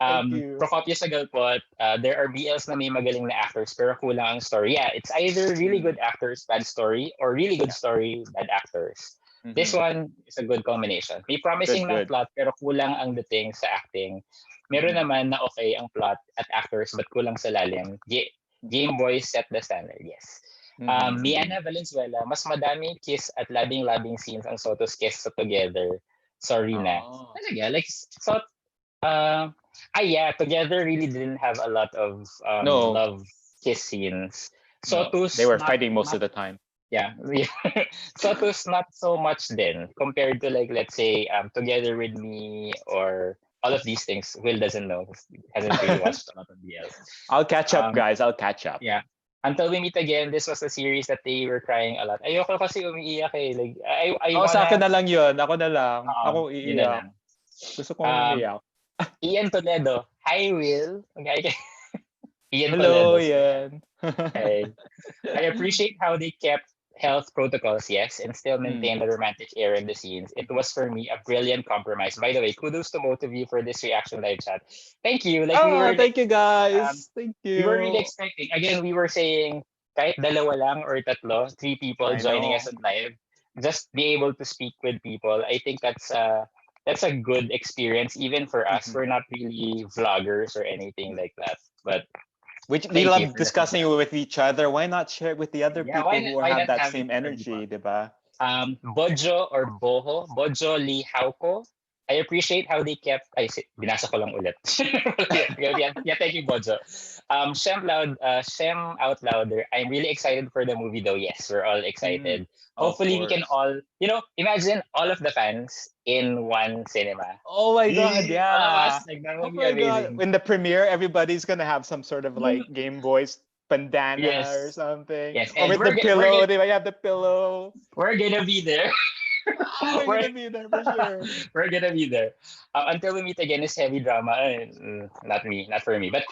C: Thank you.
A: Procopio Sagalpot, there are BLs na may magaling na actors pero kulang ang story. Yeah, it's either really
C: Mm,
A: good actors, bad story, or really good
C: yeah.
A: story, bad actors. This
C: Hmm.
A: one is a good combination. May
C: Good,
A: promising ng
C: good.
A: plot pero kulang ang dating sa acting. Meron
C: Hmm.
A: naman na okay ang plot at actors but kulang sa lalim. Game Boys set the standard, yes.
C: Hmm. Agree.
A: Miana Valenzuela, mas madami kiss at labing-labing scenes ang Sotos kesa sa Together. Sorry na.
C: Oh.
A: Talaga, like, so, uh, yeah, Together really didn't have a lot of
C: No,
A: love kiss scenes.
C: no. They
A: Sotos,
C: were fighting most of the time.
A: yeah, yeah. Sotos not so much then compared to like let's say Together with Me or all of these things. Will doesn't know, hasn't really watched a lot of BL.
C: I'll catch up,
A: Um,
C: guys. I'll catch up.
A: yeah. Until we meet again, this was a series that they were crying a lot. Ayoko kasi umiiyak eh. Like I
C: Oh, sa akin
A: wanna
C: na lang yun. Ako na lang. Ako
A: yun na
C: iiyak.
A: lang.
C: Gusto kong
A: Um,
C: umiyak.
A: Ian Toledo. Hi Will. Okay. Ian
C: Hello,
A: Toledo. So,
C: yan.
A: hey. I appreciate how they kept health protocols, yes, and still
C: Mm.
A: maintain the romantic air in the scenes. It was for me a brilliant compromise. By the way, kudos to both of you for this reaction live chat. Thank you. Like
C: Oh, thank you,
A: um,
C: guys. Thank
A: we were really
C: you.
A: expecting. Again, we were saying kahit dalawa lang or tatlo, three people
C: I
A: joining us
C: know.
A: on live, just be able to speak with people. I think that's a good experience even for us.
C: Mhm.
A: We're not really vloggers or anything like that, but
C: We
A: thank you
C: love
A: for the
C: discussing it
A: feedback.
C: with each other. Why not share it with the other
A: Yeah,
C: people who
A: why
C: have
A: not
C: that
A: have it
C: same
A: with everyone?
C: energy, diba?
A: Bojo or Boho, Bojo Lee Hauko. I appreciate how they kept, binasa ko lang ulit. Yeah, thank you, Bojo. Shem Out Louder. I'm really excited for the movie though. Yes, we're all
C: Mm,
A: excited.
C: of
A: Hopefully we can
C: course.
A: all, imagine all of the fans in one cinema.
C: Oh my God,
A: All of
C: yeah.
A: us, like that
C: Oh
A: would be
C: my God.
A: amazing.
C: In the premiere, everybody's gonna have some sort of like Game Boys bandana or
A: Yes,
C: something.
A: yes,
C: Or
A: and
C: with the
A: we're
C: pillow. They might have the pillow.
A: we're gonna be there.
C: We're
A: we're
C: gonna be there for sure.
A: we're gonna be there. Until we meet again is heavy drama. Not me, not for me. But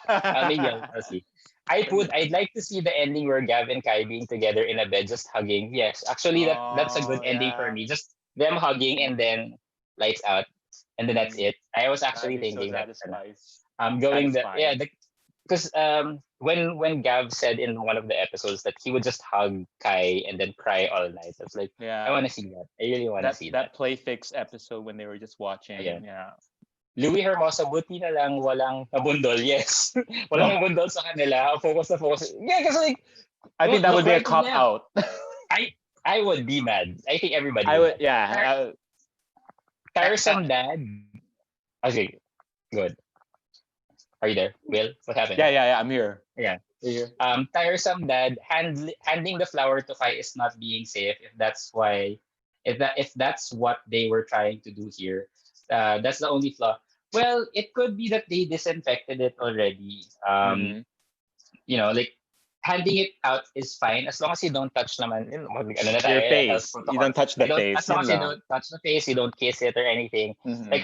A: maybe I'll see. I'd like to see the ending where Gav and Kai being together in a bed just hugging. Yes, actually that's a good
C: Oh
A: ending for
C: yeah.
A: me. Just them hugging and then lights out and then that's
C: Mm,
A: it. I was
C: that'd
A: actually
C: be so
A: thinking that going the
C: satisfying.
A: because when Gav said in one of the episodes that he would just hug Kai and then cry all night, I was like, I
C: Yeah.
A: want to see that. I really want to see that.
C: That play fix episode when they were just watching.
A: Ayan.
C: Yeah.
A: Louis Hermoso, buti na lang walang nabundol. Yes. Walang nabundol sa kanila. Focus na focus. Yeah, because like,
C: I think that
A: look
C: would be a
A: right and
C: cop
A: left.
C: out.
A: I would be mad. I think everybody
C: I
A: would.
C: would, yeah.
A: Tiresome dad. Okay, good. Are you there, Will? What happened?
C: Yeah. I'm here.
A: Yeah.
C: Here.
A: Tiresome dad handing the flower to Kai is not being safe. If that's why, if that's what they were trying to do here, that's the only flaw. Well, it could be that they disinfected it already.
C: Mm-hmm.
A: Like handing it out is fine as long as you don't touch naman. Ano na
C: Your
A: tayo, health
C: face. You
A: protocol.
C: don't touch the
A: You don't as
C: face.
A: long
C: Yun
A: as you
C: lang.
A: don't touch the face, you don't kiss it or anything.
C: Mm-hmm.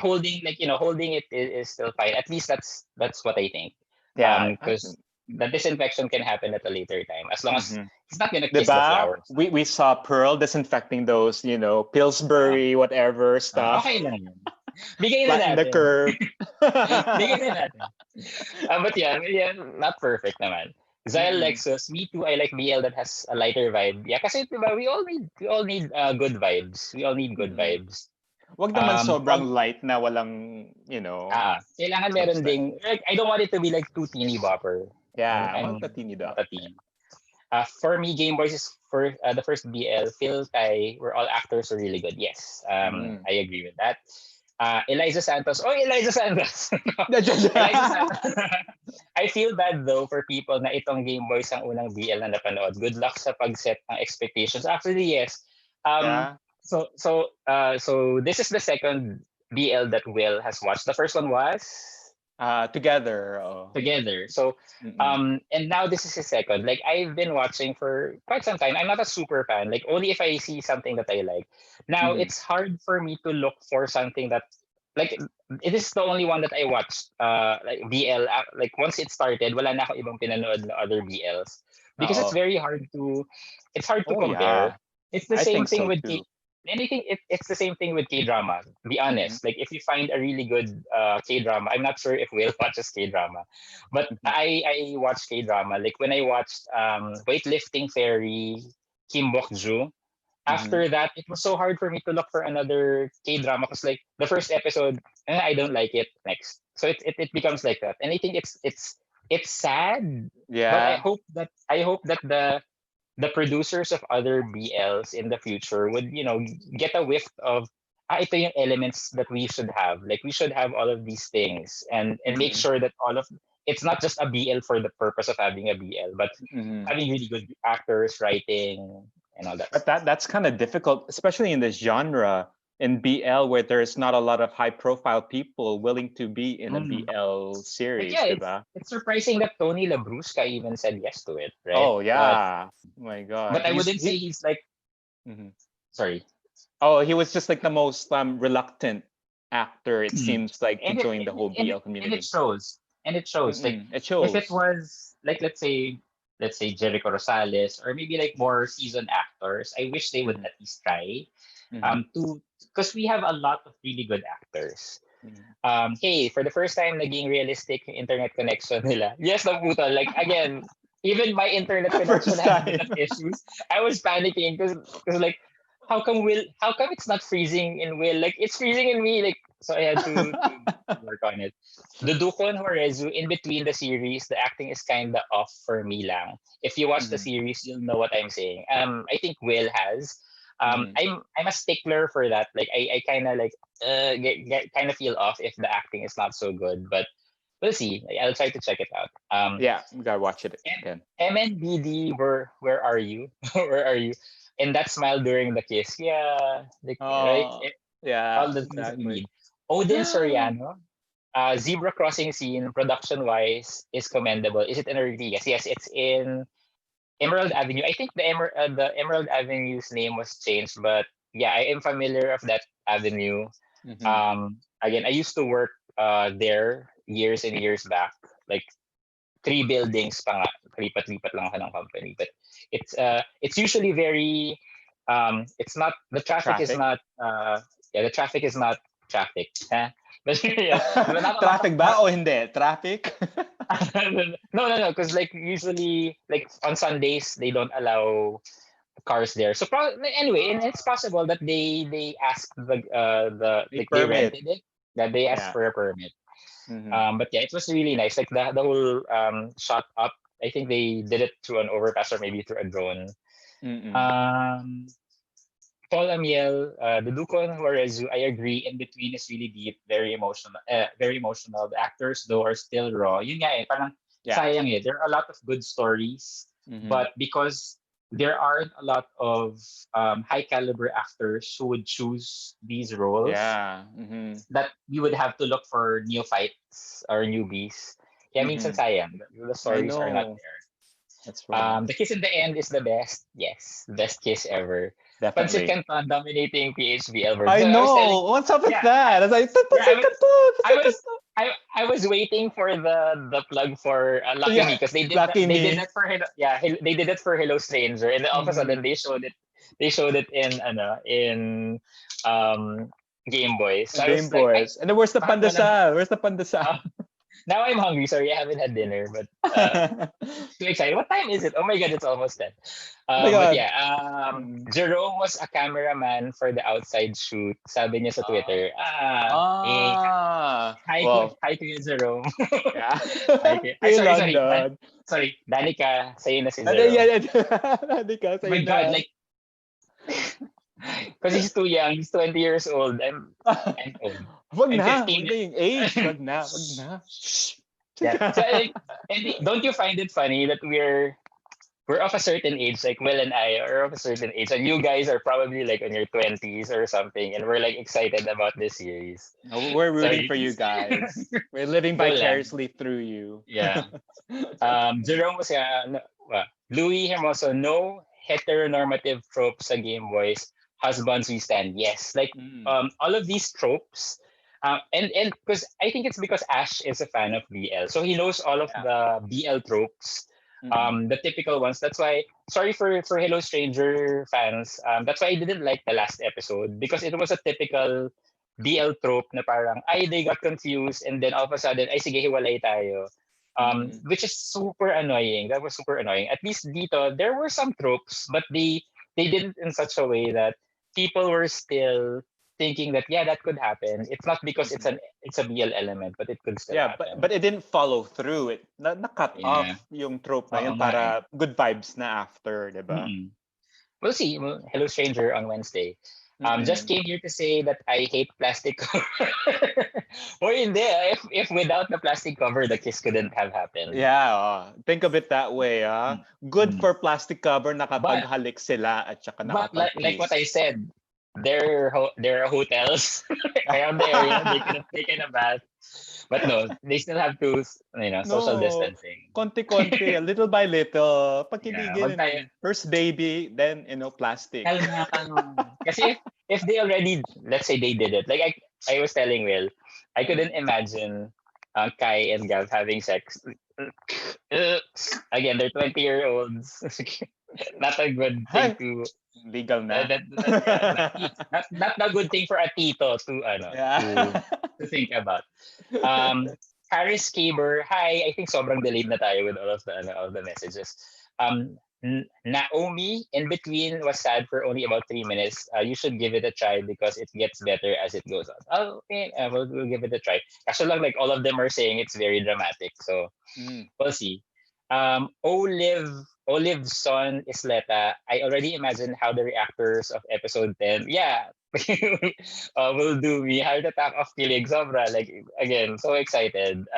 A: Holding it is still fine. At least that's what I think.
C: Yeah.
A: Because the disinfection can happen at a later time as long as
C: Mm-hmm.
A: he's not gonna kiss the
C: Diba?
A: flowers.
C: We saw Pearl disinfecting those, Pillsbury, whatever stuff.
A: Okay lang yun. Bigay na
C: Flat in the
A: natin.
C: curb.
A: Bigay na natin. But yeah, not perfect naman. Zyle
C: Mm-mm.
A: Lexus, me too. I like BL that has a lighter vibe. Yeah, kasi diba, we all need good vibes. We all need good
C: Mm-mm.
A: vibes.
C: Wag naman
A: Pag
C: sobrang light na walang,
A: kailangan meron
C: substance.
A: ding like I don't want it to be like too teeny bopper.
C: Yeah,
A: I'm
C: wag ka
A: not a teen. For me, Gameboys is for the first BL. Phil, Kai, were all actors are really good. Yes,
C: Mm.
A: I agree with that. Eliza Santos. Oh, Eliza Santos. Eliza Santos. I feel bad though for people na itong Game Boys ang unang BL na napanood. Good luck sa pag-set ng expectations. Actually, yes. Um,
C: Yeah.
A: so this is the second BL that Will has watched. The first one was
C: Together. Oh.
A: Together. So
C: Mm-mm.
A: and now this is his second. Like I've been watching for quite some time. I'm not a super fan. Like only if I see something that I like. Now
C: Mhm.
A: it's hard for me to look for something that like it is the only one that I watched. Like BL. Like once it started, wala na ako ibang pinanood na other BLs because it's
C: Oo.
A: very hard to. It's hard to
C: Oh yeah.
A: compare. It's the
C: I
A: same
C: think
A: thing
C: so
A: with
C: too.
A: anything. It's the same thing with K drama. Be
C: Mhm.
A: honest. Like if you find a really good K drama, I'm not sure if Will watches K drama, but
C: Mhm.
A: I watch K drama. Like when I watched Weightlifting Fairy, Kim Bok Ju.
C: Mhm.
A: After that, it was so hard for me to look for another K drama because like the first episode, I don't like it. Next, so it becomes like that, and I think it's sad, but
C: Yeah.
A: I hope that the producers of other BLs in the future would get a whiff of ito yung elements that we should have. Like we should have all of these things and make
C: Mhm.
A: sure that all of it's not just a BL for the purpose of having a BL, but
C: Mhm.
A: having really good actors, writing, and all that
C: But
A: stuff.
C: that's kind of difficult, especially in this genre in BL where there's not a lot of high profile people willing to be in a
A: Mm.
C: BL
A: But
C: series,
A: yeah,
C: diba?
A: it's surprising that Tony Labrusca even said yes to it, right?
C: Oh yeah. Oh my god.
A: But I wouldn't say he's like
C: Mhm.
A: sorry.
C: Oh, he was just like the most reluctant actor, it seems like, to
A: and it
C: join the
A: and
C: whole
A: it, and
C: BL
A: it, and it
C: community.
A: shows like
C: It
A: if it
C: shows.
A: was like let's say Jericho Rosales or maybe like more seasoned actors, I wish they would
C: Mhm.
A: at least try
C: Mhm.
A: to because we have a lot of really good actors.
C: Mhm.
A: Hey, for the first time naging realistic yung internet connection nila. Yes, naputol. Like again, even my internet connection
C: First
A: has bit of
C: time.
A: issues. I was panicking because like how come it's not freezing in Will? Like it's freezing in me. Like so I had to work on it. The Dukon Horezu in between the series, the acting is kinda off for me lang. If you watch the
C: Mhm.
A: series, you'll know what I'm saying. I think Will has.
C: Mhm.
A: I'm a stickler for that. Like I kind of like kind of feel off if the acting is not so good, but we'll see. Like, I'll try to check it out.
C: Yeah, we gotta watch it again.
A: MNBD, where are you? Where are you? And that smile during the kiss, yeah, like right,
C: Oh,
A: all
C: yeah,
A: the things that we
C: exactly.
A: need. Odin Soriano, zebra crossing scene, production wise, is commendable. Is it in already? Yes, it's in Emerald Avenue. I think the Emerald Avenue's name was changed, but yeah, I am familiar of that avenue.
C: Mm-hmm.
A: Again, I used to work there years and years back, like three buildings pa nga, lipat-lipat lang ako ng company. But it's usually very it's not the traffic is
C: Traffic.
A: not yeah, the traffic is not traffic. Huh? But yeah, but
C: Traffic ba o hindi? Traffic?
A: no, because like usually like on Sundays they don't allow cars there. So anyway, and it's possible that they asked the
C: May
A: like they
C: permit.
A: rented it, that they asked
C: Yeah.
A: for a permit.
C: Mm-hmm.
A: But yeah, it was really nice. Like the whole shot up. I think they did it through an overpass or maybe through a drone.
C: Mm-mm.
A: Um, Paul Amiel, the Duco and Juarez, I agree. In between is really deep, very emotional. Very emotional. The actors though are still raw. Yun nga eh, parang
C: Yeah.
A: sayang eh. There are a lot of good stories,
C: Mm-hmm.
A: but because there aren't a lot of high caliber actors who would choose these roles,
C: Yeah. Mm-hmm.
A: that you would have to look for neophytes or newbies. Kaya minsan
C: Mm-hmm.
A: sayang, the
C: I
A: stories are not
C: know.
A: there.
C: That's right.
A: The kiss in the end is the best. Yes, best kiss ever. Pancit
C: Definitely.
A: Canton dominating PHBL
C: I
A: version. So I was telling,
C: know. What's up with
A: yeah,
C: that? I was like,
A: yeah,
C: pansit canton,
A: I
C: pansit
A: was,
C: canton.
A: I was waiting for the plug for Lucky
C: Yeah.
A: Me because
C: Lucky
A: they did
C: me.
A: that for yeah, they did it for Hello Stranger, and then all of a
C: Mm-hmm.
A: sudden they showed it in in um Game Boys. So I
C: Game
A: was like, ay,
C: Boys. And then where's the
A: bakit walang
C: pandesal? Where's the pandesal?
A: now I'm hungry. Sorry, I haven't had dinner, but too excited. What time is it? Oh my god, it's almost 10.
C: Oh my
A: But
C: God.
A: yeah,
C: Mm.
A: Jerome was a cameraman for the outside shoot. Sabi niya sa
C: Ah.
A: Twitter,
C: Ah. Well,
A: hi kuya Jerome.
C: yeah.
A: Hi, kuya. Ay,
C: Kay
A: sorry.
C: London.
A: Sorry, Danica, sa'yo na si
C: Ano yan?
A: Jerome.
C: Hindi ka,
A: Oh my
C: sa'yo
A: god,
C: na.
A: like, because he's too young. He's 20 years old. I'm old.
C: Wag
A: I'm
C: na.
A: 15.
C: Wag na yung age. Wag na. Wag na. Shh.
A: Yeah. So, like, don't you find it funny that we're of a certain age, like Will and I are of a certain age, and you guys are probably like in your 20s or something, and we're like excited about this series.
C: No, we're rooting
A: Sorry.
C: for you guys. We're living
A: Go lang.
C: vicariously through you.
A: Yeah. Jerome was Louis Hermoso, no heteronormative tropes sa Game Boys. Husbands we stand. Yes. Like
C: Mm,
A: all of these tropes. And because I think it's because Ash is a fan of BL. So he knows all of
C: yeah.
A: the BL tropes.
C: Mm-mm.
A: The typical ones. That's why sorry for Hello Stranger fans. That's why I didn't like the last episode because it was a typical BL trope na parang ay they got confused and then all of a sudden ay sige hiwalay tayo.
C: Mm-mm.
A: Which is super annoying. That was super annoying. At least dito, there were some tropes, but they did it in such a way that people were still thinking that yeah, that could happen. It's not because
C: Mm-mm.
A: it's a BL element, but it could still
C: Yeah, but
A: happen.
C: it didn't follow through. Na-cut
A: Yeah.
C: off yung trope na
A: Oo
C: yun
A: nga eh.
C: para good vibes na after, di ba?
A: Mm-mm. We'll see. Hello Stranger on Wednesday. Just
C: Mm-mm.
A: came here to say that I hate plastic cover. Or hindi. If without the plastic cover, the kiss couldn't have happened.
C: Yeah, think of it that way,
A: Mm.
C: Good
A: Mm.
C: for plastic cover
A: But
C: nakapaghalik sila at saka
A: But like what
C: nakapag-kiss.
A: I said, there are hotels around the area. They could have taken a bath, but no, they still have to, social
C: No,
A: distancing.
C: konti-konti, little by little.
A: Yeah,
C: Pagkiligin,
A: wag tayo.
C: first baby, then, plastic.
A: Kalma. Kasi if they already, let's say they did it, like I was telling Will, I couldn't imagine Kai and Gav having sex. Again, they're 20-year-olds. Not a good thing
C: Ay,
A: to
C: legal na.
A: not a good thing for a tito to
C: Yeah.
A: to think about. Um, Harris Kaber, hi. I think sobrang delayed na tayo with all of the messages. Naomi in between was sad for only about 3 minutes. You should give it a try because it gets better as it goes on. Oh, okay, we'll give it a try. Kaso lang like all of them are saying it's very dramatic, so
C: Mm.
A: we'll see. Olive's son Isleta. I already imagine how the reactors of episode 10, yeah, will do me. Heart attack of kilig, sobra. Like again, so excited.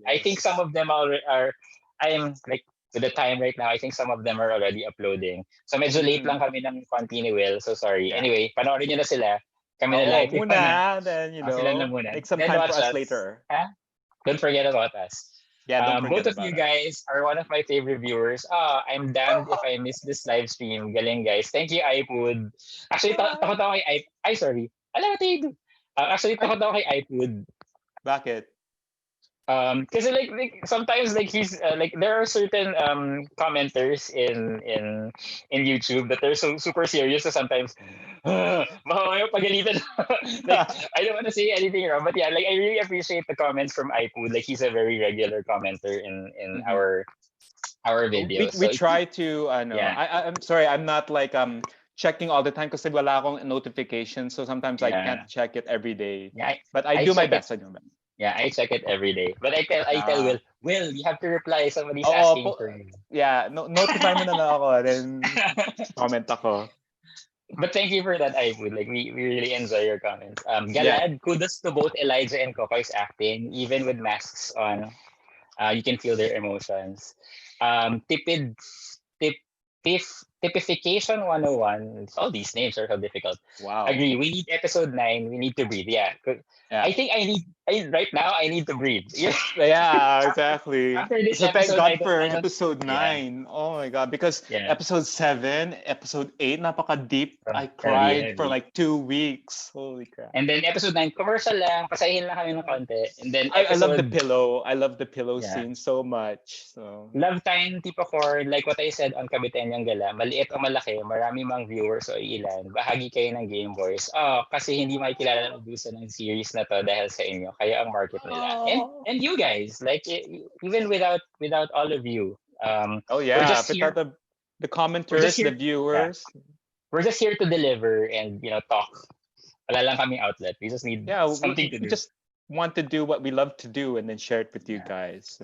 A: I think some
C: Yes.
A: of them are. I'm like with the time right now. I think some of them are already uploading. So medyo late lang
C: Mm.
A: kami ng konti ni Will. So sorry.
C: Yeah.
A: Anyway, panoorin niyo na sila. Kami na
C: Oo,
A: lang ito na.
C: muna. Then,
A: Sila na muna.
C: make some
A: Then
C: time for
A: watch
C: us
A: us.
C: later.
A: Huh? Don't forget about us.
C: Yeah, don't forget
A: Both of
C: about
A: you
C: us.
A: guys are one of my favorite viewers. I'm damned if I miss this live stream. Galing, guys. Thank you, iPod. Actually, takot ako kay iPod. Ay, sorry. Alam mo, tayo. Actually,
C: Ay,
A: takot ako kay iPod.
C: bakit?
A: Because sometimes like he's like there are certain commenters in YouTube that they're so super serious. So sometimes, baka kayo pagalitan. Like I don't want to say anything wrong, but yeah, like I really appreciate the comments from iPod. Like he's a very regular commenter in
C: Mhm.
A: our
C: we
A: videos.
C: we
A: So
C: try to ano
A: yeah,
C: I'm sorry, I'm not like checking all the time kasi wala akong notification, so sometimes I can't
A: yeah,
C: check it every day,
A: yeah.
C: but I
A: I
C: do my
A: check it.
C: best. I do my best.
A: Yeah, I check it every day. But I tell
C: Ah,
A: Will, you have to reply. Somebody's
C: oo
A: asking
C: po,
A: for you.
C: yeah, no, notify mo na lang ako, then comment ako.
A: But thank you for that, iFood. Like we really enjoy your comments.
C: Yeah.
A: Galad, kudos to both Elijah and Kokoy's acting. Even with masks on, you can feel their emotions. Tipid tip typification 101. All these names are so difficult.
C: Wow.
A: Agree. We need episode 9. We need to breathe. Yeah.
C: Yeah.
A: I think right now I need to breathe. Yeah.
C: Yeah,
A: after
C: exactly.
A: after this
C: So thank
A: episode, I
C: God
A: don't
C: for
A: wanna.
C: episode
A: Yeah.
C: 9. Oh my God. Because
A: Yeah.
C: episode 7, episode 8, napaka deep. I
A: Heavy,
C: cried for
A: heavy.
C: like 2 weeks. Holy crap.
A: And then episode 9, commercial lang, pasahin lang kami ng konti. And then
C: I love the
A: episode,
C: pillow. I love the pillow
A: yeah,
C: scene so much. So
A: Love Time, Tipo Core, like what I said on Kabitenyang Gala, maliit o malaki, marami mang viewers o ilan, bahagi kayo ng Game Boys. Oh, kasi hindi makikilala ng ubusan ng series na to dahil sa inyo, kaya ang market nila.
C: oh,
A: And you guys, like even without all of you,
C: oh
A: we're
C: yeah,
A: just
C: without
A: here.
C: the
A: We're just
C: commenters, the
A: here. Yeah,
C: viewers.
A: we're just here to deliver and talk. Wala lang kaming outlet. We just need
C: Yeah,
A: something to
C: we
A: do.
C: just want to do what we love to do and then share it with you
A: Yeah.
C: guys.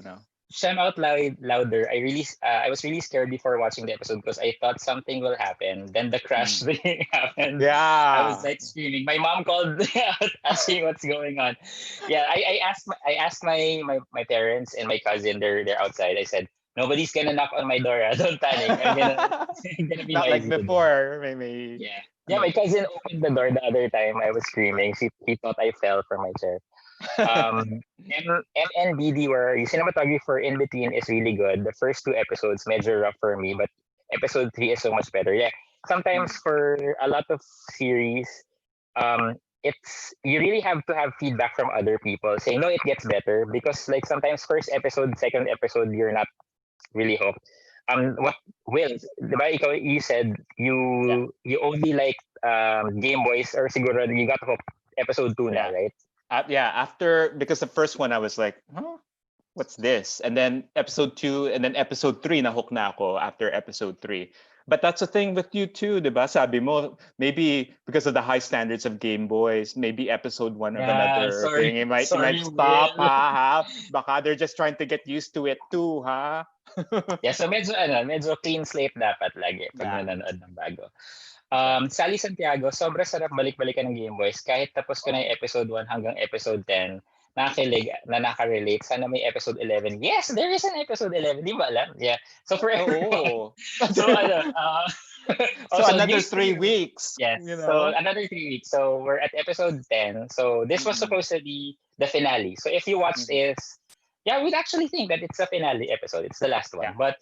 A: Shout out louder. I was really scared before watching the episode because I thought something will happen. Then the crash
C: Mm.
A: thing happened. I was
C: Yeah.
A: like screaming. My mom called out asking what's going on. Yeah, I asked my parents and my cousin. They're outside. I said nobody's gonna knock on my door. Don't panic. I'm gonna be
C: Not like
A: noisy today.
C: before, maybe.
A: Yeah. Yeah, my cousin opened the door the other time. I was screaming. He thought I fell from my chair. MNBD where yung cinematography in between is really good. The first two episodes medyo rough for me, but episode 3 is so much better. Yeah. Sometimes
C: Mm.
A: for a lot of series, it's you really have to have feedback from other people saying no, it gets better because like sometimes first episode, second episode, you're not really hooked. What Will, diba, you said
C: Yeah.
A: you only like Game Boys or siguro you got hooked episode 2 na,
C: Yeah.
A: right?
C: Yeah, after because the first one I was like, huh? What's this? And then episode 2 and then episode 3 na hook na ako after episode 3. But that's the thing with you too, 'di ba? Sabi mo, maybe because of the high standards of Game Boys, maybe episode 1 of
A: Yeah,
C: another thing,
A: sorry,
C: it might
A: sorry,
C: stop,
A: Will.
C: ha? Baka they're just trying to get used to it too, ha?
A: Yeah, so medyo clean slate dapat lagi pag
C: Yeah,
A: nanonood ng bago.
C: exactly.
A: Sally Santiago, sobra sarap balik-balikan ng Game Boys. Kahit tapos ko na yung episode 1 hanggang episode 10, nakakilig na nakarelate. Sana may episode 11. Yes, there is an episode 11. Di ba alam? Yeah. So for everyone.
C: Oh.
A: So
C: So
A: also
C: another
A: news for
C: three
A: you.
C: weeks,
A: Yes.
C: you
A: So
C: know?
A: another 3 weeks. So we're at episode 10. So this was
C: Mm-mm.
A: supposed to be the finale. So if you watched
C: Mhm.
A: this, yeah, we'd actually think that it's a finale episode. It's the last one.
C: Yeah.
A: But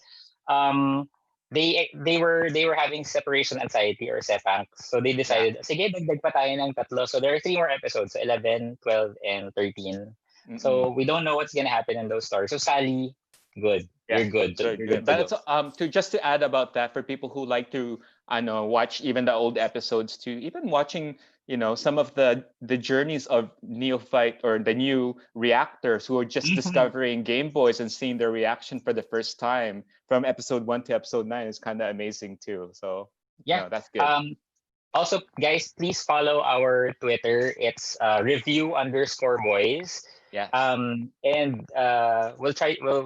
A: um they were having separation anxiety or sepang. So they
C: Yeah.
A: decided, sige, dagdag pa tayo ng tatlo. So there are 3 more episodes, so 11, 12, and 13. So
C: Mm-mm.
A: we don't know what's gonna happen in those stories. So Sally, good.
C: Yeah,
A: You're good.
C: good,
A: You're
C: good.
A: good to
C: But
A: go.
C: it's to just to add about that for people who like to, I know, watch even the old episodes too. Even watching, some of the journeys of neophyte or the new reactors who are just
A: Mhm.
C: discovering Game Boys and seeing their reaction for the first time from episode 1 to episode 9 is kind of amazing too. So,
A: Yeah.
C: that's good.
A: Also, guys, please follow our Twitter. It's review_boys.
C: Yes.
A: And we'll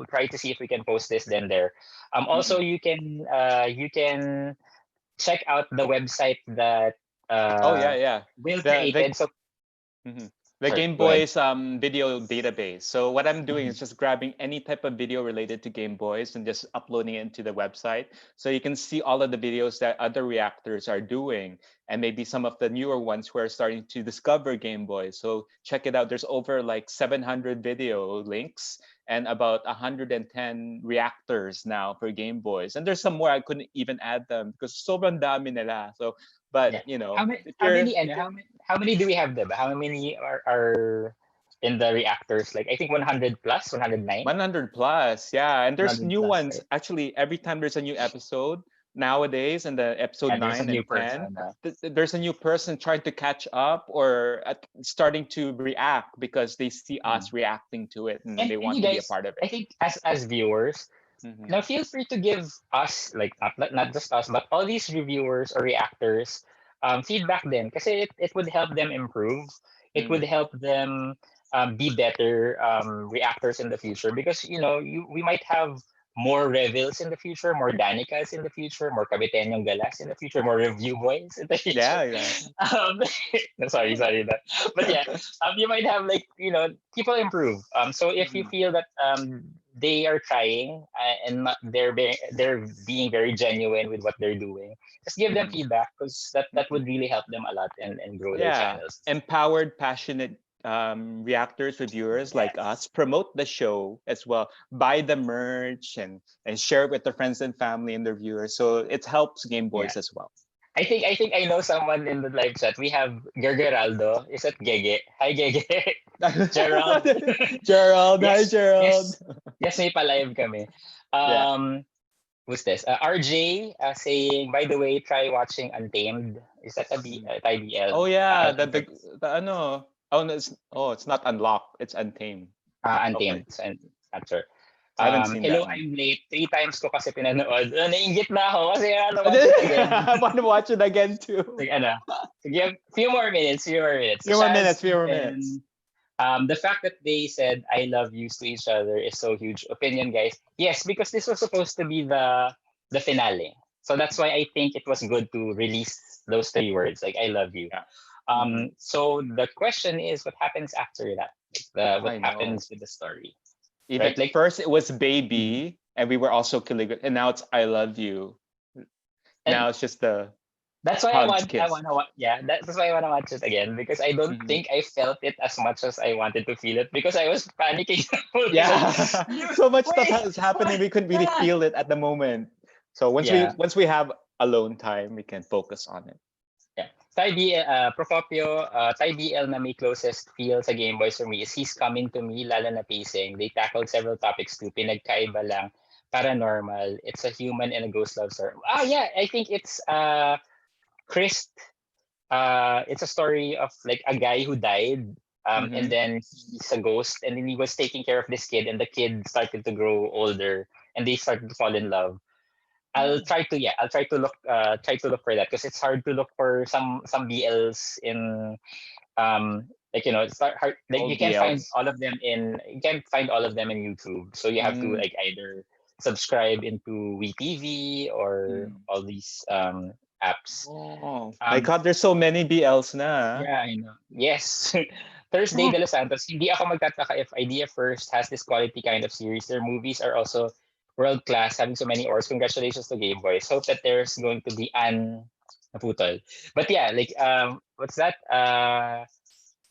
A: try to see if we can post this then there. Also,
C: Mm-mm.
A: you can check out the website that
C: Oh yeah, yeah.
A: Will
C: The
A: created. So
C: mhm. The
A: Sorry,
C: Game
A: go ahead.
C: Boys video database. So what I'm doing
A: Mhm.
C: is just grabbing any type of video related to Game Boys and just uploading it into the website. So you can see all of the videos that other reactors are doing and maybe some of the newer ones who are starting to discover Game Boys. So check it out. There's over like 700 video links and about 110 reactors now for Game Boys. And there's some more I couldn't even add them because sobrang dami nila. So but
A: Yeah.
C: you
A: How
C: know,
A: many?
C: if
A: How
C: you're
A: many? And how many do we have there? How many are in the reactors? Like I think 100 plus, 109,
C: 100 plus, yeah. And there's
A: 100
C: new
A: plus,
C: ones.
A: right?
C: Actually, every time there's a new episode nowadays, in the episode
A: Yeah, there's a
C: 9
A: new
C: and 10,
A: person.
C: there's a new person trying to catch up or starting to react because they see us
A: Mm.
C: reacting to it and they
A: And
C: want
A: you
C: to be a
A: guys,
C: part of it.
A: I think as viewers,
C: Hmm.
A: now feel free to give us like not just us, but all these reviewers or reactors feedback then, because it would help them improve. It would
C: Mm.
A: help them be better reactors in the future because we might have more Revils in the future, more Danikas in the future, more Kabitenyong Galas in the future, more review boys in the future.
C: Yeah, yeah.
A: Um, no, sorry, that. But yeah, you might have like people improve. So if you
C: Mhm.
A: feel that they are trying and they're being very genuine with what they're doing, just give them
C: Mhm.
A: feedback because that
C: Mhm.
A: would really help them a lot and grow their
C: Yeah,
A: channels.
C: empowered, passionate reactors, reviewers like us
A: Yes.
C: promote the show as well. Buy the merch and share it with their friends and family and their viewers. So it helps Game
A: Yeah.
C: Boys as well.
A: I think I know someone in the live chat. We have Gergeraldo. Is that Gege? Hi Gege. Gerald.
C: Gerald, hi
A: Yes,
C: Gerald.
A: yes. Yes, may pa-live kami.
C: Yeah.
A: Who's this? RJ saying, by the way, try watching Untamed. Is that
C: Mm.
A: Thai BL?
C: Oh yeah, the
A: Untamed.
C: the ano. Oh no, it's not unlocked. It's untamed. Okay,
A: Untamed. And not sure.
C: I haven't seen that
A: Hello,
C: one.
A: I'm late. 3 times ko kasi pinanood. Nainggit na ako kasi I wanna watch it again.
C: I want to watch it again too.
A: Like, ano, sige, few more minutes, few more minutes.
C: Few more
A: Shaz,
C: minutes. Few more minutes.
A: Stephen, the fact that they said "I love yous" to each other is so huge. Opinion, guys. Yes, because this was supposed to be the finale, so that's why I think it was good to release those 3 words like "I love you."
C: Yeah. Hmm.
A: So the question is, what happens after that? What
C: I know.
A: happens with the story,
C: Even
A: right? Like,
C: first it was
A: mhm.
C: baby, and we were also killing it, and now it's I love you.
A: And
C: Now it's just the
A: that's why
C: hugs,
A: I
C: kiss.
A: wanna watch. Yeah, that's why I wanna watch it again because I don't
C: Hmm.
A: think I felt it as much as I wanted to feel it because I was panicking the whole time. Like,
C: Yeah,
A: you
C: so much stuff
A: wait,
C: is happening.
A: what?
C: We couldn't really
A: Ah.
C: feel it at the moment. So
A: Yeah,
C: once we have alone time, we can focus on it.
A: yeah. Procopio, Thai BL na may closest feel sa Game Boys for me is He's Coming to Me, lalo na pacing. They tackled several topics too. Pinagkaiba lang, paranormal. It's a human and a ghost love story. Yeah, I think it's Chris. It's a story of like a guy who died, and
C: Mm-hmm.
A: then he's a ghost, and then he was taking care of this kid, and the kid started to grow older, and they started to fall in love.
C: Oh.
A: I'll try to look for that because it's hard to look for some BLs in like it's not hard like
C: Old
A: you can't find all of them in YouTube, so you have to
C: Mm.
A: like either subscribe into WeTV or
C: Mm.
A: all these apps.
C: Oh my
A: Um,
C: God, there's so many BLs na.
A: Yeah, I know. Yes. Thursday
C: Oh.
A: de Los Santos, hindi ako magtataka if Idea First has this quality kind of series. Their movies are also world class, having so many awards. Congratulations to Game Boys. Hope that there's going to be an naputol. But yeah, like what's that?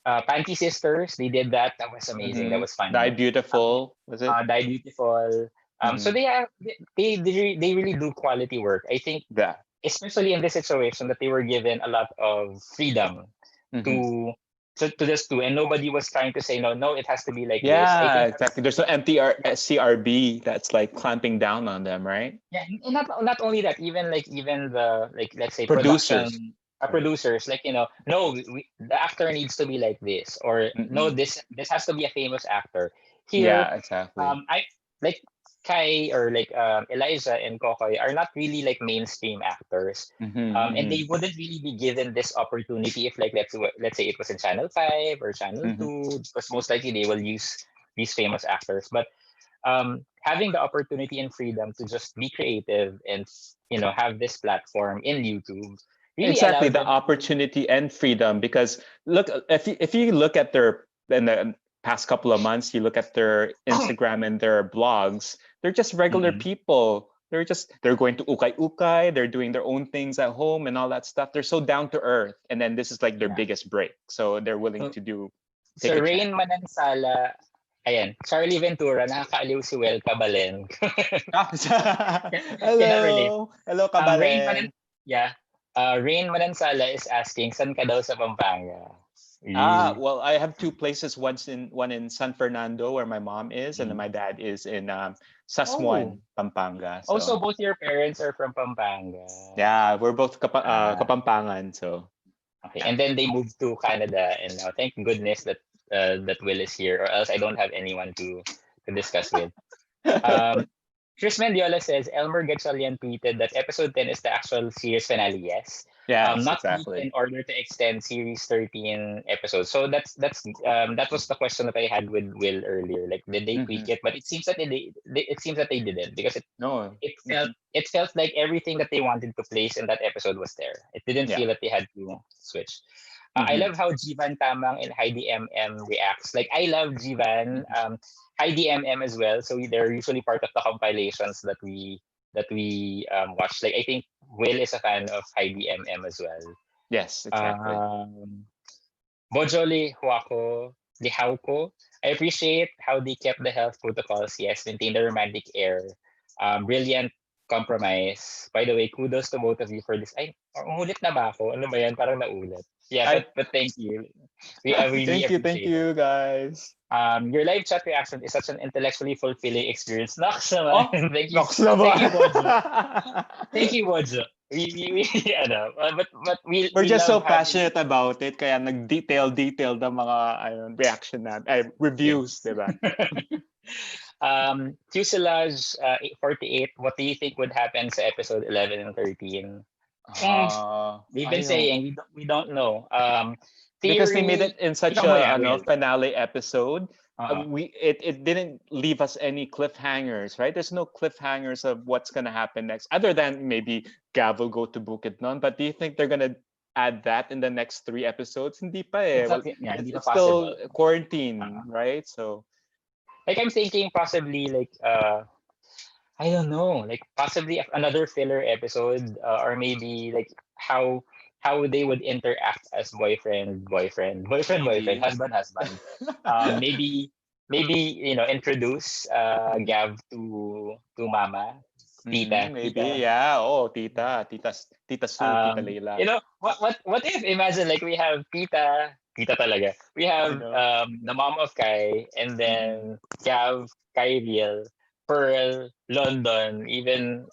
A: Panty Sisters, they did that. That was amazing. That
C: Mm-hmm.
A: was
C: Die
A: funny.
C: Beautiful, was it?
A: Die Beautiful. So
C: Mm-hmm.
A: they really do quality work. I think
C: Yeah.
A: especially in this situation that they were given a lot of freedom
C: Mm-hmm.
A: to to just do, and nobody was trying to say no, it has to be like this. I
C: Yeah,
A: think
C: exactly. There's no MTR
A: yeah,
C: CRB that's like clamping down on them, right?
A: yeah, and not only that, even the like let's say
C: Producers.
A: production
C: Right.
A: producers like no, the actor needs to be like this, or no,
C: Mm-mm.
A: this has to be a famous actor here.
C: Yeah, exactly.
A: I like Kai or like Eliza and Kokoy are not really like mainstream actors,
C: Mm-hmm,
A: and
C: mm-hmm,
A: they wouldn't really be given this opportunity if like let's say it was in Channel 5 or Channel
C: mm-hmm,
A: 2, because most likely they will use these famous actors. But having the opportunity and freedom to just be creative and have this platform in YouTube really
C: Exactly,
A: allowed
C: the
A: them to.
C: opportunity and freedom. Because look, if you look at their in the past couple of months, you look at their Instagram and their blogs, they're just regular
A: Mm-mm.
C: people. They're going to ukay ukay, they're doing their own things at home and all that stuff. They're so down to earth. And then this is like their
A: Yeah.
C: biggest break. So they're willing
A: So,
C: to take
A: so
C: a chance.
A: Rain Manansala, ayan, Charlie Ventura, nakakaaliw si Wel Cabalen. Cannot relate.
C: Hello. Hello,
A: Rain
C: Kabalen.
A: yeah. Rain Manansala is asking, saan ka daw sa Pampanga?
C: Well, I have two places. One in San Fernando, where my mom is, and then
A: Mm.
C: my dad is in
A: Oh.
C: Sasmuan, Pampanga.
A: Also,
C: So
A: both your parents are from Pampanga.
C: yeah, we're both
A: Ah,
C: Kapampangan. So
A: okay.
C: yeah.
A: And then they moved to Canada, and now thank goodness that that Will is here, or else I don't have anyone to discuss with. Um, Chris Mendiola says Elmer Gatchalian tweeted that episode 10 is the actual series finale. Yes.
C: Yes,
A: Not tweaked
C: exactly.
A: in order to extend series 13 episodes. So that was the question that I had with Will earlier. Like, did they
C: Hmm.
A: tweak it? But it seems that it seems that they didn't, because
C: No.
A: felt
C: Hmm.
A: it felt like everything that they wanted to place in that episode was there. It didn't
C: Yeah.
A: feel that they had to switch. I
C: Hmm.
A: love how Jivan Tamang and Heidi MM reacts. Like, I love Jivan, Heidi MM as well. So they're usually part of the compilations that we watch. Like, I think Will is a fan of Heidi MM as well.
C: Yes, exactly.
A: Um, Bojoli Huako Lihauko. I appreciate how they kept the health protocols. Yes, maintain the romantic air. Brilliant compromise. By the way, kudos to both of you for this. Ay, umulit na ba ako? Ano ba yan? Parang naulit. Yeah,
C: I
A: but thank you. I really
C: thank
A: appreciate it.
C: you guys.
A: Your live chat reaction is such an intellectually fulfilling experience. Nox naman.
C: Oh,
A: Thank you.
C: noks na ba?
A: Thank you, Bojo. Thank you, Bojo. We ano, but
C: We're
A: we
C: just so
A: love having.
C: passionate about it, kaya nag-detail ng mga ayun, reaction na, reviews,
A: Yes.
C: di ba?
A: Fuselage 48, what do you think would happen sa episode 11 and 13? Mm, we've been
C: I don't
A: saying we don't know.
C: because they made
A: Theory,
C: it in such
A: ikaw mo
C: a
A: yan, Will.
C: finale episode.
A: Uh-uh.
C: It didn't leave us any cliffhangers, right? There's no cliffhangers of what's gonna happen next, other than maybe Gav will go to Bukidnon. But do you think they're gonna add that in the next 3 episodes? Hindi pa eh.
A: It's
C: Well,
A: not, yeah, hindi pa
C: it's still
A: possible.
C: quarantine,
A: Uh-uh.
C: right? So
A: Like, I'm thinking possibly, like, I don't know, like possibly another filler episode, or maybe like how they would interact as boyfriend,
C: maybe.
A: husband. Maybe introduce Gav to Mama,
C: Mm-hmm,
A: Tita,
C: maybe,
A: Tita.
C: yeah. Oh, Tita Sue, Tita Leila.
A: What if, imagine, like, we have Tita talaga. We
C: I
A: have
C: know.
A: the mom of Kai, and
C: Mm-mm.
A: then Gav, Kyriel, Pearl, London, even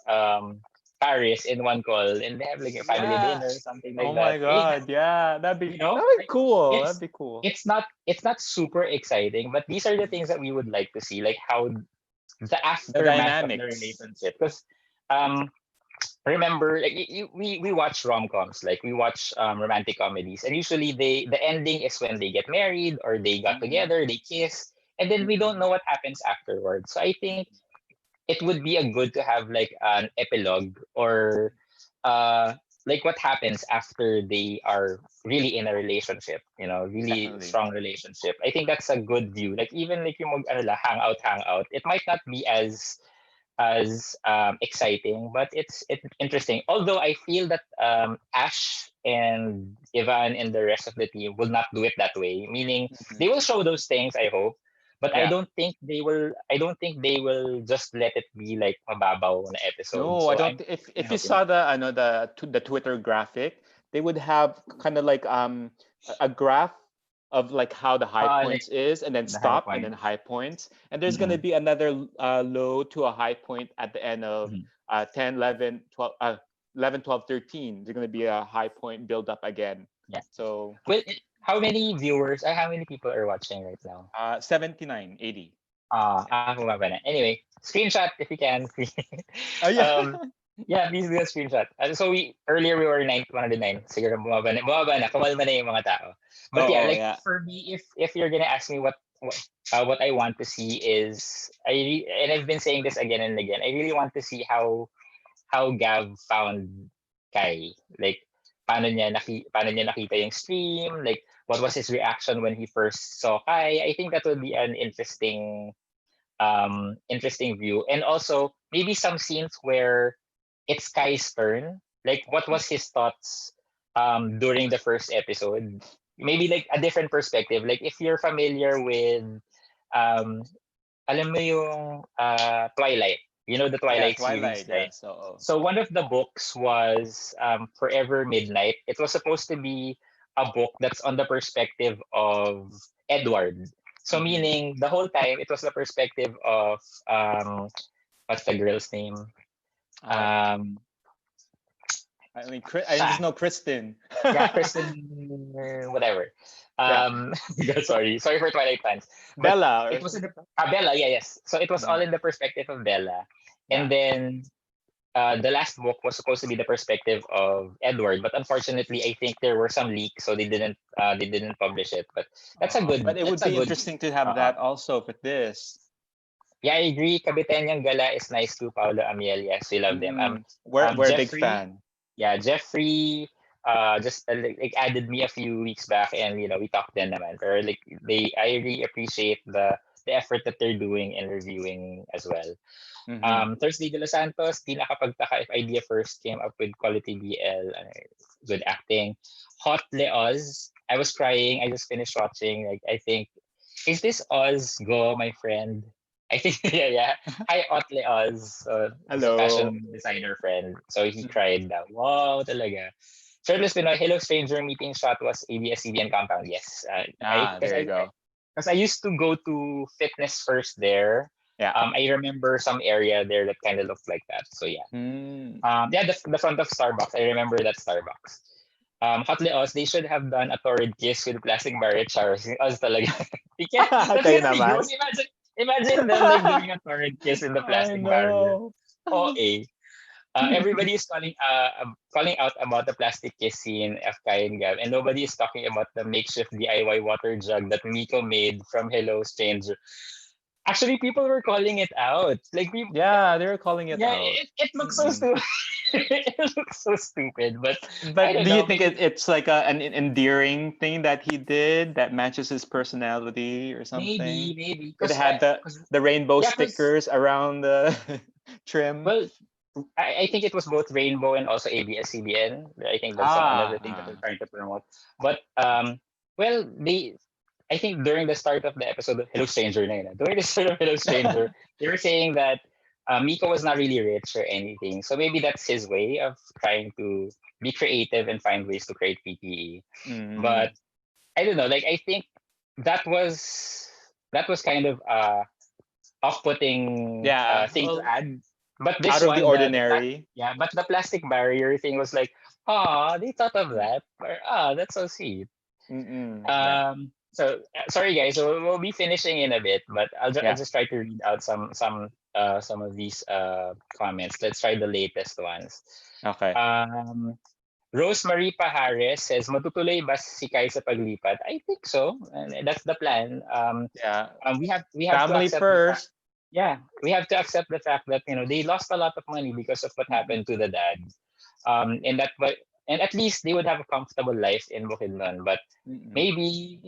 A: Paris in one call, and they have like a family
C: Yeah.
A: dinner, something
C: Oh
A: like
C: my
A: that. Hey,
C: God. Yeah. That'd be
A: like,
C: cool. That'd
A: it's
C: be cool.
A: it's not super exciting, but these are the
C: Mhm.
A: things that we would like to see, like how the
C: The
A: aftermath of the
C: dynamics.
A: relationship. Because um remember, like, we watch rom-coms, like we watch romantic comedies, and usually the ending is when they get married or they got
C: Mm-hmm.
A: together, they kiss, and then we don't
C: Mm-hmm.
A: know what happens afterwards. So I think it would be a good to have like an epilogue, or uh like what happens after they are really in a relationship, really
C: Definitely.
A: strong relationship. I think that's a good view. Like, even like yung hang out, it might not be as exciting, but it's interesting. Although I feel that Ash and Ivan and the rest of the team will not do it that way. Meaning,
C: Mm-hmm.
A: they will show those things, I hope, but I
C: Yeah.
A: don't think they will. I don't think they will just let it be like mababaw na episode.
C: No, I
A: So
C: don't.
A: I'm
C: If you
A: hoping.
C: saw the Twitter graphic, they would have kind of like a graph of like how the high
A: Like
C: points is, and then
A: the high
C: stop, and
A: point.
C: then high points, and there's gonna
A: Mm-mm.
C: be another low to a high point at the end of
A: Mhm.
C: 10, 11, 12, 11, 12, 13. There's gonna be a high point build up again.
A: Yeah.
C: So
A: Well, how many viewers? How many people are watching right now?
C: 79, 80.
A: Bumaba na. Anyway, screenshot if you can.
C: Oh yeah.
A: um, yeah, please do a screenshot. So earlier we were 109. Siguro bumaba na, kumalma na yung mga tao. But yeah,
C: Oh
A: like
C: yeah.
A: for me, if you're gonna ask me what I want to see is, and I've been saying this again and again. I really want to see how Gav found Kai. Like, paano niya nakita yung stream, like what was his reaction when he first saw Kai. I think that would be an interesting view. And also maybe some scenes where it's Kai's turn. Like what was his thoughts during the first episode? Maybe like a different perspective. Like if you're familiar with um alam mo yung Twilight. You know the
C: Yeah,
A: Twilight series,
C: Twilight.
A: right?
C: Yeah. So.
A: So one of the books was Forever Midnight. It was supposed to be a book that's on the perspective of Edward. So meaning the whole time it was the perspective of what's the girl's name?
C: Uh,
A: Um,
C: I mean, I just know Kristen.
A: yeah, Kristen, whatever.
C: Yeah,
A: Sorry for Twilight fans, but
C: Bella or
A: it was in
C: something.
A: the Bella, yeah, yes. So it was all
C: Mm,
A: in the perspective of Bella,
C: yeah.
A: and then the last book was supposed to be the perspective of Edward, but unfortunately, I think there were some leaks, so they didn't publish it. But
C: But it would
A: that's a
C: be
A: good.
C: interesting to have
A: Uh,
C: that also for this.
A: yeah, I agree. Kabitenyang Gala is nice too. Paulo Amiel, yes, we love them.
C: We're a big
A: Jeffrey,
C: fan.
A: yeah, Jeffrey just like added me a few weeks back, and we talked then naman. Or like I really appreciate the effort that they're doing in reviewing as well.
C: Mm-hmm.
A: Thursday de los Santos, di nakapagtaka if idea first came up with quality BL, good acting. Hot Leoz, I was crying. I just finished watching. Like I think, is this Oz Go, my friend? I think yeah. Hi Otle Oz. He's a
C: Hello.
A: fashion designer friend. So he cried that. Wow, talaga. Shirtless Pinoy, Hello Stranger meeting shot was ABS-CBN compound. Yes.
C: There you go.
A: Because I used to go to Fitness First there.
C: Yeah.
A: I remember some area there that kind of looked like that. So yeah.
C: Mm.
A: Yeah, the front of Starbucks. I remember that Starbucks. Hotly Us, they should have done a torrid kiss with plastic barrier showers. Us talaga. You can't, that's
C: Kayo
A: gonna be
C: naman.
A: gross. Imagine them like doing a torrid kiss in the
C: I
A: plastic barrier.
C: know.
A: OA. Everybody is calling out about the plastic kiss scene of Kai and Gab, and nobody is talking about the makeshift DIY water jug that Miko made from Hello Stranger. Actually, people were calling it out. Like people,
C: Yeah, they were calling it
A: yeah,
C: out.
A: it looks so
C: Mm-mm.
A: stupid. It looks so stupid, but I
C: But
A: don't
C: do you
A: know.
C: think
A: Maybe
C: it's like an endearing thing that he did that matches his personality or something?
A: maybe
C: It
A: because
C: had the rainbow
A: yeah, because
C: stickers around the trim.
A: well, I think it was both Rainbow and also ABS-CBN. I think that's another thing that they're
C: Ah,
A: trying to promote. But well, I think during the start of the episode of Hello Stranger, na yun, during the start of Hello Stranger, they were saying that Miko was not really rich or anything. So maybe that's his way of trying to be creative and find ways to create PPE. But
C: mm.
A: I don't know. Like I think that was that was kind of off-putting
C: Yeah,
A: thing to
C: well,
A: add. But
C: out
A: this
C: of the
A: one,
C: ordinary.
A: yeah, but the plastic barrier thing was like, oh, they thought of that, or that's so sweet.
C: Yeah,
A: Sorry guys, so we'll be finishing in a bit, but I'll
C: yeah.
A: just try to read out some of these comments. Let's try the latest ones.
C: Okay.
A: Rosemary Pahares says, matutuloy ba si Kai sa paglipat? I think so. And that's the plan.
C: Yeah.
A: We have to
C: Family
A: accept the fact.
C: first.
A: Yeah, we have to accept the fact that they lost a lot of money because of what
C: Mm-mm.
A: happened to the dad. And at least they would have a comfortable life in Bukidnon. But
C: Mm-mm.
A: maybe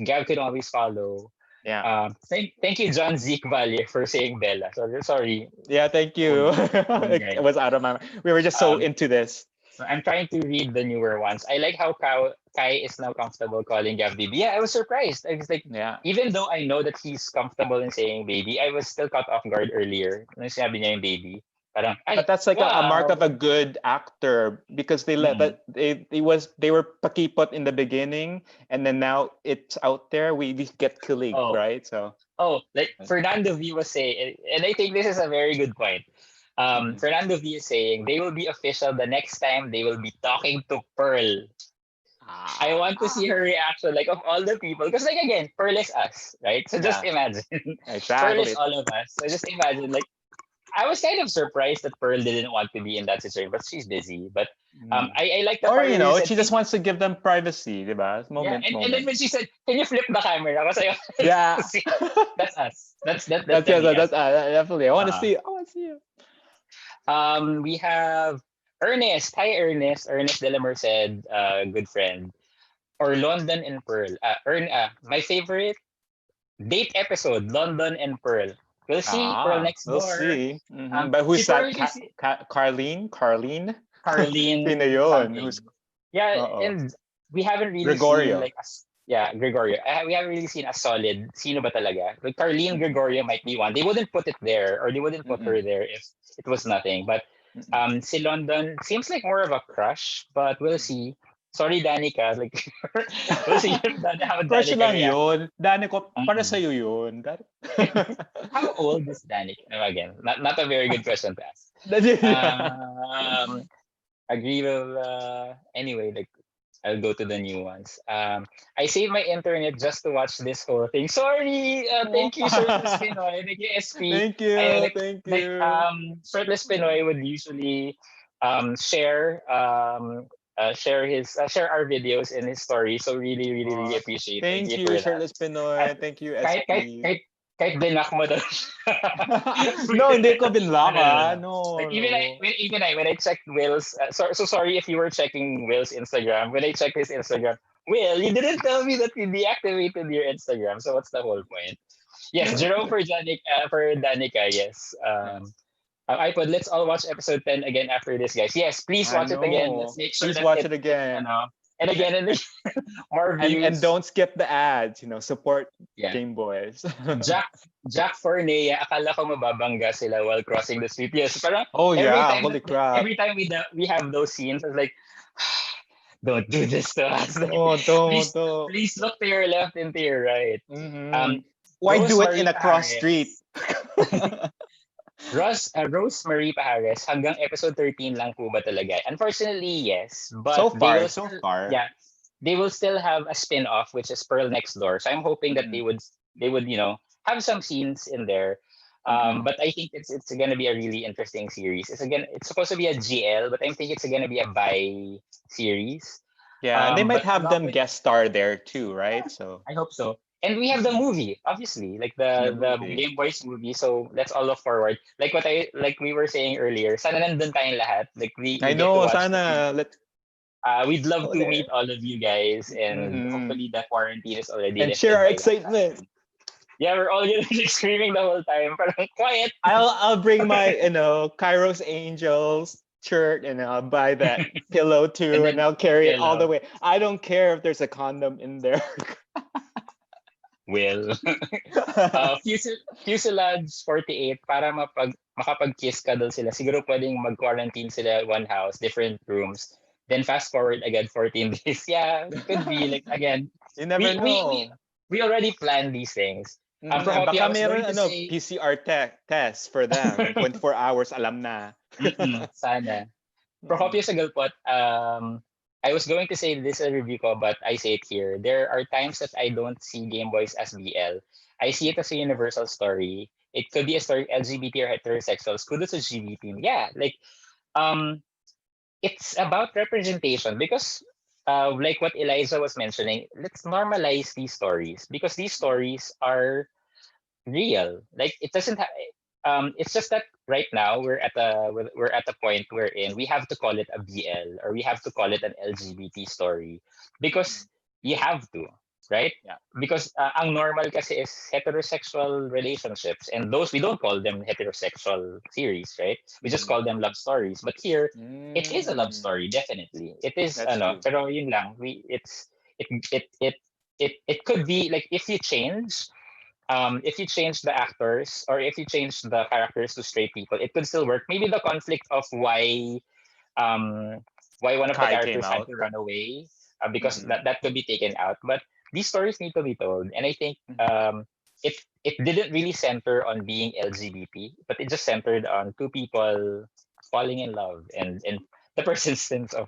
A: Gav can always follow.
C: Yeah.
A: Thank you, John Zeke Valle, for saying Bella. Sorry.
C: Yeah, thank
A: Old,
C: you.
A: old guy.
C: It was out of my mind. We were just so
A: Um,
C: into this.
A: so I'm trying to read the newer ones. I like how Kai is now comfortable calling Gav baby. Yeah, I was surprised. I was like,
C: Yeah.
A: even though I know that he's comfortable in saying baby, I was still caught off guard earlier. Nung sinabi niya yung baby. Parang,
C: But
A: ay,
C: that's like a mark of
A: wow.
C: a good actor because they let
A: Mm.
C: that they were pakipot in the beginning and then now it's out there. We get kilig,
A: Oh,
C: right? So
A: like Fernando V was saying, and I think this is a very good point.
C: mhm.
A: Fernando V is saying they will be official the next time they will be talking to Pearl. I want to see
C: Ah,
A: her reaction, like of all the people, because like again, Pearl is us, right? So just
C: yeah,
A: imagine, Pearl is
C: exactly.
A: all of us. So just imagine, like I was kind of surprised that Pearl didn't want to be in that situation, but she's busy. But
C: Mm.
A: I like the
C: Or
A: part where you said,
C: she just wants to give them privacy, diba?
A: yeah, and then
C: Moment.
A: when she said, "Can you flip the camera?" Kasi
C: Yeah.
A: see, that's us. That's
C: That's yeah,
A: gonna be us.
C: definitely. I want to
A: Uh,
C: see. I want to see it.
A: we have Ernest. Hi, Ernest. Ernest de la Merced, good friend. Or London and Pearl. My favorite date episode, London and Pearl. We'll see Pearl next
C: We'll
A: door.
C: see. But
A: Si
C: who's
A: Pearl
C: that?
A: is
C: Carlene? Carlene? Sino
A: Carlene
C: yun?
A: something.
C: Who's,
A: Yeah,
C: uh-oh.
A: and we haven't really seen
C: Gregorio.
A: like us. Yeah, Gregorio. We haven't really seen a solid sino ba talaga. Like Carlene
C: Mm-mm.
A: Gregorio might be one. They wouldn't put it there, or they wouldn't put
C: Mm-mm.
A: her there if it was nothing. But
C: Mm-mm.
A: si London seems like more of a crush, but we'll see. Sorry, Danica. Like we'll see how
C: Crush
A: Danica
C: lang
A: reacts.
C: yun. Dani ko, para
A: Mm-mm.
C: sa'yo yun.
A: How old is Danica? Again, not a very good question to ask.
C: Yeah.
A: Um, agree with anyway. Like I'll go to the new ones. I saved my internet just to watch this whole thing. Sorry. Thank you, Shirtless Pinoy. Thank you, SP.
C: Thank
A: I
C: you. Thank you.
A: Shirtless Pinoy would usually share share our videos in his story. So really, really, really
C: Aw,
A: appreciate. Thank
C: thank
A: you for
C: you,
A: that.
C: Shirtless
A: At
C: Pinoy. Thank you,
A: kahit kahit
C: SP.
A: kahit kahit dinak mo daw
C: No, hindi ko
A: Ah,
C: binlock,
A: no, no, no.
C: No,
A: Like
C: no.
A: when I checked Will's, so sorry if you were checking Will's Instagram. When I checked his Instagram, Will, you didn't tell me that you deactivated your Instagram. So what's the whole point? Yes, Jerome for Danica. Yes. iPod. Let's all watch episode 10 again after this, guys. Yes, please
C: I
A: watch it again. Let's
C: know.
A: make sure
C: Please
A: that
C: watch it again.
A: and again and again. More
C: And
A: views.
C: don't skip the ads, support
A: Yeah.
C: Game Boys.
A: Jack Jack Fornea, akala ko mababangga sila while crossing the street. Yes, parang
C: Oh yeah, holy crap.
A: every time we have those scenes, I was like, don't do this to us. Like,
C: Oh,
A: please
C: don't.
A: please look to your left and to your right.
C: Mm-hmm.
A: Um,
C: Why do it in
A: Rosemary
C: a cross street?
A: Pajares. Rosemary Pajares, hanggang episode 13 lang po ba talaga? Unfortunately, yes. But
C: So
A: they will
C: far, so
A: still,
C: far.
A: yeah, they will still have a spin-off, which is Pearl Next Door. So I'm hoping that
C: Mm-mm.
A: they would, have some scenes in there.
C: Mm-mm.
A: But I think it's gonna be a really interesting series. It's supposed to be a GL, but I think it's gonna be a bi series.
C: Yeah, and they might
A: But
C: have
A: along
C: them
A: with
C: guest star there too, right?
A: yeah,
C: So
A: I hope so. And we have the
C: mm-mm.
A: movie, obviously, like
C: And the
A: the
C: movie.
A: Game Boys movie. So let's all look forward. Like we were saying earlier, sana nandun tayong lahat. Like
C: I
A: we get to
C: know,
A: watch the movie.
C: sana let
A: We'd love
C: go
A: to
C: there.
A: meet all of you guys, and
C: Mm-mm.
A: hopefully the quarantine is already
C: And share
A: lifted
C: our
A: by that
C: excitement.
A: time. Yeah, we're all gonna be screaming the whole time. Parang quiet.
C: I'll bring my Kairos Angels shirt and I'll buy that pillow
A: And
C: too and
A: then
C: I'll carry it all the
A: hello,
C: way. I don't care if there's a condom in there.
A: Will. Fuselage 48 para makapag-kiss ka doon sila. Siguro pwedeng mag-quarantine sila one house, different rooms. Then fast forward again 14 days. Yeah, could be like again.
C: You never
A: We we we
C: know.
A: we already planned these things.
C: Baka
A: Prohopia, I was
C: meron
A: going to say,
C: PCR test for them in 24 hours alam na.
A: sana.
C: Mm-mm.
A: Prohopia sa Galpot, I was going to say this a review ko, but I say it here. There are times that I don't see Game Boys as BL. I see it as a universal story. It could be a story LGBT or heterosexuals. Kudos to GBT. Yeah, like um, it's about representation because like what Eliza was mentioning, let's normalize these stories because these stories are real. Like it doesn't have. It's just that right now we're at a point wherein we have to call it a BL or we have to call it an LGBT story because you have to, right?
C: Yeah.
A: Because ang normal kasi is heterosexual relationships and those we don't call them heterosexual series, right? We just call them love stories. But here it is a love
C: Mm,
A: story, definitely. It is
C: that's
A: ano,
C: true.
A: pero yun lang, it it it it could be like if you change the actors or if you change the characters to straight people, it could still work. Maybe the conflict of um, why one of the
C: Kai came
A: characters had
C: out.
A: to run away because
C: Mm-mm.
A: that could be taken out. But these stories need to be told, and I think
C: Mhm.
A: it didn't really center on being LGBT, but it just centered on two people falling in love and the persistence of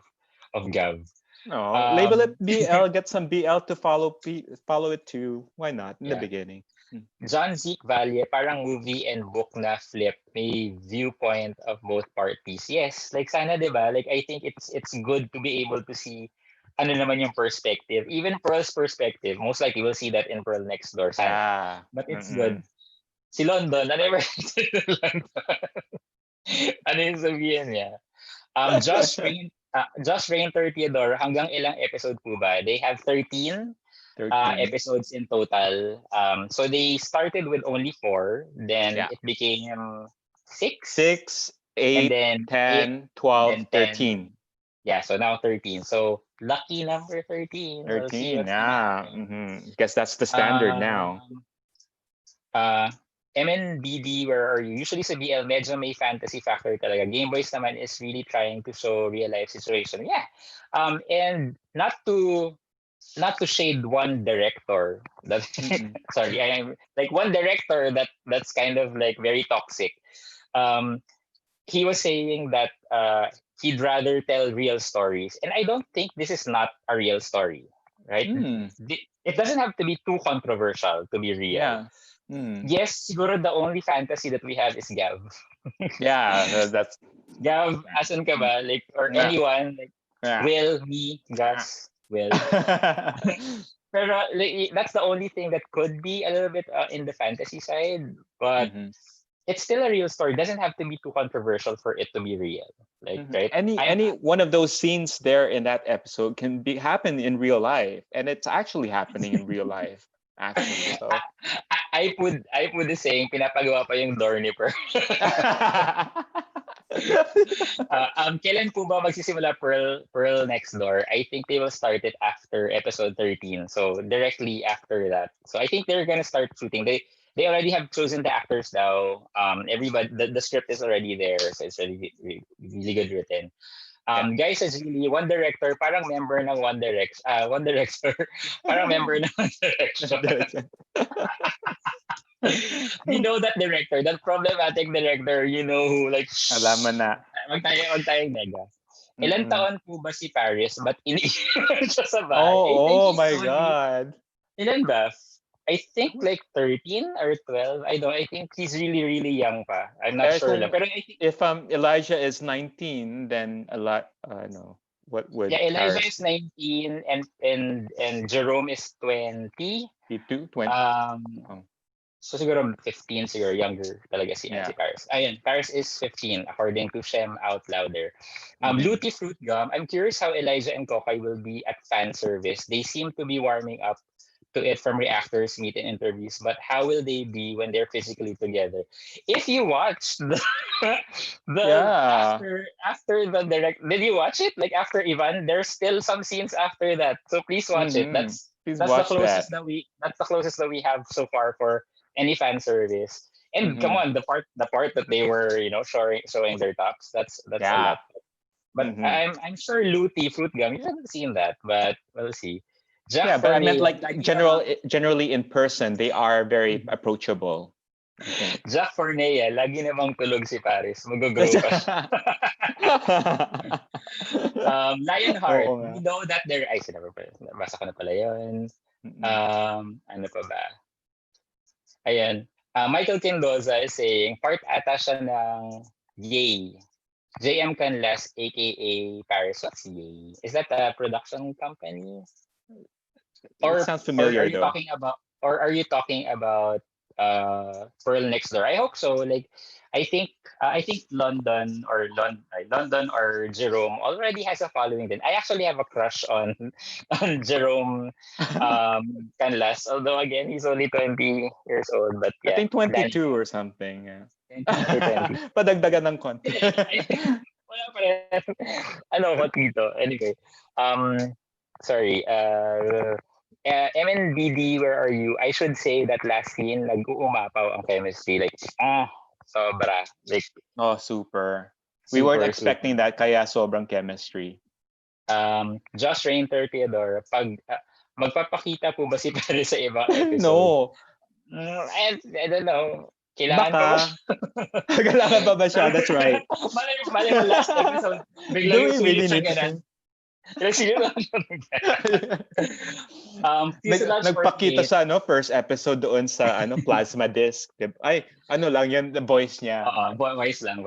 A: Gav.
C: No, label it
A: Um,
C: BL, get some BL to follow it too. Why not in the
A: yeah.
C: beginning? Mm.
A: John Zeke Valle, parang movie and book na flip. May viewpoint of both parties. Yes, like sana 'di ba? Like I think it's good to be able to see ano naman yung perspective. Even Pearl's perspective. Most likely we'll see that in Pearl Next Door sana.
C: Yeah.
A: But it's good.
C: Mm-mm.
A: Si London, I never London. Ano yung sabihin niya? Just Rain 30 hanggang ilang episode po ba? They have 13
C: 13.
A: episodes in total. So they started with only four, then
C: Yeah.
A: it became six,
C: 6,
A: and
C: 8,
A: then eight,
C: 10,
A: and
C: 12,
A: then 10.
C: 13.
A: Yeah, so now 13. So lucky number 13. We'll see
C: 13.
A: what's gonna
C: Yeah.
A: happen.
C: Guess that's the standard now.
A: Um, uh, MNBD, where are you? Usually sa BL, medyo may fantasy factor talaga. Gameboys naman is really trying to show real life situation. Yeah. And not to shade one director that
C: Mm-mm.
A: sorry, I am like one director that's kind of like very toxic. Um, he was saying that he'd rather tell real stories, and I don't think this is not a real story, right?
C: Mm.
A: It doesn't have to be too controversial to be real.
C: Yeah. Mm.
A: Yes, siguro the only fantasy that we have is Gav.
C: Yeah, that's
A: Gav, asan ka ba? Like, or
C: yeah.
A: anyone, like,
C: Yeah.
A: Will, me, Gus, Will. Pero like, that's the only thing that could be a little bit in the fantasy side, but
C: Mhm.
A: it's still a real story. It doesn't have to be too controversial for it to be real. Like,
C: Mhm.
A: right?
C: Any one of those scenes there in that episode can be happen in real life, and it's actually happening in real life, actually. So
A: I put the saying, pinapagawa pa yung door ni Per. Kailan po ba magsisimula Pearl Next Door? I think they will start it after episode 13. So directly after that. So I think they're gonna start shooting. They already have chosen the actors now. Everybody the script is already there, so it's really really good written.
C: yeah.
A: Guys, is really one director, parang member ng One Director, parang member ng One Direction. You know that director, that problematic director, you know who, like,
C: Alam mo na.
A: wag tayong nega. Ilan
C: Mm-mm.
A: taon po ba si Paris? But iniiwan siya sa bahay. I think
C: Oh, oh
A: he's
C: my
A: only,
C: God.
A: ilan ba? I think like 13 or 12. I think he's really, really young pa. I'm not
C: Eh,
A: sure lang.
C: kung
A: Pero I think,
C: if Elijah is 19, then a lot. No, what would
A: yeah, Elijah
C: Paris
A: is 19 and Jerome is 20.
C: be? 20?
A: Um,
C: Oh,
A: So siguro 15, siguro younger talaga si
C: yeah.
A: Paris. Ayun, Paris is 15 according to Shem Out Louder.
C: Mhm.
A: Luty Fruit Gum. I'm curious how Elijah and Kokay will be at fan service. They seem to be warming up to it from reactors, meet and interviews, but how will they be when they're physically together? If you watch the
C: Yeah.
A: after the direct, did you watch it? Like after Ivan, there's still some scenes after that. So please watch it.
C: Mm-hmm. Please
A: That's the
C: watch
A: closest
C: that.
A: that we have so far for any fan service. And come
C: Mm-hmm.
A: on, the part that they were, showing their tops, that's a
C: Yeah.
A: lot. But
C: Mm-hmm.
A: I'm sure Luty Fruit Gum, you haven't seen that, but we'll see.
C: Yeah,
A: Jack
C: but I meant
A: Forney,
C: like
A: lagi namang
C: generally in person, they are very approachable, I think.
A: Jack Forney, lagi namang tulog si Paris. Mag-grow pa siya. Lionheart,
C: Oo nga.
A: we know that there, ay, sinabi pa, basa ko na pala yun.
C: Mm-mm.
A: Ano pa ba? Ayan. Michael Mendoza is saying, part ata siya ng Yay. JM Canlas, aka Paris. What's Yay? Is that a production company?
C: It
A: Or
C: sounds
A: or are
C: familiar
A: you
C: though.
A: talking about Pearl Next Door? I hope so. Like I think London or Jerome already has a following. Then I actually have a crush on on Jerome Canlas. Although again he's only 20 years old, but
C: I
A: yeah,
C: think
A: Danny
C: 22 or something. Yeah.
A: 22 or 20.
C: Padagdagan ng konti.
A: Wala pa rin. Ano ko dito? Anyway, um, sorry. MNBD, where are you? I should say that last scene, nag-uumapaw ang chemistry. Like, sobra. Like,
C: Oh, super. We weren't
A: super,
C: expecting
A: super.
C: that kaya sobrang chemistry.
A: Josh Rainter, Theodore, magpapakita po ba si Paris sa ibang episode?
C: No.
A: I don't know. Kailangan pa ba
C: Baka.
A: siya?
C: Kailangan pa ba siya? That's right.
A: Mali mo last episode,
C: Do
A: biglang yung
C: we
A: silip
C: really
A: siya
C: need to
A: ganun.
C: say?
A: Yung silip lang siya Fuselage
C: Nagpakita
A: 48.
C: sa first episode doon sa plasma disc. Ay, ano lang yan, the voice niya.
A: Voice lang.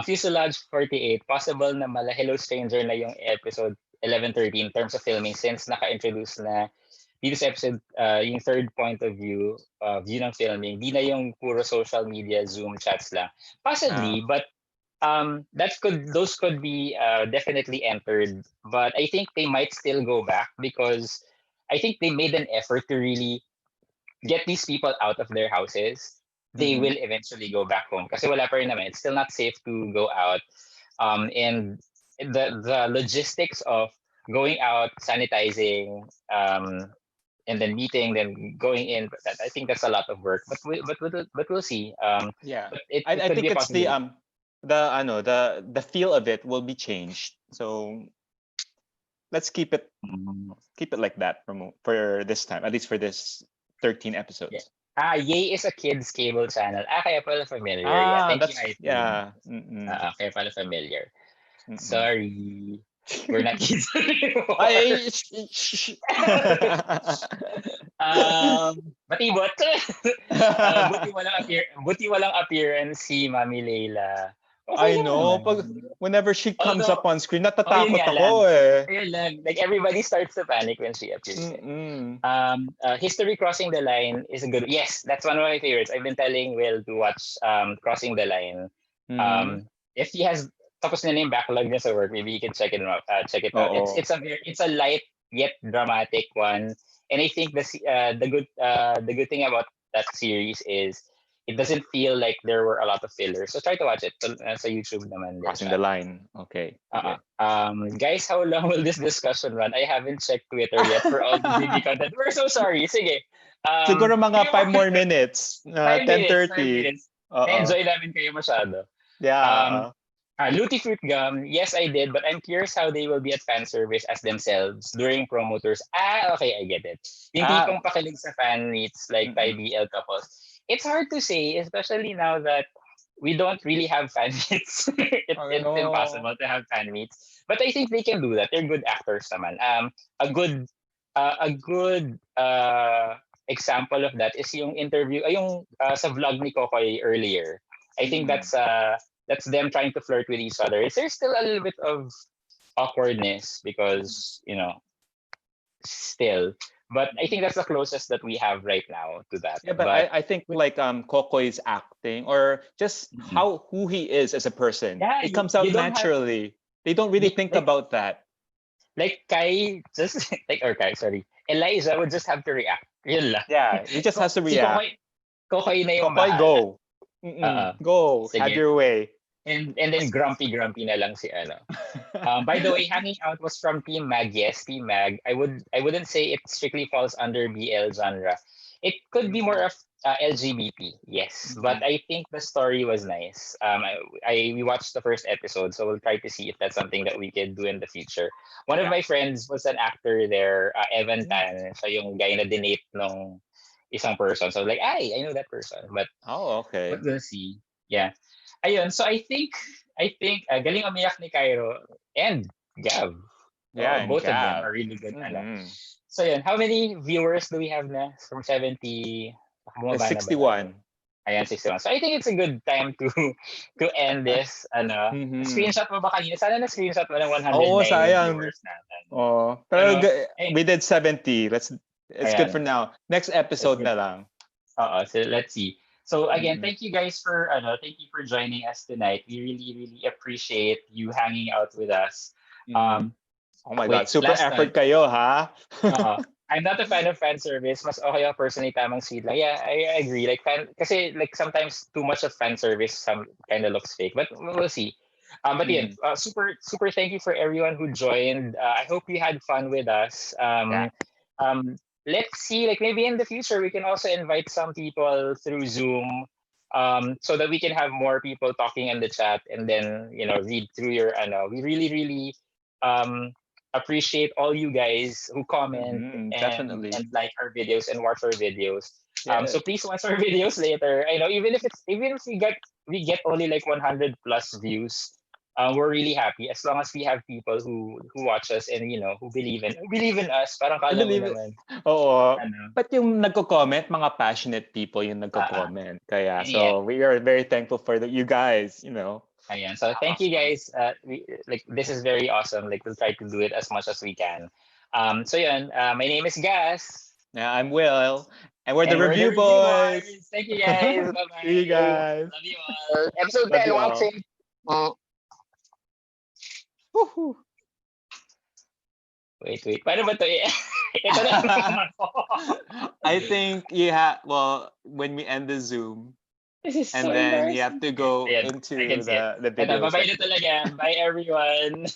A: Fuselage 48, possible na mala Hello Stranger na yung episode 11-13 in terms of filming since naka-introduce na dito sa episode yung third point of view ng filming. Di na yung puro social media, Zoom chats lang. Possibly, but those could be definitely entered, but I think they might still go back because I think they made an effort to really get these people out of their houses. They
C: Mm-hmm.
A: will eventually go back home kasi wala pa rin naman. It's still not safe to go out. And the logistics of going out, sanitizing, and then meeting, then going in. I think that's a lot of work, but we'll see.
C: Yeah.
A: But it
C: I
A: could be
C: think
A: a
C: it's
A: possibility.
C: the feel of it will be changed. So let's
A: Mm.
C: keep it like that for this time, at least for this 13
A: Yeah.
C: episodes.
A: Yay is a kids cable channel. Kaya pala familiar. Yeah,
C: Ah,
A: thank you,
C: that's
A: iTunes.
C: yeah. Mm-mm,
A: Kaya pala familiar.
C: mm-mm.
A: Sorry, we're not kids anymore.
C: Ay,
A: Batibot. Buti walang appearance si Mami Leila. Okay
C: I
A: lang
C: know.
A: naman.
C: Whenever she comes up
A: Although,
C: on screen,
A: yun
C: natatakot
A: nga lang.
C: ako eh.
A: Ayun lang. Like, everybody starts to panic when she appears.
C: Mm-mm.
A: History Crossing the Line is a good. Yes, that's one of my favorites. I've been telling Will to watch Crossing the Line.
C: Mm-hmm.
A: If he has tapos na yung backlog niya sa work, maybe you can check it out. Check it out.
C: Oo.
A: It's a light yet dramatic one, and I think the good thing about that series is it doesn't feel like there were a lot of fillers. So try to watch it. Sa YouTube naman din
C: Crossing the
A: siya.
C: line. Okay. Sige.
A: Guys, how long will this discussion run? I haven't checked Twitter yet for all the baby content. We're so sorry. Sige.
C: Siguro mga
A: Kayo
C: 5 more minutes.
A: 5 minutes,
C: 10:30.
A: 5 minutes.
C: Oo.
A: Na-enjoy namin kayo masyado.
C: Yeah.
A: Um, Luty Fruit Gum, yes, I did, but I'm curious how they will be at fan service as themselves during promoters. Okay, I get it. Yung
C: Ah,
A: tipong pakilig sa fan meets like Thai
C: mm-mm.
A: BL couples. It's hard to say, especially now that we don't really have fan meets. It's
C: Ano?
A: impossible to have fan meets. But I think they can do that. They're good actors naman. A good example of that is yung interview, yung sa vlog ni Kokoy earlier. I think
C: Mm-mm.
A: that's them trying to flirt with each other. There's still a little bit of awkwardness because still, but I think that's the closest that we have right now to that.
C: Yeah, but
A: But
C: I think like Kokoy's acting or just
A: mm,
C: how who he is as a person,
A: yeah,
C: it comes
A: you
C: out
A: don't have
C: naturally. They don't really think
A: like
C: about that.
A: Kai just like or Kai sorry Eliza would just have to react. Yun lang.
C: Yeah, he just has to
A: Si
C: react.
A: Kokoy na yung
C: Kokoy,
A: bahala.
C: go. Mm-mm.
A: Oo.
C: Go. Have
A: Sige.
C: your way.
A: And then grumpy na lang si ano. By the way, hanging out was from Team Mag. Yes, Team Mag. I wouldn't say it strictly falls under BL genre. It could be more of LGBT. Yes, but
C: Mhm.
A: I think the story was nice. We watched the first episode, so we'll try to see if that's something that we can do in the future. One of
C: Yeah.
A: my friends was an actor there, Evan
C: Mm.
A: Tan. Siya yung guy na dinate nung isang person. So like, I know that person,
C: Oh,
A: but
C: okay.
A: we'll see. Yeah. Ayun, so I think galing umiyak ni Cairo and Gav.
C: Yeah, and
A: Both of them are
C: Gab.
A: really good.
C: Mm-hmm.
A: So yun, how many viewers do we have na? From 70,
C: It's
A: bumaba na ba tayo?
C: 61.
A: Ayan, 61. So I think it's a good time to end this.
C: Mm-hmm.
A: Screenshot mo ba kanina? Sana na-screenshot mo ng
C: Oo,
A: 109
C: sayang.
A: viewers natin.
C: Oh, pero
A: Pero,
C: we did 70. It's good for
A: ayan.
C: now. Next
A: It's
C: episode
A: good.
C: na lang.
A: So let's see. So again,
C: Mm-mm.
A: thank you guys thank you for joining us tonight. We really, really appreciate you hanging out with us.
C: Mm.
A: Um,
C: Oh my God,
A: wait,
C: super
A: last
C: effort
A: time.
C: kayo, ha?
A: I'm not a fan of fan service. Mas okay ako personally tamang sweet lang. Yeah, I agree. Like kasi like sometimes too much of fan service some kind of looks fake, but we'll see. But yeah,
C: Mhm.
A: super thank you for everyone who joined. I hope you had fun with us.
C: Yeah.
A: Um, let's see, like maybe in the future we can also invite some people through Zoom, so that we can have more people talking in the chat and then read through your. We really really um appreciate all you guys who comment
C: Definitely.
A: and like our videos and watch our videos. So
C: Yeah.
A: please watch our videos later. I know even if we get only like 100 plus views, we're really happy as long as we have people who watch us and who believe in us. Parang
C: I
A: kala mo
C: believe it.
A: naman
C: Oo.
A: ano.
C: But yung nagko-comment, mga passionate people yung
A: Uh,
C: nagko-comment. Kaya,
A: yeah.
C: so we are very thankful for you guys.
A: Ayan. So thank you
C: Awesome.
A: guys. This is very awesome. Like we'll try to do it as much as we can. So yun, my name is Gas.
C: Yeah, I'm Will. And we're the
A: And we're the
C: Review
A: Review
C: Boys.
A: Boys. Thank you guys. Bye
C: See you
A: bye.
C: guys.
A: Love you all. Episode
C: Love
A: 10,
C: you
A: watch
C: all.
A: it.
C: Woohoo.
A: Wait. Paano ba to? Ito na naman ako.
C: I think well, when we end the Zoom,
A: This is
C: and
A: so
C: then you have
A: embarrassing.
C: to go
A: Ayan, I can
C: into
A: see it.
C: the
A: Ito,
C: video
A: bye-bye na
C: section.
A: talaga. Bye, everyone.